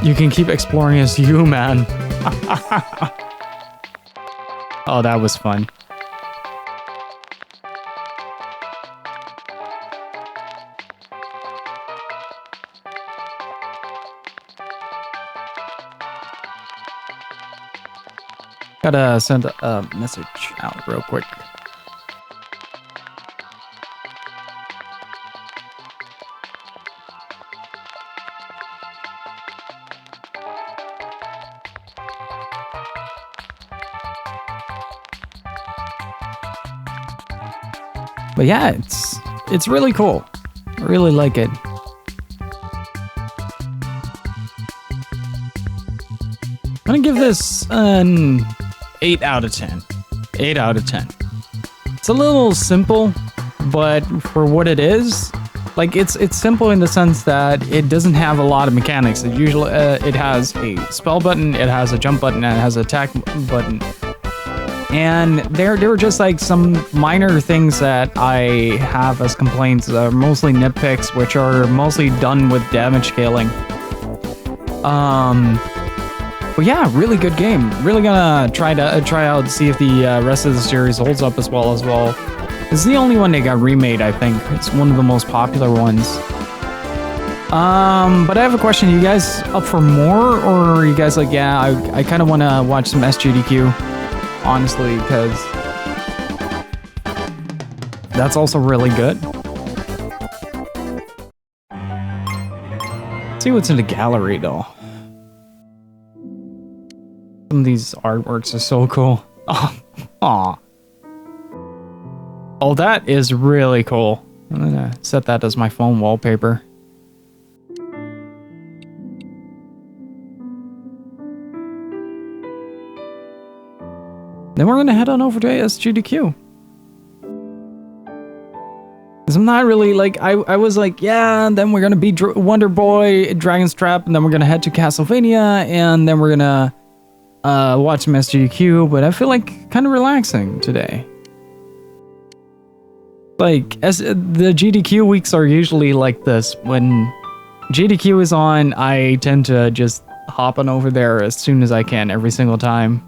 you can keep exploring as you, man. Oh, that was fun. Gotta send a message out real quick. But yeah, it's really cool. I really like it. I'm gonna give this an 8 out of 10. 8 out of 10. It's a little simple, but for what it is, like it's simple in the sense that it doesn't have a lot of mechanics. It usually it has a spell button, it has a jump button, and it has an attack button. And there were just like some minor things that I have as complaints, mostly nitpicks, which are mostly done with damage scaling. But yeah, really good game. Really gonna try out, see if the rest of the series holds up as well. It's the only one that got remade, I think. It's one of the most popular ones. But I have a question. You guys up for more, or are you guys like, yeah, I kind of want to watch some SGDQ? Honestly, because that's also really good. Let's see what's in the gallery, though. Some of these artworks are so cool. Oh, aw. Oh, that is really cool. I'm gonna set that as my phone wallpaper. Then we're gonna head on over to SGDQ. Cause I'm not really like, I was like, yeah, and then we're gonna beat Wonderboy, Dragon's Trap, and then we're gonna head to Castlevania, and then we're gonna watch some SGDQ, but I feel like kind of relaxing today. Like, as the GDQ weeks are usually like this. When GDQ is on, I tend to just hop on over there as soon as I can every single time.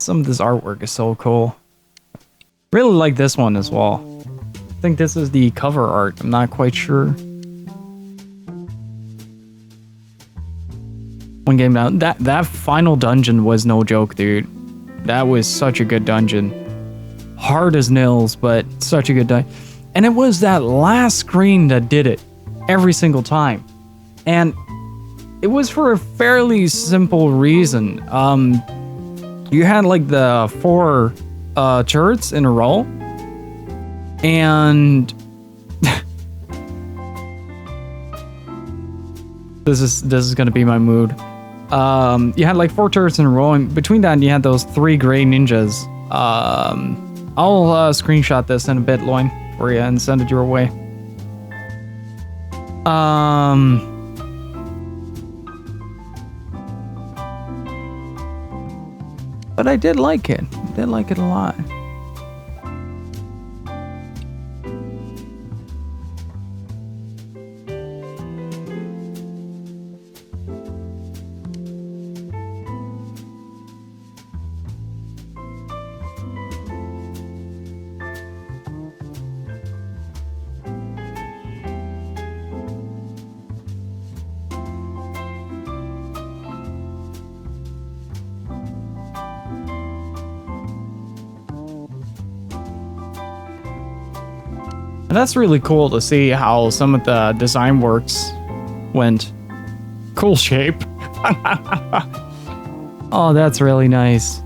Some of this artwork is so cool. Really like this one as well. I think this is the cover art. I'm not quite sure. One game now. That final dungeon was no joke, dude. That was such a good dungeon. Hard as nails, but such a good dungeon. And it was that last screen that did it every single time. And it was for a fairly simple reason. You had like the 4 turrets in a row, and this is gonna be my mood. You had like 4 turrets in a row, and between that, you had those 3 gray ninjas. I'll screenshot this in a bit, Loin, for you and send it your way. But I did like it. I did like it a lot. And that's really cool to see how some of the design works went. Cool shape. Oh, that's really nice.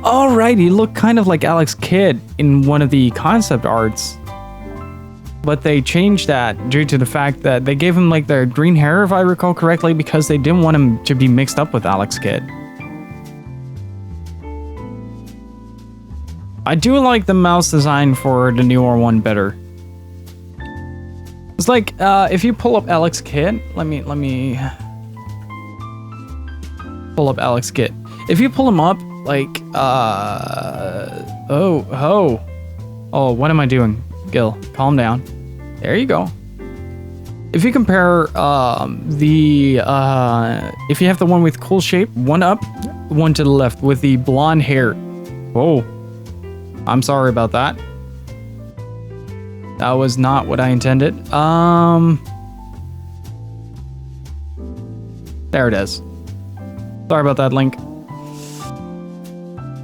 Alright, he looked kind of like Alex Kidd in one of the concept arts. But they changed that due to the fact that they gave him like the green hair, if I recall correctly, because they didn't want him to be mixed up with Alex Kidd. I do like the mouse design for the newer one better. It's like, if you pull up Alex Kidd, let me pull up Alex Kidd. If you pull him up, like, oh, what am I doing? Gil, calm down. There you go. If you compare, if you have the one with cool shape, one up, one to the left with the blonde hair. Whoa. I'm sorry about that. That was not what I intended. There it is. Sorry about that, Link.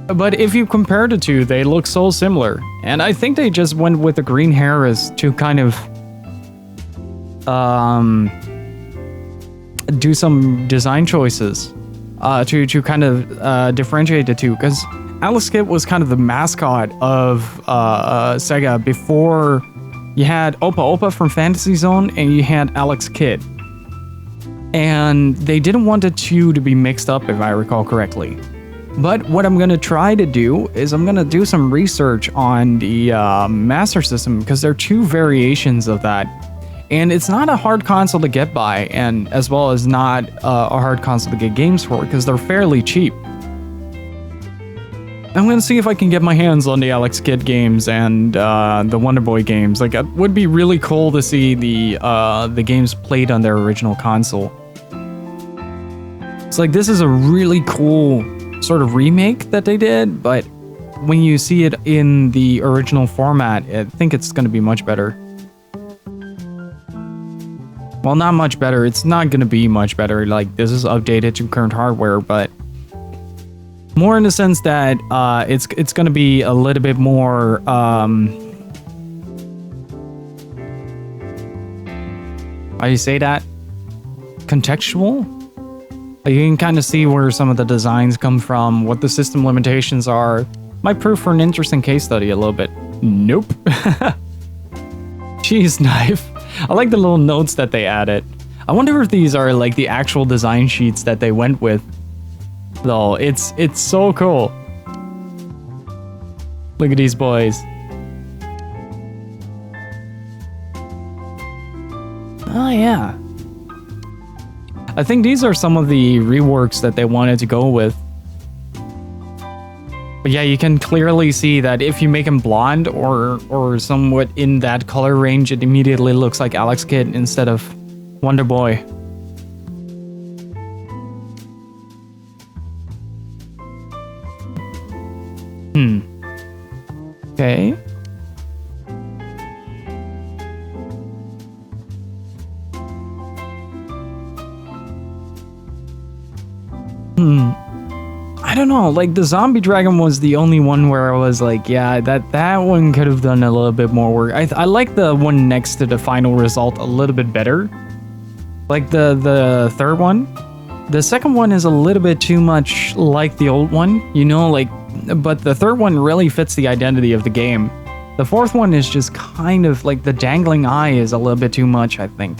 But if you compare the two, they look so similar. And I think they just went with the green hair as to kind of do some design choices to kind of differentiate the two. Because Alex Kidd was kind of the mascot of Sega before you had Opa Opa from Fantasy Zone and you had Alex Kidd. And they didn't want the two to be mixed up, if I recall correctly. But what I'm going to try to do is I'm going to do some research on the Master System, because there are two variations of that. And it's not a hard console to get by, and as well as not a hard console to get games for, because they're fairly cheap. I'm going to see if I can get my hands on the Alex Kidd games and the Wonderboy games. Like, it would be really cool to see the games played on their original console. It's like, this is a really cool sort of remake that they did, but when you see it in the original format, I think it's going to be much better. Well, not much better. It's not going to be much better. Like, this is updated to current hardware, but more in the sense that it's going to be a little bit more how do you say that? Contextual? You can kind of see where some of the designs come from, what the system limitations are. Might prove for an interesting case study a little bit. Nope. Cheese knife. I like the little notes that they added. I wonder if these are like the actual design sheets that they went with. Though, it's so cool. Look at these boys. Oh yeah. I think these are some of the reworks that they wanted to go with. But yeah, you can clearly see that if you make him blonde or somewhat in that color range, it immediately looks like Alex Kidd instead of Wonderboy. Okay. I don't know, like the zombie dragon was the only one where I was like, yeah, that one could have done a little bit more work. I like the one next to the final result a little bit better. Like the third one. The second one is a little bit too much like the old one, you know, like, but the third one really fits the identity of the game. The fourth one is just kind of like the dangling eye is a little bit too much, I think.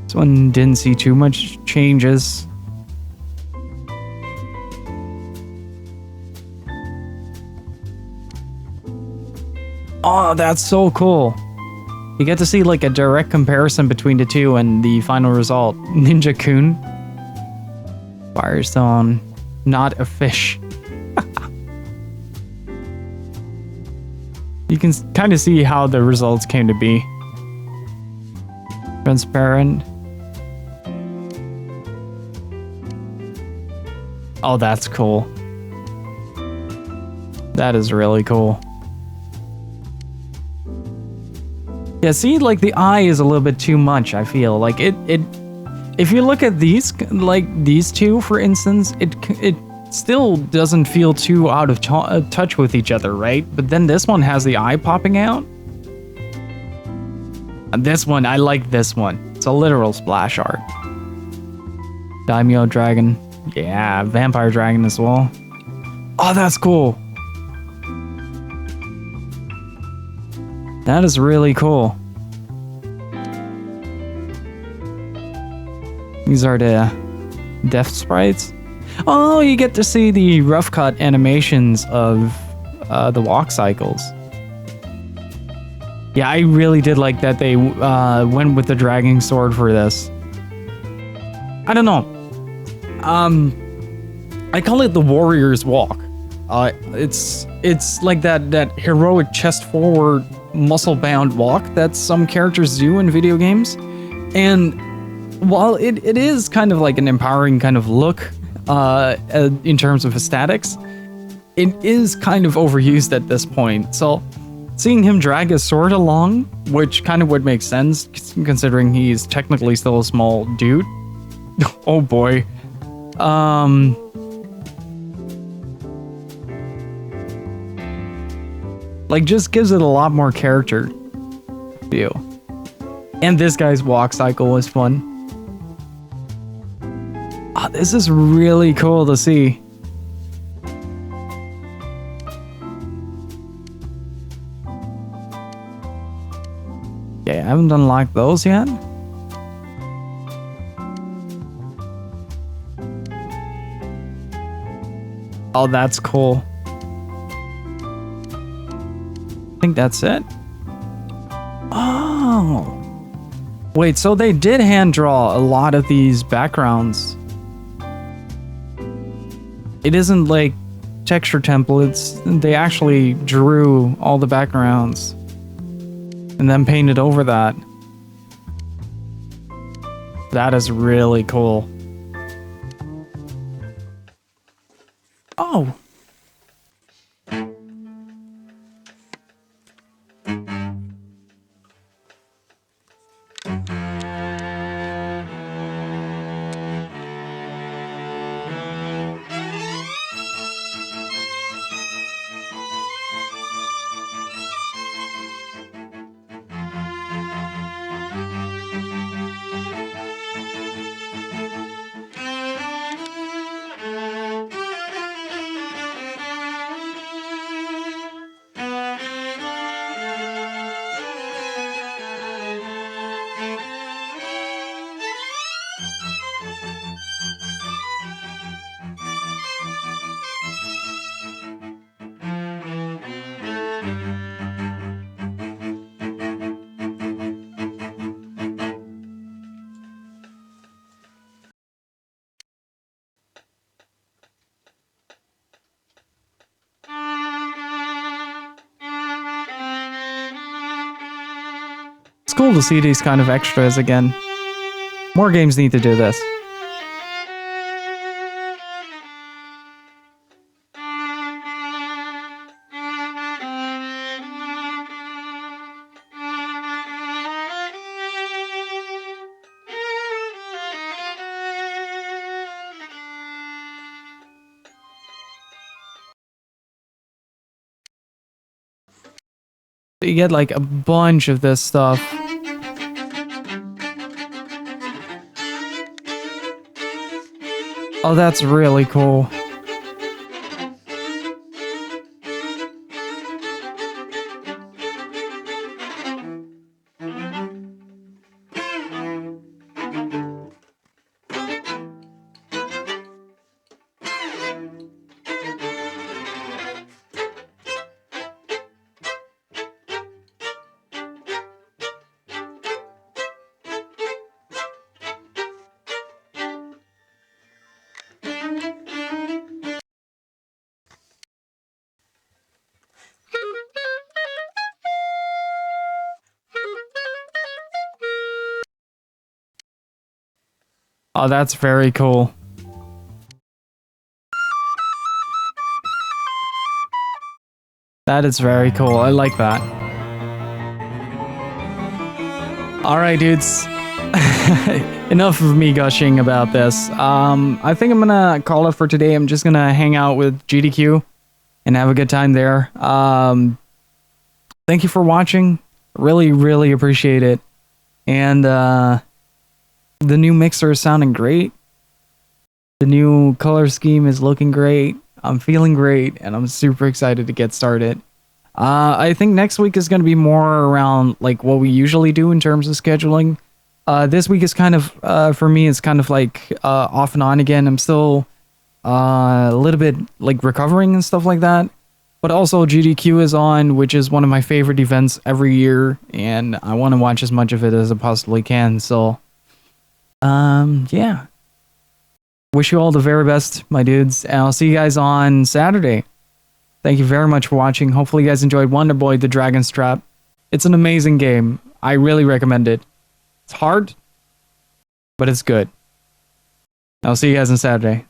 This one didn't see too much changes. Oh, that's so cool. You get to see like a direct comparison between the two and the final result. Ninja-kun. Firestone. Not a fish. You can kind of see how the results came to be. Transparent. Oh, that's cool. That is really cool. Yeah, see, like the eye is a little bit too much, I feel. Like it if you look at these, like these two, for instance, it still doesn't feel too out of touch with each other, right? But then this one has the eye popping out. And this one, I like this one. It's a literal splash art. Daimyo Dragon. Yeah, Vampire Dragon as well. Oh, that's cool. That is really cool. These are the death sprites. Oh, you get to see the rough cut animations of the walk cycles. Yeah, I really did like that they went with the dragging sword for this. I don't know. I call it the warrior's walk. It's like that heroic chest forward, muscle bound walk that some characters do in video games. And while it is kind of like an empowering kind of look in terms of aesthetics, it is kind of overused at this point. So seeing him drag his sword along, which kind of would make sense considering he's technically still a small dude. Oh boy. Like, just gives it a lot more character feel. And this guy's walk cycle is fun. Oh, this is really cool to see. Okay, I haven't unlocked those yet. Oh, that's cool. I think that's it. Oh. Wait, so they did hand draw a lot of these backgrounds. It isn't like texture templates. They actually drew all the backgrounds and then painted over that. That is really cool. Oh. It's cool to see these kind of extras again. More games need to do this. You get like a bunch of this stuff. Oh, that's really cool. Oh, that's very cool. That is very cool. I like that. Alright, dudes. Enough of me gushing about this. I think I'm gonna call it for today. I'm just gonna hang out with GDQ and have a good time there. Thank you for watching. Really, really appreciate it. And the new mixer is sounding great. The new color scheme is looking great. I'm feeling great, and I'm super excited to get started. I think next week is going to be more around like what we usually do in terms of scheduling. This week is kind of, for me, it's kind of like off and on again. I'm still a little bit like recovering and stuff like that. But also GDQ is on, which is one of my favorite events every year, and I want to watch as much of it as I possibly can. So, yeah. Wish you all the very best, my dudes, and I'll see you guys on Saturday. Thank you very much for watching. Hopefully you guys enjoyed Wonderboy: The Dragon's Trap. It's an amazing game. I really recommend it. It's hard, but it's good. I'll see you guys on Saturday.